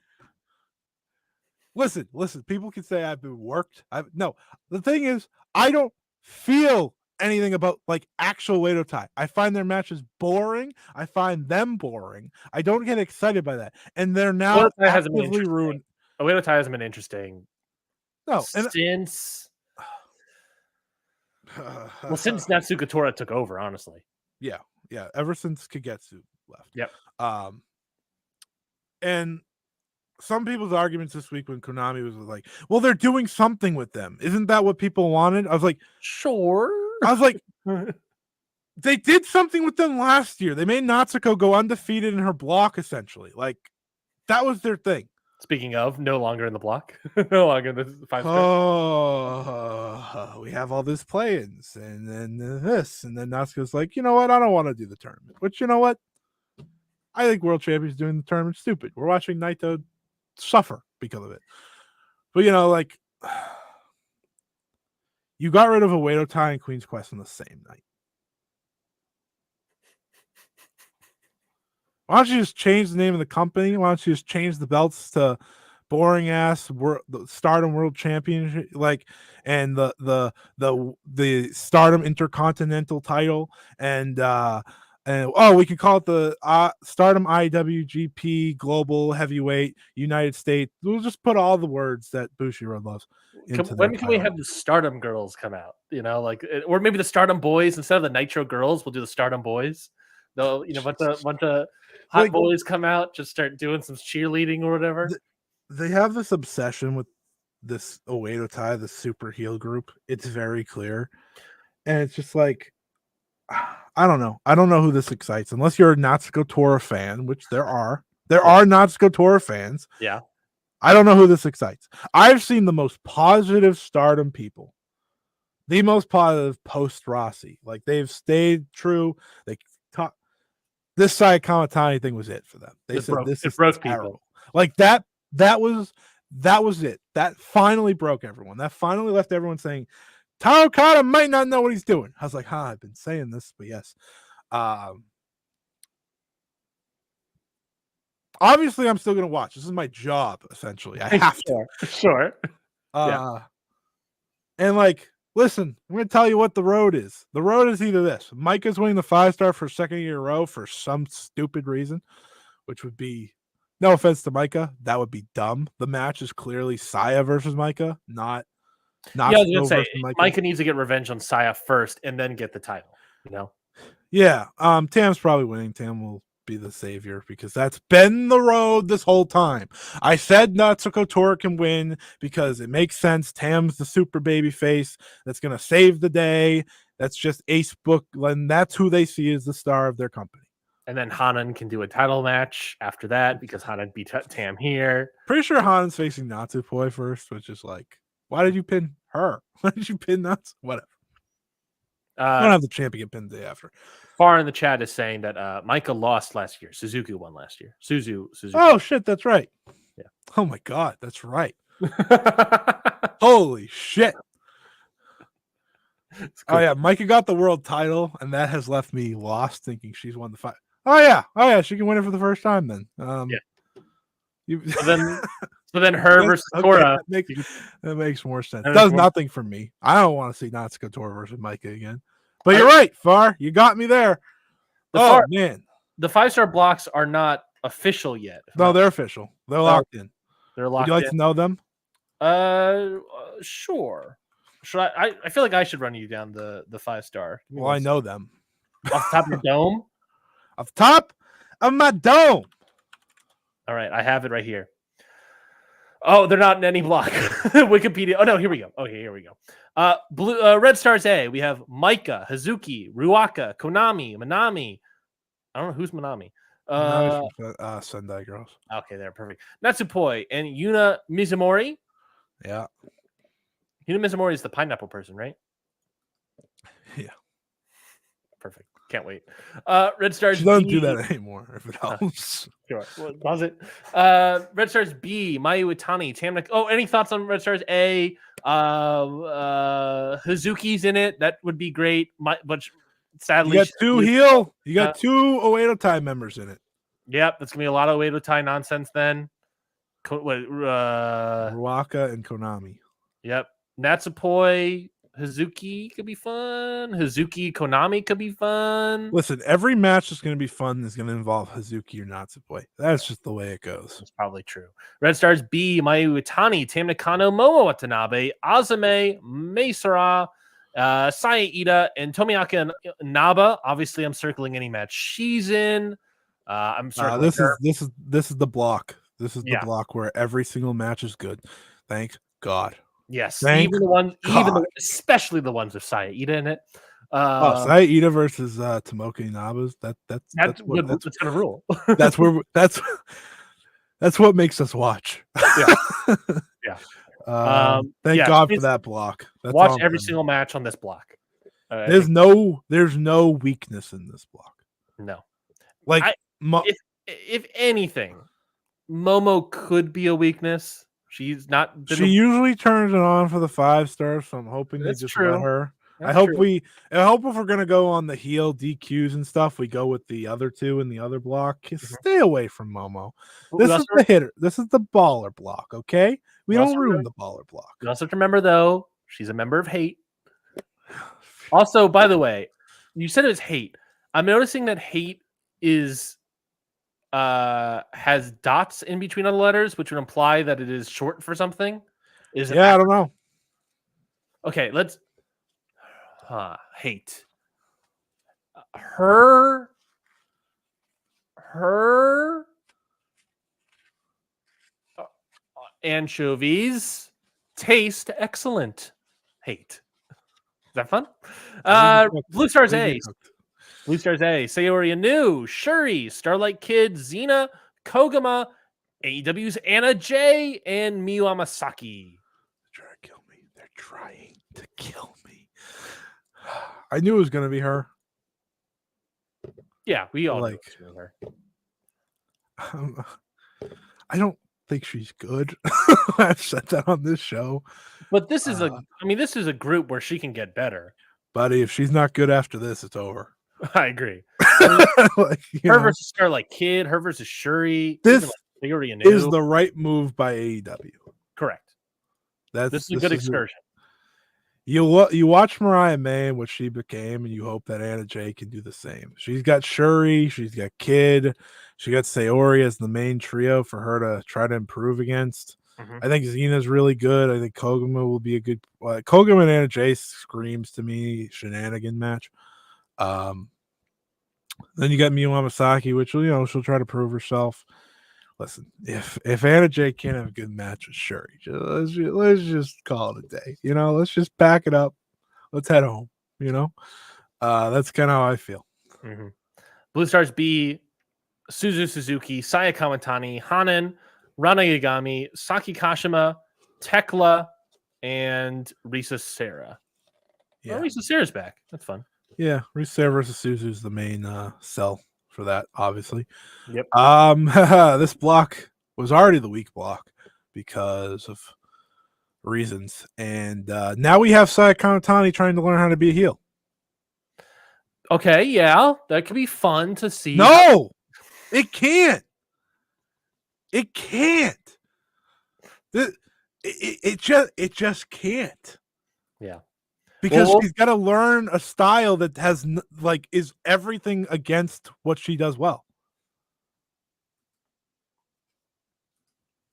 Listen. People can say I've been worked. No, the thing is, I don't feel anything about like actual Oedo Tai. I find their matches boring. I find them boring. I don't get excited by that. And they're now actively ruined. Oedo Tai hasn't been interesting. No, since Natsuko Tora took over, honestly. Yeah. Ever since Kagetsu left. Yep. And some people's arguments this week when Konami was like, well, they're doing something with them. Isn't that what people wanted? I was like, sure. I was like, they did something with them last year. They made Natsuko go undefeated in her block, essentially. Like, that was their thing. Speaking of, no longer in the block. No longer in the 5-star. Oh, we have all these play-ins, and then this, and then Natsuko's like, you know what? I don't want to do the tournament. Which, you know what? I think World Champions doing the tournament stupid. We're watching Naito suffer because of it. But, like, you got rid of Oedo Tai and Queen's Quest on the same night. Why don't you just change the name of the company? Why don't you just change the belts to boring ass the Stardom World Championship, and the Stardom Intercontinental title, and we can call it the Stardom IWGP Global Heavyweight United States. We'll just put all the words that Bushiroad loves. When can we have the Stardom girls come out? Or maybe the Stardom boys instead of the Nitro girls. We'll do the Stardom boys. They'll bunch of hot boys come out, just start doing some cheerleading or whatever. They have this obsession with this Oedo Tai, the super heel group. It's very clear, and it's just like, I don't know. I don't know who this excites unless you're a Natsuko Tora fan, which there are. There are Natsuko Tora fans. Yeah. I don't know who this excites. I've seen the most positive Stardom people, the most positive post Rossi. Like, they've stayed true. They talk. This Saya Kamatani thing was it for them. They said this is terrible. People. Like that was it. That finally broke everyone. That finally left everyone saying, Taro Kata might not know what he's doing. I was like, I've been saying this, but yes. Obviously, I'm still going to watch. This is my job, essentially. I have to. Sure. And listen, I'm going to tell you what the road is. The road is either this. Micah's winning the 5-star for second year in a row for some stupid reason, which would be, no offense to Micah, that would be dumb. The match is clearly Saya versus Micah, not I was going to say, Micah needs to get revenge on Saya first and then get the title, Yeah. Tam's probably winning. Tam will be the savior because that's been the road this whole time. I said Natsuko Tora can win because it makes sense. Tam's the super baby face that's going to save the day. That's just ace book, and that's who they see as the star of their company. And then Hanan can do a title match after that because Hanan beat Tam here. Pretty sure Hanan's facing Natsupoi first, which is like, why did you pin her? Why did you pin Natsu? Whatever. I don't have the champion pin the day after. Far in the chat is saying that Micah lost last year. Suzuki won last year. Suzuki. Oh shit, that's right. Yeah. Oh my god, that's right. Holy shit. Oh yeah, Micah got the world title, and that has left me lost thinking she's won the fight. Oh yeah, she can win it for the first time then. So then her versus Tora. That makes more sense. It does nothing for me. I don't want to see Natsuko Tora versus Micah again. But you're right, Far. You got me there. Man. The 5-star blocks are not official yet. No, they're official. They're locked in. They're locked in. Would you like to know them? Sure. Should I feel like I should run you down the 5-star. Well, I know them. Off the top of your dome? Off the top of my dome. All right, I have it right here. Oh, they're not in any block. Wikipedia. Oh no, here we go. Okay, here we go. Red Stars A. We have Micah, Hazuki, Ruaka, Konami, Manami. I don't know who's Manami. Sendai Girls. Okay, they're perfect. Natsupoi and Yuna Mizumori. Yeah. Yuna Mizumori is the pineapple person, right? Yeah. Perfect. Can't wait. Red Stars. She doesn't do that anymore. If it helps. Sure. Well, pause it. Red Stars B. Mayu Itani. Tamna. Oh, any thoughts on Red Stars A? Hazuki's in it. That would be great. But sadly, you got two heel. You got two Oedo Tai members in it. Yep, that's gonna be a lot of Oedo Tai nonsense then. Ruaka and Konami. Yep. Natsupoi. Hazuki could be fun. Hazuki Konami could be fun. Listen, every match that's going to be fun is going to involve Hazuki or Natsupoi. That's just the way it goes. That's probably true. Red Stars B, Mayu Itani, Tam Nakano, Momo Watanabe, Azame, Meisara, Saya Ida, and Tomoyaka Naba. Obviously, I'm circling any match she's in. I'm circling this is the block. This is the block where every single match is good. Thank God. Yes, especially the ones with Saya Ida in it. Saya Ida versus Tomoka Inaba's that's gonna rule. that's what makes us watch. Yeah. Thank God for that block. Watch every single match on this block. There's no weakness in this block. No, like if anything, Momo could be a weakness. She's not. She usually turns it on for the 5 stars, so I'm hoping they just let her. I hope if we're gonna go on the heel DQs and stuff, we go with the other two in the other block. Stay away from Momo. This is the hitter. This is the baller block. Okay, we don't ruin the baller block. You also have to remember though, she's a member of Hate. Also, by the way, you said it was Hate. I'm noticing that Hate is. Has dots in between other letters, which would imply that it is short for something. I don't know. Okay, let's Hate her anchovies taste excellent. Hate. Is that fun? Blue Stars A. Blue Stars A, Sayori Anu, Shuri, Starlight Kid, Xena, Kogama, AEW's Anna Jay, and Miyu Amasaki. They're trying to kill me. I knew it was going to be her. Yeah, we all knew it was her. I don't think she's good. I've said that on this show. But this is this is a group where she can get better. Buddy, if she's not good after this, it's over. I agree. Her versus Starlight Kid, her versus Shuri. This is the right move by AEW. Correct. This is a good excursion. You watch Mariah May and what she became, and you hope that Anna Jay can do the same. She's got Shuri, she's got Kid, she got Sayori as the main trio for her to try to improve against. I think Xena's really good. I think Kogama will be a good. Kogama and Anna Jay screams to me shenanigan match. Then you got Miyu Amasaki, which she'll try to prove herself. Listen, if Anna Jay can't have a good match with Shuri, let's just call it a day. Let's just pack it up. Let's head home. That's kind of how I feel. Mm-hmm. Blue Stars B, Suzu Suzuki, Saya Kamatani, Hanan, Rana Yagami, Saki Kashima, Tekla, and Risa Sera. Yeah, Risa Sera's back. That's fun. Yeah, Risa Sera versus Suzu's the main sell for that, obviously. Yep. This block was already the weak block because of reasons, and now we have Saya Kamatani trying to learn how to be a heel. Okay, yeah, that could be fun to see. No, it can't. It can't. It just can't. Yeah. Because she's got to learn a style that has is everything against what she does well.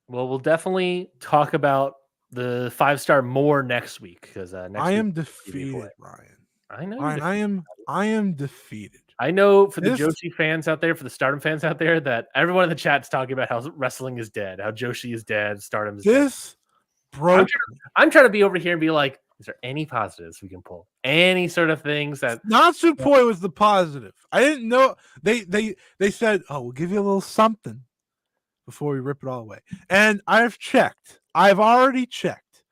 Well, we'll definitely talk about the 5-star more next week because I am defeated, Ryan. I know. Ryan, I am defeated. I know for the Joshi fans out there, for the Stardom fans out there, that everyone in the chat's talking about how wrestling is dead, how Joshi is dead, Stardom is dead. Broke. I'm trying to be over here and be like, is there any positives we can pull? Any sort of things that Natsupoi was the positive. I didn't know they said, "Oh, we'll give you a little something before we rip it all away." And I've checked. I've already checked.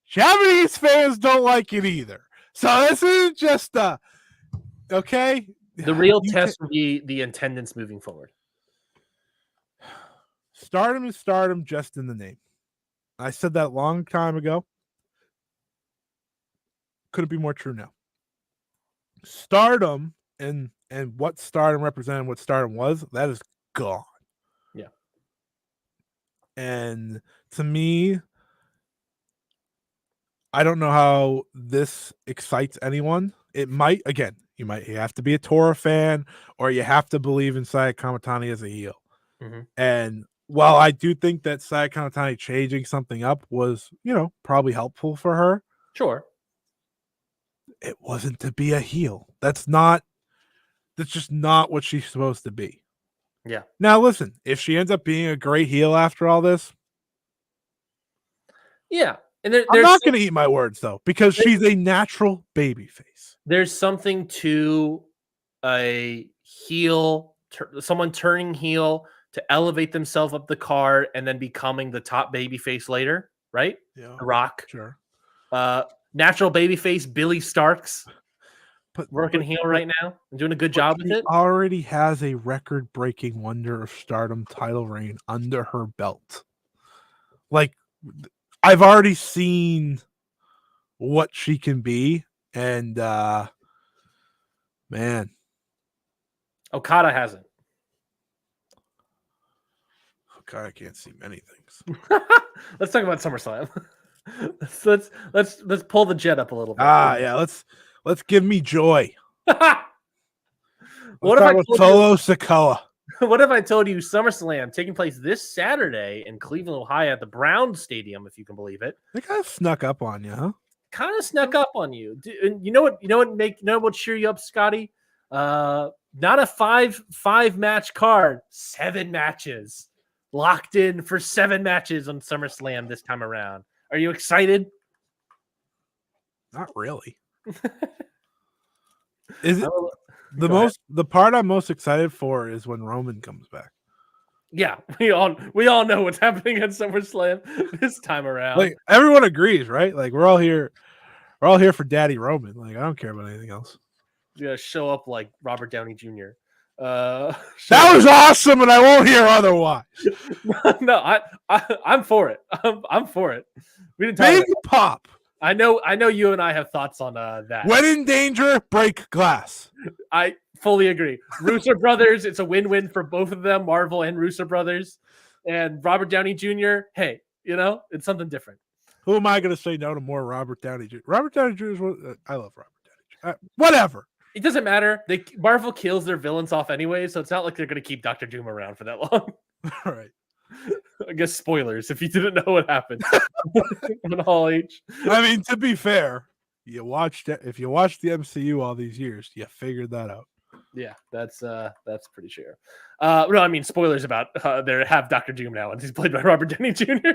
Japanese fans don't like it either. So this isn't just okay. The real test will be the attendance moving forward. Stardom is Stardom just in the name. I said that a long time ago. Couldn't be more true now. Stardom and what Stardom represented, what Stardom was, that is gone. Yeah. And to me, I don't know how this excites anyone. It might, again, you have to be a Tora fan or you have to believe in Saya Kamatani as a heel. Mm-hmm. And while I do think that Saya Kamatani changing something up was, probably helpful for her. Sure. It wasn't to be a heel. That's just not what she's supposed to be. Yeah. Now, listen, if she ends up being a great heel after all this. Yeah. And I'm not going to eat my words, though, because she's a natural babyface. There's something to a heel, someone turning heel to elevate themselves up the card and then becoming the top babyface later, right? Yeah. The Rock. Sure. Natural babyface Billy Starks. Working heel right now and doing a good job with it. Already has a record-breaking Wonder of Stardom title reign under her belt. I've already seen what she can be, and man, Okada hasn't. Okada can't see many things. Let's talk about SummerSlam. let's pull the jet up a little bit. Yeah, let's give me joy. What if I told Solo Sikoa? What if I told you SummerSlam taking place this Saturday in Cleveland, Ohio at the Brown Stadium, if you can believe it? They kind of snuck up on you, huh? Kind of snuck up on you. You know what cheer you up, Scotty? Not a five match card, 7 matches. Locked in for 7 matches on SummerSlam this time around. Are you excited? Not really. Is it the part I'm most excited for is when Roman comes back. Yeah, we all know what's happening at SummerSlam this time around. Everyone agrees, right? We're all here for Daddy Roman. I don't care about anything else. He's gonna show up like Robert Downey Jr. That was awesome, and I won't hear otherwise. No, I'm for it. I'm for it. We didn't talk Big pop. I know you and I have thoughts on that. When in danger, break glass. I fully agree. Russo brothers, it's a win-win for both of them, Marvel and Russo brothers. And Robert Downey Jr., hey, it's something different. Who am I going to say no to more Robert Downey Jr.? Robert Downey Jr. is I love Robert Downey Jr. Whatever. It doesn't matter. Marvel kills their villains off anyway, so it's not like they're going to keep Dr. Doom around for that long. All right. I guess spoilers if you didn't know what happened on Hall H. I mean, to be fair, if you watched the MCU all these years, you figured that out. Yeah, that's pretty sure. No, I mean spoilers about they have Dr. Doom now, and he's played by Robert Downey Jr.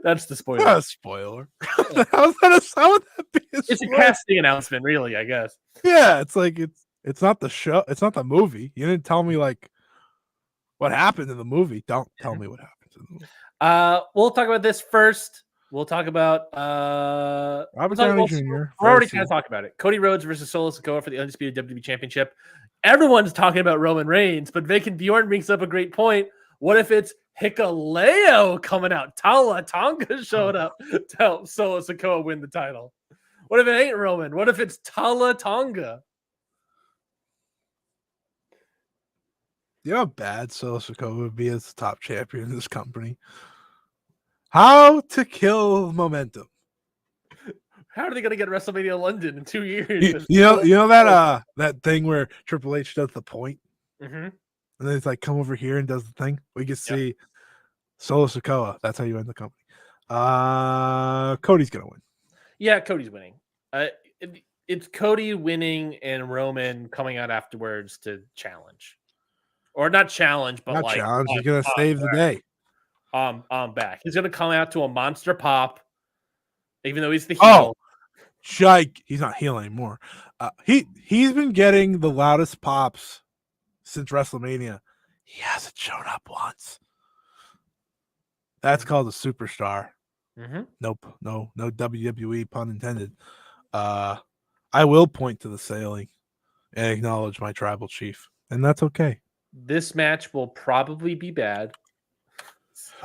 That's the spoiler. Not a spoiler. How would that be a It's a spoiler? casting announcement, really, I guess. Yeah, it's like it's not the show. It's not the movie. You didn't tell me like what happened in the movie. Don't tell me what happened in the movie. We'll talk about this first. We'll talk about Robert Downey Jr. We're already kind of talking about it. Cody Rhodes versus Solo Sikoa for the undisputed WWE Championship. Everyone's talking about Roman Reigns, but Vic and Bjorn brings up a great point. What if it's Hikuleo coming out? Tala Tonga showed up to help Solo Sikoa win the title. What if it ain't Roman? What if it's Tala Tonga? You know how bad Solo Sikoa would be as the top champion in this company? How to kill momentum. How are they going to get WrestleMania London in 2 years? You know that thing where Triple H does the point? Mm-hmm. And then it's like, come over here and does the thing. We can see Solo Sikoa. That's how you end the company. Cody's going to win. Yeah, Cody's winning. It's Cody winning and Roman coming out afterwards to challenge. Or not challenge, but not challenge. He's going to save the day. I'm back. He's going to come out to a monster pop, even though he's the heel. Jike, he's not heel anymore. He's been getting the loudest pops since WrestleMania. He hasn't shown up once. That's called a superstar. Mm-hmm. Nope, no WWE pun intended. I will point to the sailing and acknowledge my tribal chief, and that's okay. This match will probably be bad.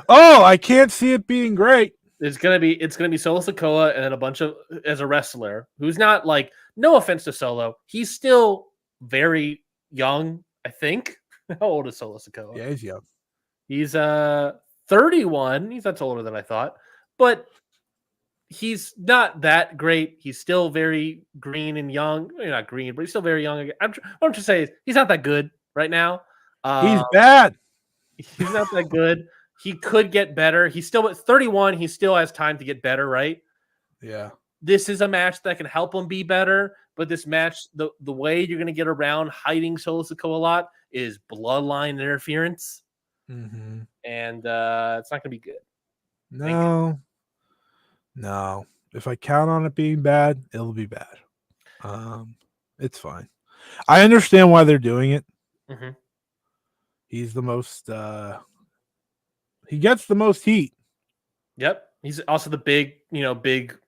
Oh, I can't see it being great. It's gonna be Solo Sikoa and then a bunch of as a wrestler who's not like, no offense to Solo, he's still very young. I think. How old is Solo Sikoa? Yeah, he's young. He's 31. He's not older than I thought, but he's not that great. He's still very green and young. Not green, but he's still very young. What I'm trying to say is he's not that good right now. He's bad. He's not that good. He could get better. He's still at 31. He still has time to get better, right? Yeah. This is a match that can help him be better. But this match, the way you're going to get around hiding Solo Sikoa a lot is bloodline interference. Mm-hmm. And it's not going to be good. No. If I count on it being bad, it'll be bad. It's fine. I understand why they're doing it. Mm-hmm. He's the most he gets the most heat. Yep. He's also the big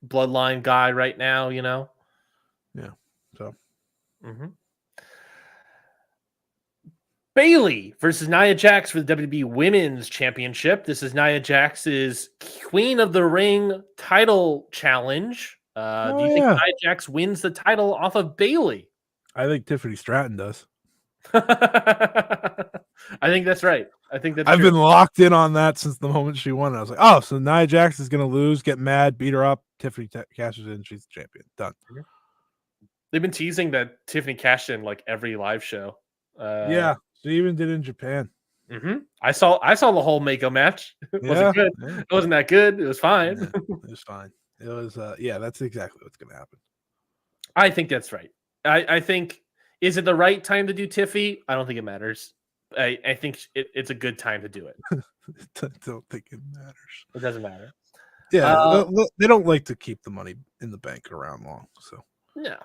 bloodline guy right now, Yeah. So mm-hmm. Bayley versus Nia Jax for the WWE Women's Championship. This is Nia Jax's Queen of the Ring title challenge. Do you think Nia Jax wins the title off of Bayley? I think Tiffany Stratton does. I think that's right. I've been locked in on that since the moment she won. I was like, oh, so Nia Jax is going to lose, get mad, beat her up. Tiffany cashes in. She's the champion. Done. They've been teasing that Tiffany cashed in like every live show. Yeah, she even did in Japan. Mm-hmm. I saw the whole Mako match. It wasn't good. Yeah. It wasn't that good. It was fine. Yeah, it was fine. It was that's exactly what's going to happen. I think that's right. I think, is it the right time to do Tiffy? I don't think it matters. I think it's a good time to do it. I don't think it matters. It doesn't matter. Yeah, they don't like to keep the money in the bank around long. So yeah,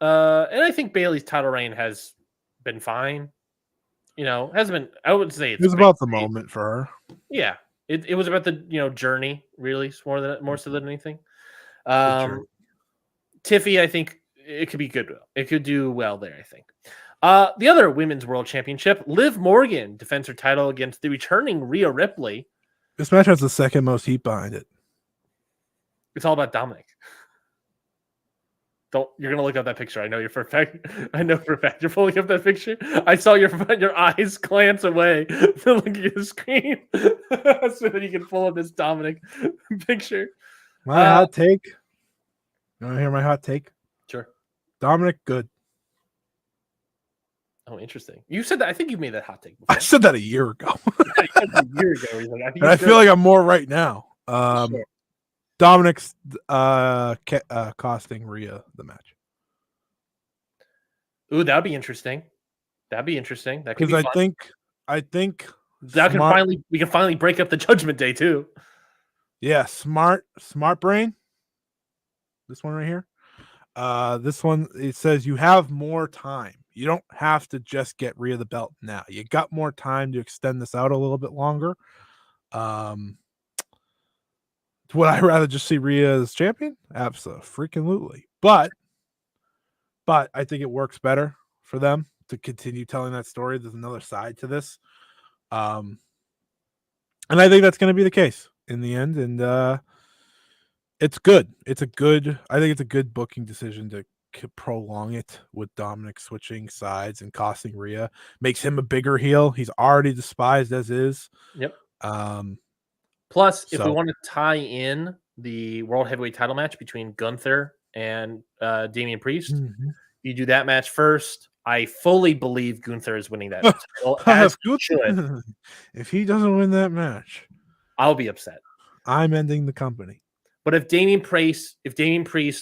and I think Bayley's title reign has been fine. Hasn't been. I would say it was about the moment for her. Yeah, it was about the journey really more so than anything. Tiffy, I think it could be good. It could do well there. I think. The other Women's World Championship, Liv Morgan defends her title against the returning Rhea Ripley. This match has the second most heat behind it. It's all about Dominic. You're gonna look up that picture. I know for a fact you're pulling up that picture. I saw your eyes glance away to look at the screen so that you can pull up this Dominic picture. My hot take. You want to hear my hot take? Sure. Dominic, good. Oh, interesting. You said that. I think you made that hot take before. I said that a year ago. A year ago. I feel like I'm more right now. Sure. Dominic's costing Rhea the match. Ooh, that would be interesting. That'd be interesting. That could because be fun. I think We can finally break up the Judgment Day too. Yeah, smart brain. This one right here. This one, it says you have more time. You don't have to just get Rhea the belt now. You got more time to extend this out a little bit longer. Would I rather just see Rhea as champion? Absolutely. But I think it works better for them to continue telling that story. There's another side to this. And I think that's going to be the case in the end. And it's good. I think it's a good booking decision to prolong it with Dominic switching sides and costing Rhea. Makes him a bigger heel. He's already despised as is. Yep. Plus, if we So want to tie in the World Heavyweight title match between Gunther and Damian Priest, you do that match first. I fully believe Gunther is winning that title, as he should. If he doesn't win that match, I'll be upset. I'm ending the company. But if Damian Priest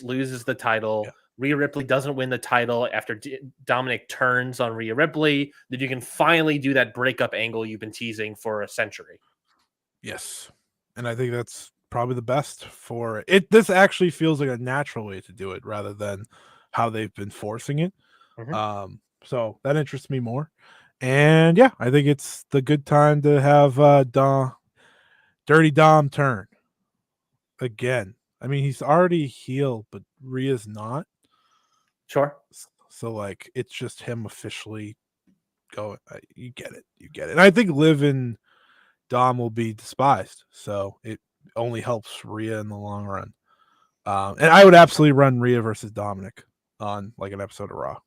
loses the title, Rhea Ripley doesn't win the title after Dominic turns on Rhea Ripley, then you can finally do that breakup angle you've been teasing for a century. Yes. And I think that's probably the best for it. This actually feels like a natural way to do it rather than how they've been forcing it. So that interests me more. And yeah, I think it's the good time to have Dirty Dom turn again. I mean, he's already healed, but Rhea's not. Sure. So like, it's just him officially going. You get it. And I think Liv and Dom will be despised, so it only helps Rhea in the long run. And I would absolutely run Rhea versus Dominic on like an episode of Raw.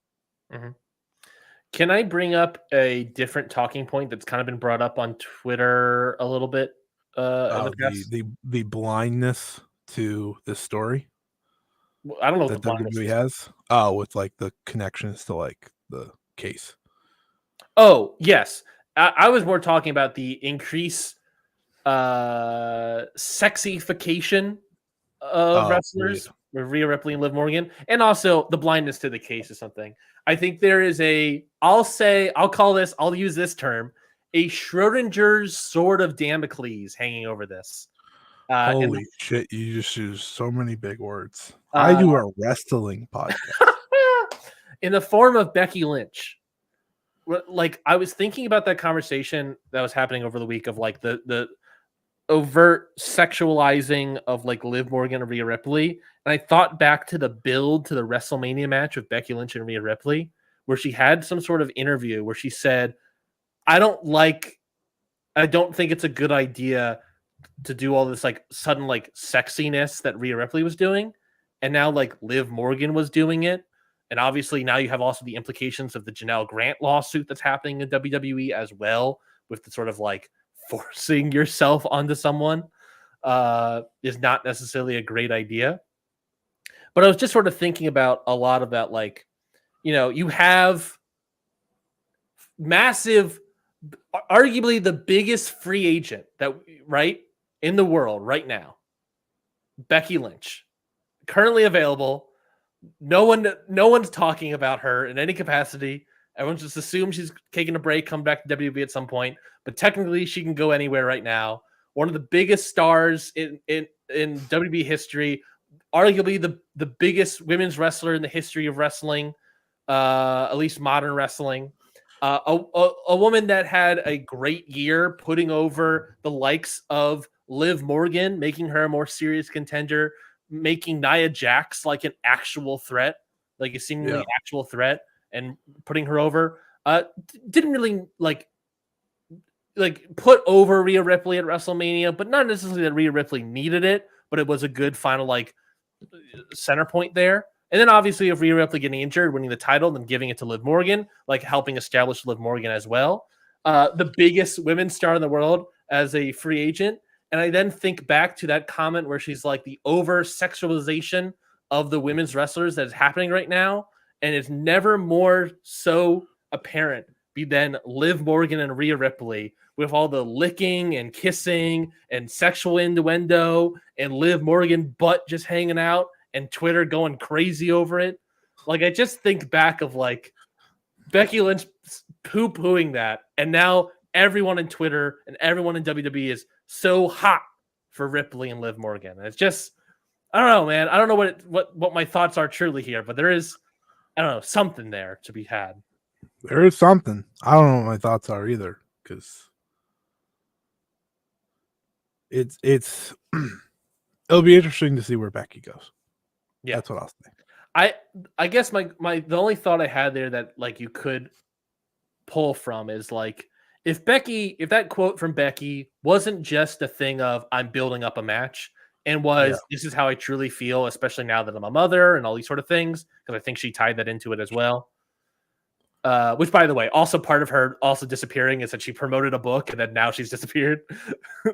Can I bring up a different talking point that's kind of been brought up on Twitter a little bit? The blindness to this story. I don't know that what the WWE has. Oh, with like the connections to like the case. Oh yes, I was more talking about the increased sexification of wrestlers with Rhea Ripley and Liv Morgan, and also the blindness to the case is something. I think there is I'll use this term, a Schrodinger's sword of Damocles hanging over this. Holy shit, you just use so many big words. I do a wrestling podcast. In the form of Becky Lynch. Like, I was thinking about that conversation that was happening over the week of like the overt sexualizing of like Liv Morgan and Rhea Ripley. And I thought back to the build to the WrestleMania match of Becky Lynch and Rhea Ripley, where she had some sort of interview where she said, I don't think it's a good idea to do all this like sudden like sexiness that Rhea Ripley was doing. And now like Liv Morgan was doing it. And obviously now you have also the implications of the Janelle Grant lawsuit that's happening in WWE as well, with the sort of like forcing yourself onto someone is not necessarily a great idea. But I was just sort of thinking about a lot of that, like, you have massive, arguably the biggest free agent in the world right now, Becky Lynch, currently available. No one's talking about her in any capacity. Everyone just assumes she's taking a break, come back to WWE at some point. But technically, she can go anywhere right now. One of the biggest stars in WWE history, arguably the biggest women's wrestler in the history of wrestling, at least modern wrestling. A woman that had a great year, putting over the likes of Liv Morgan, making her a more serious contender, making Nia Jax like an actual threat, like a seemingly actual threat, and putting her over. Didn't really like put over Rhea Ripley at WrestleMania, but not necessarily that Rhea Ripley needed it, but it was a good final like center point there. And then obviously if Rhea Ripley getting injured, winning the title, then giving it to Liv Morgan, like helping establish Liv Morgan as well. The biggest women's star in the world as a free agent. And I then think back to that comment where she's like the over sexualization of the women's wrestlers that is happening right now. And it's never more so apparent than Liv Morgan and Rhea Ripley, with all the licking and kissing and sexual innuendo and Liv Morgan butt just hanging out and Twitter going crazy over it. Like, I just think back of like Becky Lynch poo-pooing that, and now everyone in Twitter and everyone in WWE is so hot for Ripley and Liv Morgan. And it's just, I don't know, man. I don't know what my thoughts are truly here, but there is, I don't know, something there to be had. There is something. I don't know what my thoughts are either, because it's it'll be interesting to see where Becky goes. Yeah, that's what I'll say. I guess the only thought I had there that like you could pull from is like if that quote from Becky wasn't just a thing of I'm building up a match and this is how I truly feel, especially now that I'm a mother and all these sort of things, because I think she tied that into it as well. Which, by the way, also part of her also disappearing is that she promoted a book and then now she's disappeared.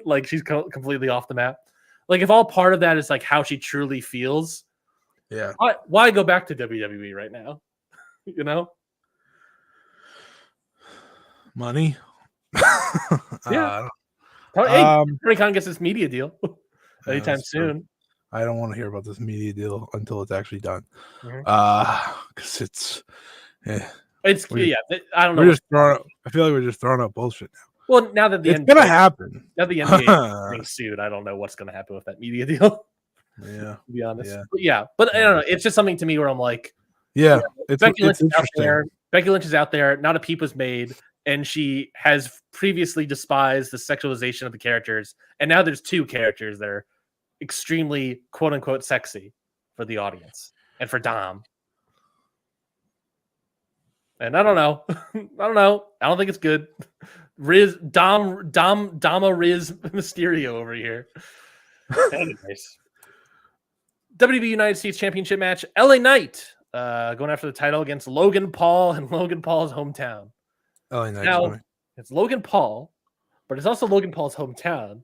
Like she's completely off the map. Like if all part of that is like how she truly feels, yeah, why go back to WWE right now? You know, money. Yeah. Tony Khan gets this media deal anytime soon. True. I don't want to hear about this media deal until it's actually done. Because it's I don't know. I feel like we're just throwing out bullshit now. Well, now that it's gonna happen. Now the NBA is being sued, I don't know what's gonna happen with that media deal. Yeah, to be honest. But I don't know. It's just something to me where I'm like, it's Becky Lynch is out interesting. there. Becky Lynch is out there. Not a peep was made, and she has previously despised the sexualization of the characters, and now there's two characters that are extremely quote unquote sexy for the audience and for Dom. And I don't know. I don't think it's good. Dama Riz Mysterio over here. Anyways. WWE United States Championship match. LA Knight going after the title against Logan Paul in Logan Paul's hometown. LA Knight. Now, it's Logan Paul, but it's also Logan Paul's hometown.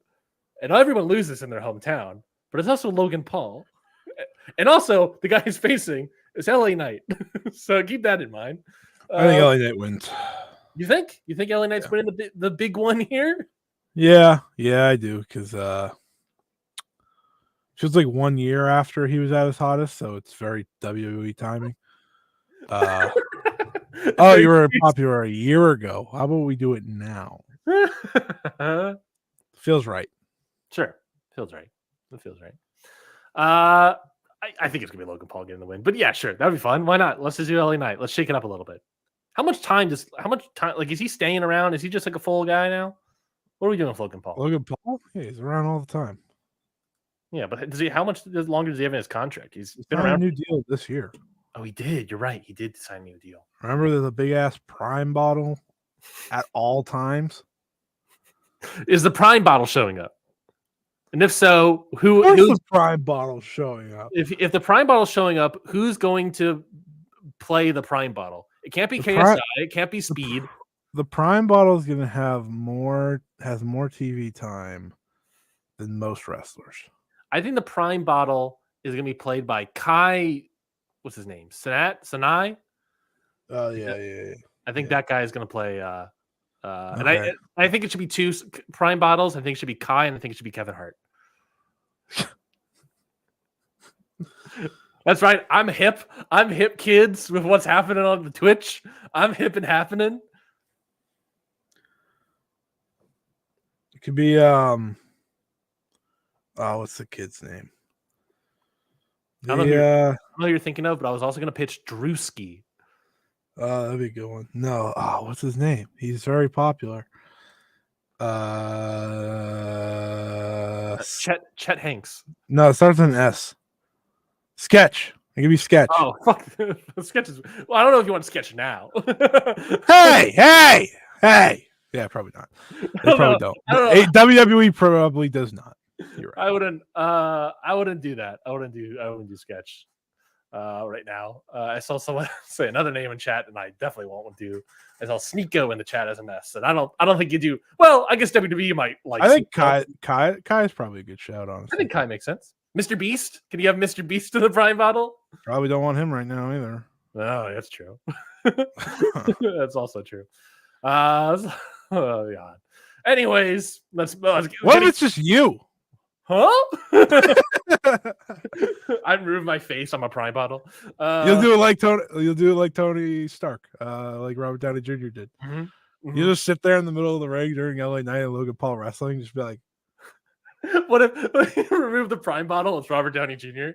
And everyone loses in their hometown, but it's also Logan Paul. And also, the guy he's facing is LA Knight. So keep that in mind. I think LA Knight wins. You think? You think LA Knight's winning the big one here? Yeah, I do. Because feels like 1 year after he was at his hottest, so it's very WWE timing. You were popular a year ago. How about we do it now? Feels right. Sure. Feels right. It feels right. I think it's gonna be Logan Paul getting the win. But yeah, sure. That'd be fun. Why not? Let's just do LA Knight. Let's shake it up a little bit. How much time like is he staying around? Is he just like a full guy now? What are we doing with Logan Paul? Logan Paul? Yeah, he's around all the time. Yeah, but how much longer does he have in his contract? He's been around. A new deal this year. Oh, he did. You're right. He did sign a new deal. Remember there's a big ass Prime bottle at all times? Is the Prime bottle showing up? And if so, who's the Prime bottle showing up? If the Prime bottle is showing up, who's going to play the Prime bottle? It can't be KSI. It can't be Speed. The Prime bottle is going to have more TV time than most wrestlers. I think the Prime bottle is going to be played by Kai. What's his name? Sanai? Oh, yeah. I think that guy is going to play. And I think it should be two Prime bottles. I think it should be Kai, and I think it should be Kevin Hart. That's right. I'm hip. I'm hip, kids, with what's happening on the Twitch. I'm hip and happening. It could be what's the kid's name? I don't know who you're thinking of, but I was also going to pitch Drewski. That'd be a good one. No, what's his name? He's very popular. Chet Hanks. No, it starts with an S. Sketch. I give you Sketch. Oh, fuck. Sketch is... Well, I don't know if you want to sketch now. Hey! Yeah, probably not. They probably don't. WWE probably does not. You're right. I wouldn't do that. I wouldn't do sketch right now. I saw someone say another name in chat, and I definitely won't do. I saw Sneeko in the chat as an S, and I don't think you do. Well, I guess WWE might like. I think Kai is probably a good shout. Honestly, I think Kai makes sense. Mr. Beast, can you have Mr. Beast in the Prime bottle? Probably don't want him right now either. Oh, that's true. That's also true. Oh God. Anyways, let's. What if it's just you? Huh? I remove my face on my prime bottle. You'll do it like Tony. You'll do it like Tony Stark, like Robert Downey Jr. did. You just sit there in the middle of the ring during LA Night and Logan Paul wrestling, just be like, what if you remove the prime bottle? It's Robert Downey Jr.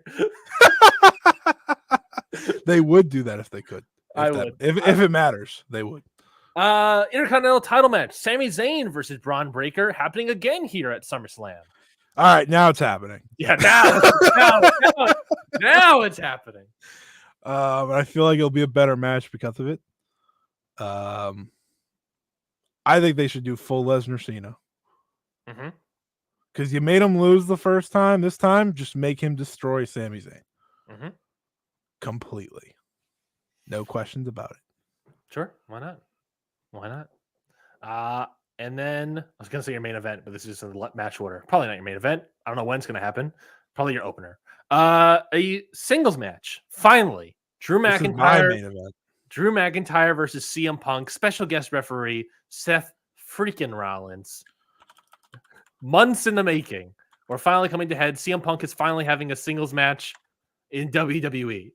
They would do that if they could. If it matters, they would. Intercontinental title match: Sami Zayn versus Braun Breaker, happening again here at SummerSlam. All right, now it's happening. Yeah, now it's happening. I feel like it'll be a better match because of it. I think they should do full Lesnar Cena. Because you made him lose the first time. This time, just make him destroy Sami Zayn. Completely. No questions about it. Sure. Why not? And then I was going to say your main event, but this is just a match order. Probably not your main event. I don't know when it's going to happen. Probably your opener. A singles match. Finally, Drew McIntyre versus CM Punk. Special guest referee Seth freaking Rollins. Months in the making. We're finally coming to head. CM Punk is finally having a singles match in WWE.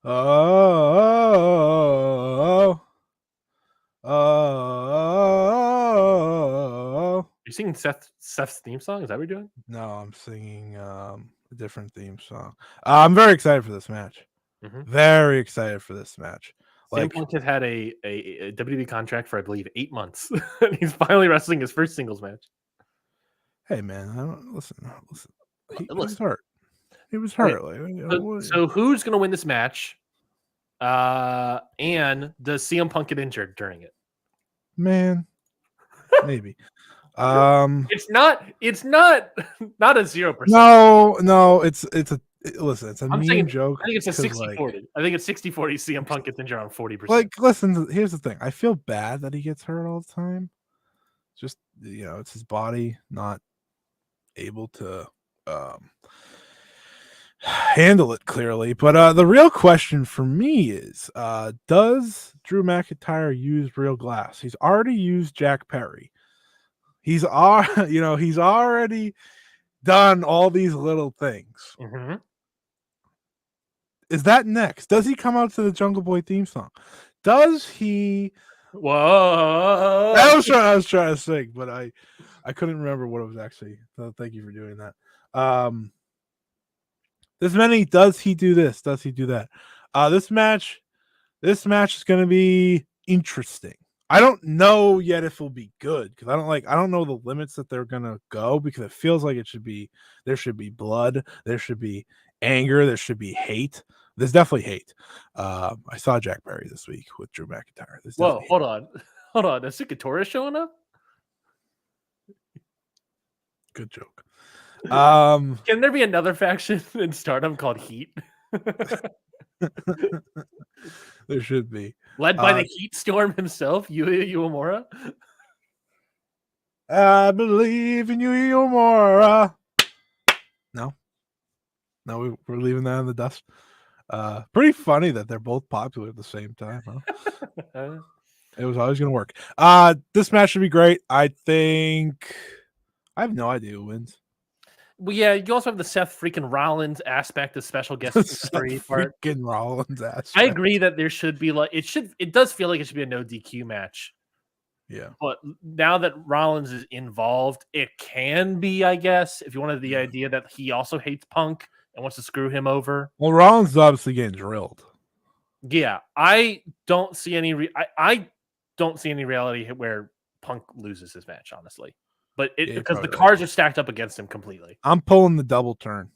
You're singing Seth's theme song? Is that what you're doing? No, I'm singing a different theme song. I'm very excited for this match. Very excited for this match. CM Punk has had a WWE contract for, I believe, 8 months. And he's finally wrestling his first singles match. Hey, man, listen. He was hurt. He was hurt. So who's going to win this match? And does CM Punk get injured during it? Man, maybe. It's not a 0%. No, it's a mean joke. I think it's a 60-40. I think it's 60-40 CM Punk gets injured on 40%. Like, listen, here's the thing. I feel bad that he gets hurt all the time. Just, it's his body not able to handle it clearly. But the real question for me is, does Drew McIntyre use real glass? He's already used Jack Perry. He's already done all these little things. Is that next? Does he come out to the Jungle Boy theme song? Does he? Whoa! I was trying to sing, but I couldn't remember what it was actually. So thank you for doing that. Does he do this? Does he do that? This match is going to be interesting. I don't know yet if it'll be good because I don't know the limits that they're gonna go because it feels like there should be blood, there should be anger, there should be hate. There's definitely hate. I saw Jack Perry this week with Drew McIntyre. Whoa, hold on. Is Sikatora showing up? Good joke. Can there be another faction in Stardom called Heat? There should be. Led by the Heat Storm himself, Yuya Uemura. I believe in you, Uemura. No, we're leaving that in the dust. Pretty funny that they're both popular at the same time, huh? It was always going to work. This match should be great. I think I have no idea who wins. Well, yeah, you also have the Seth freaking Rollins aspect, the special guest freaking Rollins aspect. I agree that there should be it does feel like it should be a no DQ match. Yeah. But now that Rollins is involved, it can be, I guess, if you wanted the idea that he also hates Punk and wants to screw him over. Well, Rollins is obviously getting drilled. Yeah, I don't see any I don't see any reality where Punk loses his match, honestly. But because the cards are stacked up against him completely. I'm pulling the double turn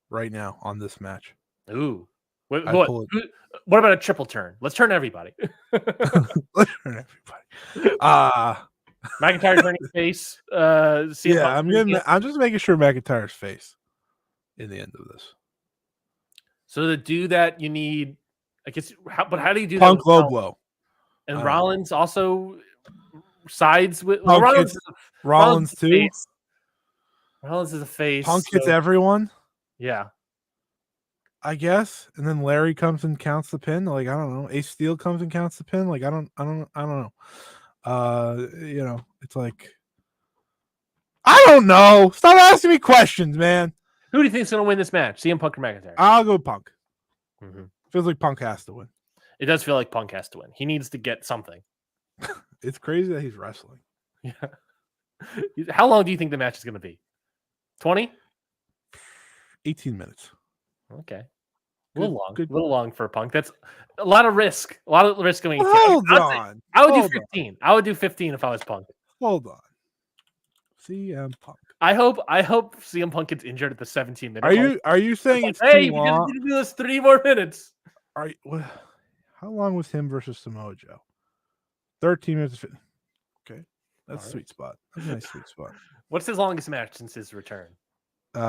right now on this match. Ooh. What about a triple turn? Let's turn everybody. Let's turn everybody. McIntyre turning face. I'm just making sure McIntyre's face in the end of this. So to do that, you need, I guess. But how do you do Punk that? Low blow. And Rollins also sides with Rollins too. Face. Rollins is a face. Punk hits everyone. Yeah, I guess. And then Larry comes and counts the pin. Like, I don't know. Ace Steel comes and counts the pin. Like, I don't know. It's like I don't know. Stop asking me questions, man. Who do you think is going to win this match? CM Punk or McIntyre? I'll go Punk. Mm-hmm. Feels like Punk has to win. It does feel like Punk has to win. He needs to get something. It's crazy that he's wrestling. Yeah. How long do you think the match is going to be? 20? 18 minutes. Okay. A little long for Punk. That's a lot of risk. A lot of risk going. Hold on. I would do 15. I would do 15 if I was Punk. Hold on. CM Punk. I hope CM Punk gets injured at the 17 minute. Are you saying it's hey, too we long? just need to do this 3 more minutes. How long was him versus Samoa Joe? 13 minutes. Okay. That's a sweet spot. That's a nice sweet spot. What's his longest match since his return? It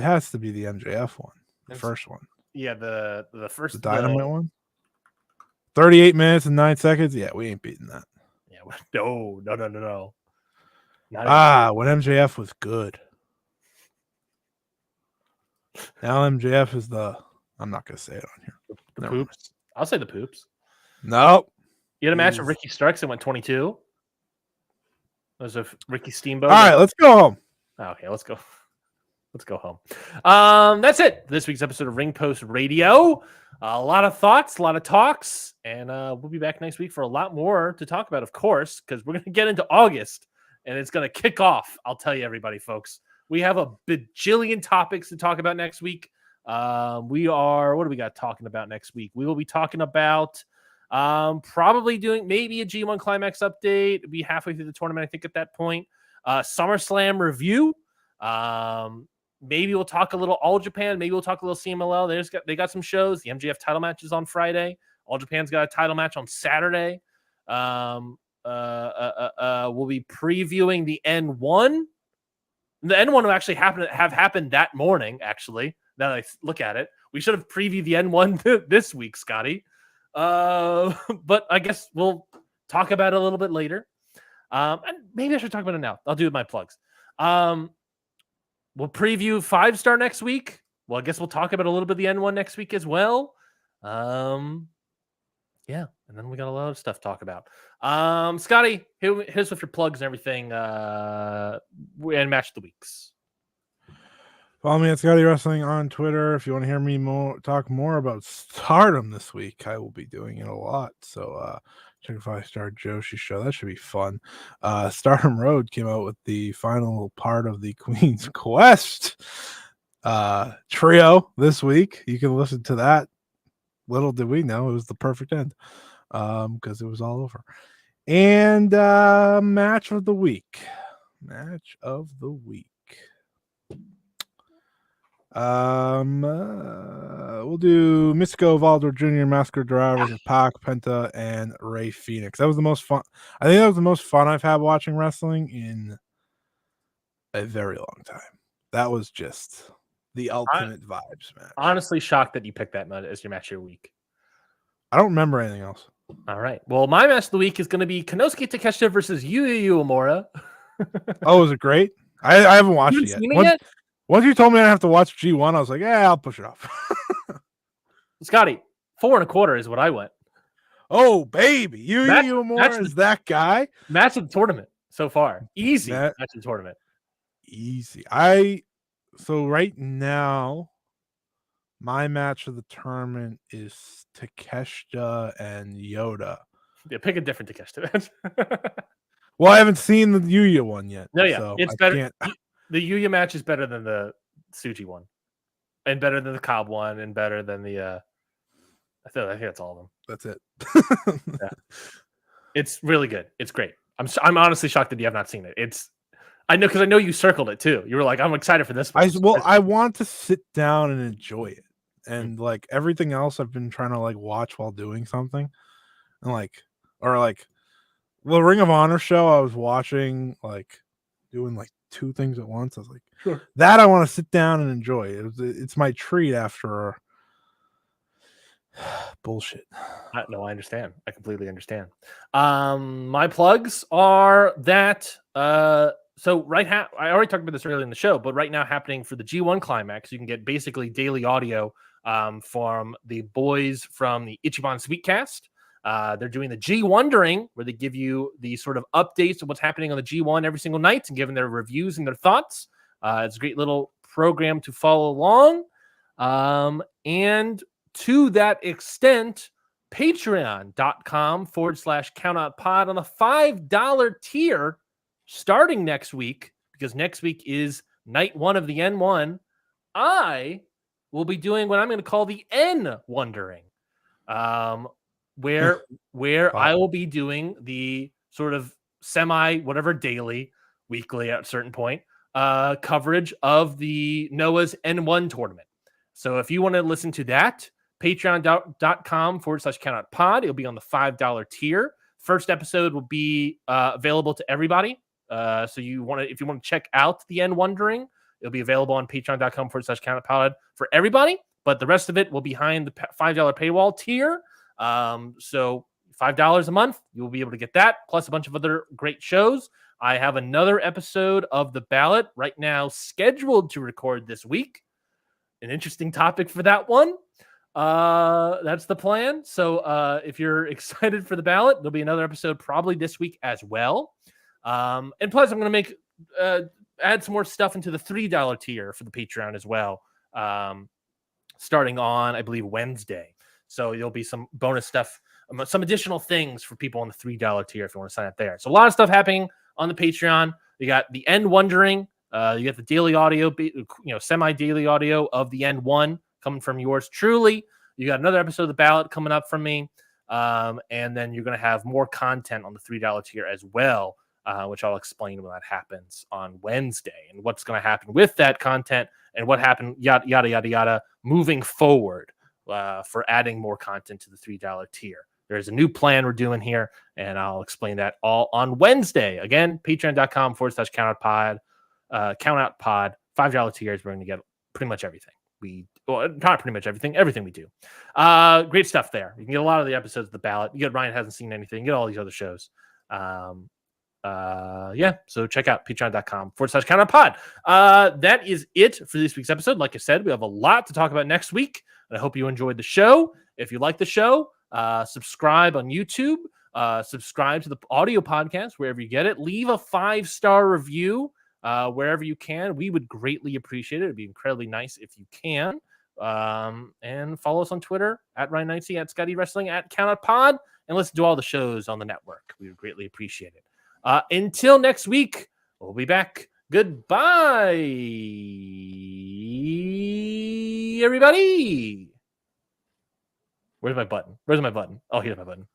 has to be the MJF one. The first one. Yeah, the first the Dynamite one. 38 minutes and 9 seconds. Yeah, we ain't beating that. Yeah, no. When MJF was good. Now MJF is I'm not gonna say it on here. The poops. I'll say the poops. Nope. You had a match with Ricky Starks that went 22. It was a Ricky Steamboat. All right, let's go home. Okay, let's go. Let's go home. That's it. This week's episode of Ring Post Radio. A lot of thoughts, a lot of talks, and we'll be back next week for a lot more to talk about, of course, because we're going to get into August, and it's going to kick off. I'll tell you, everybody, folks. We have a bajillion topics to talk about next week. What do we got talking about next week? We will be talking about probably doing maybe a G1 Climax update. It'll be halfway through the tournament, I think, at that point. SummerSlam review. Maybe we'll talk a little All Japan. Maybe we'll talk a little CMLL. They got some shows. The MJF title match is on Friday. All Japan's got a title match on Saturday. We'll be previewing the N1. The N1 will actually have happened that morning, actually. Now that I look at it, we should have previewed the N1 this week, Scotty. But I guess we'll talk about it a little bit later. And maybe I should talk about it now. I'll do my plugs. We'll preview 5-star next week. Well, I guess we'll talk about a little bit of the N1 next week as well. Yeah, and then we got a lot of stuff to talk about. Scotty, here's with your plugs and everything. And match of the weeks. Follow me at Scotty Wrestling on Twitter. If you want to hear me talk more about Stardom this week, I will be doing it a lot. So check the 5-star Joshi show. That should be fun. Stardom Road came out with the final part of the Queen's Quest trio this week. You can listen to that. Little did we know it was the perfect end because it was all over. And match of the week. We'll do Mystico, Valdo Jr., Massacre Drivers, Pac, Penta, and Ray Phoenix. That was the most fun. I think that was the most fun I've had watching wrestling in a very long time. That was just the ultimate vibes match. Honestly, shocked that you picked that as your match of your week. I don't remember anything else. All right. Well, my match of the week is going to be Konosuke Takeshita versus Yuya Uemura. Oh, was it great? I haven't watched it yet. Once you told me I have to watch G1, I was like, yeah, I'll push it off. Scotty, 4.25 is what I went. Oh, baby. Yuya Uemura is that guy? Match of the tournament so far. Easy match of the tournament. Easy. So right now, my match of the tournament is Takeshita and Yoda. Yeah, pick a different Takeshita match. Well, I haven't seen the Yuya one yet. No, yeah. So it's better. The Yuya match is better than the Tsuji one. And better than the Cobb one. And better than the I think that's all of them. That's it. Yeah. It's really good. It's great. I'm honestly shocked that you have not seen it. I know you circled it too. You were like, I'm excited for this one. I want to sit down and enjoy it. And like everything else I've been trying to like watch while doing something. And the Ring of Honor show I was watching, like doing like 2 things at once. I was like, sure. That I want to sit down and enjoy. It's my treat after bullshit. No, I understand. I completely understand. My plugs are that I already talked about this earlier in the show, but right now happening for the G1 Climax, you can get basically daily audio from the boys from the Ichiban Sweetcast. They're doing the G1dering, where they give you the sort of updates of what's happening on the G1 every single night and giving their reviews and their thoughts. It's a great little program to follow along. And to that extent, patreon.com/countoutpod on the $5 tier starting next week, because next week is night 1 of the N1. I will be doing what I'm going to call the N-wondering, where I will be doing the sort of whatever daily, weekly at a certain point, coverage of the Noah's N1 tournament. So if you want to listen to that, patreon.com/countoutpod. It'll be on the $5 tier. First episode will be available to everybody. So if you want to check out the N-wondering, it'll be available on patreon.com/countoutpod for everybody. But the rest of it will be behind the $5 paywall tier. So $5 a month, you will be able to get that, plus a bunch of other great shows. I have another episode of The Ballot right now scheduled to record this week. An interesting topic for that one. That's the plan. So if you're excited for The Ballot, there'll be another episode probably this week as well. And plus, I'm going to make add some more stuff into the $3 tier for the Patreon as well, starting on, I believe, Wednesday. So there'll be some bonus stuff, some additional things for people on the $3 tier if you want to sign up there. So a lot of stuff happening on the Patreon. You got the N-wondering. You got the daily audio, semi-daily audio of the N1 coming from yours truly. You got another episode of The Ballot coming up from me. And then you're going to have more content on the $3 tier as well, which I'll explain when that happens on Wednesday and what's going to happen with that content and what happened, yada, yada, yada, yada, moving forward for adding more content to the $3 tier. There's a new plan we're doing here, and I'll explain that all on Wednesday. Again, patreon.com/countoutpod. Countoutpod, $5 tiers. We're going to get pretty much everything. Not pretty much everything we do. Great stuff there. You can get a lot of the episodes of The Ballot. You get Ryan Hasn't Seen Anything. You get all these other shows. So check out patreon.com/countoutpod. That is it for this week's episode. Like I said, we have a lot to talk about next week, and I hope you enjoyed the show. If you like the show, subscribe on YouTube, subscribe to the audio podcast wherever you get it. Leave a 5-star review wherever you can. We would greatly appreciate it. It'd be incredibly nice if you can. And follow us on Twitter at Ryan Knightsey, at Scotty Wrestling, at CountOutPod, and listen to all the shows on the network. We would greatly appreciate it. Until next week, we'll be back. Goodbye, everybody. Where's my button? Oh, here's my button.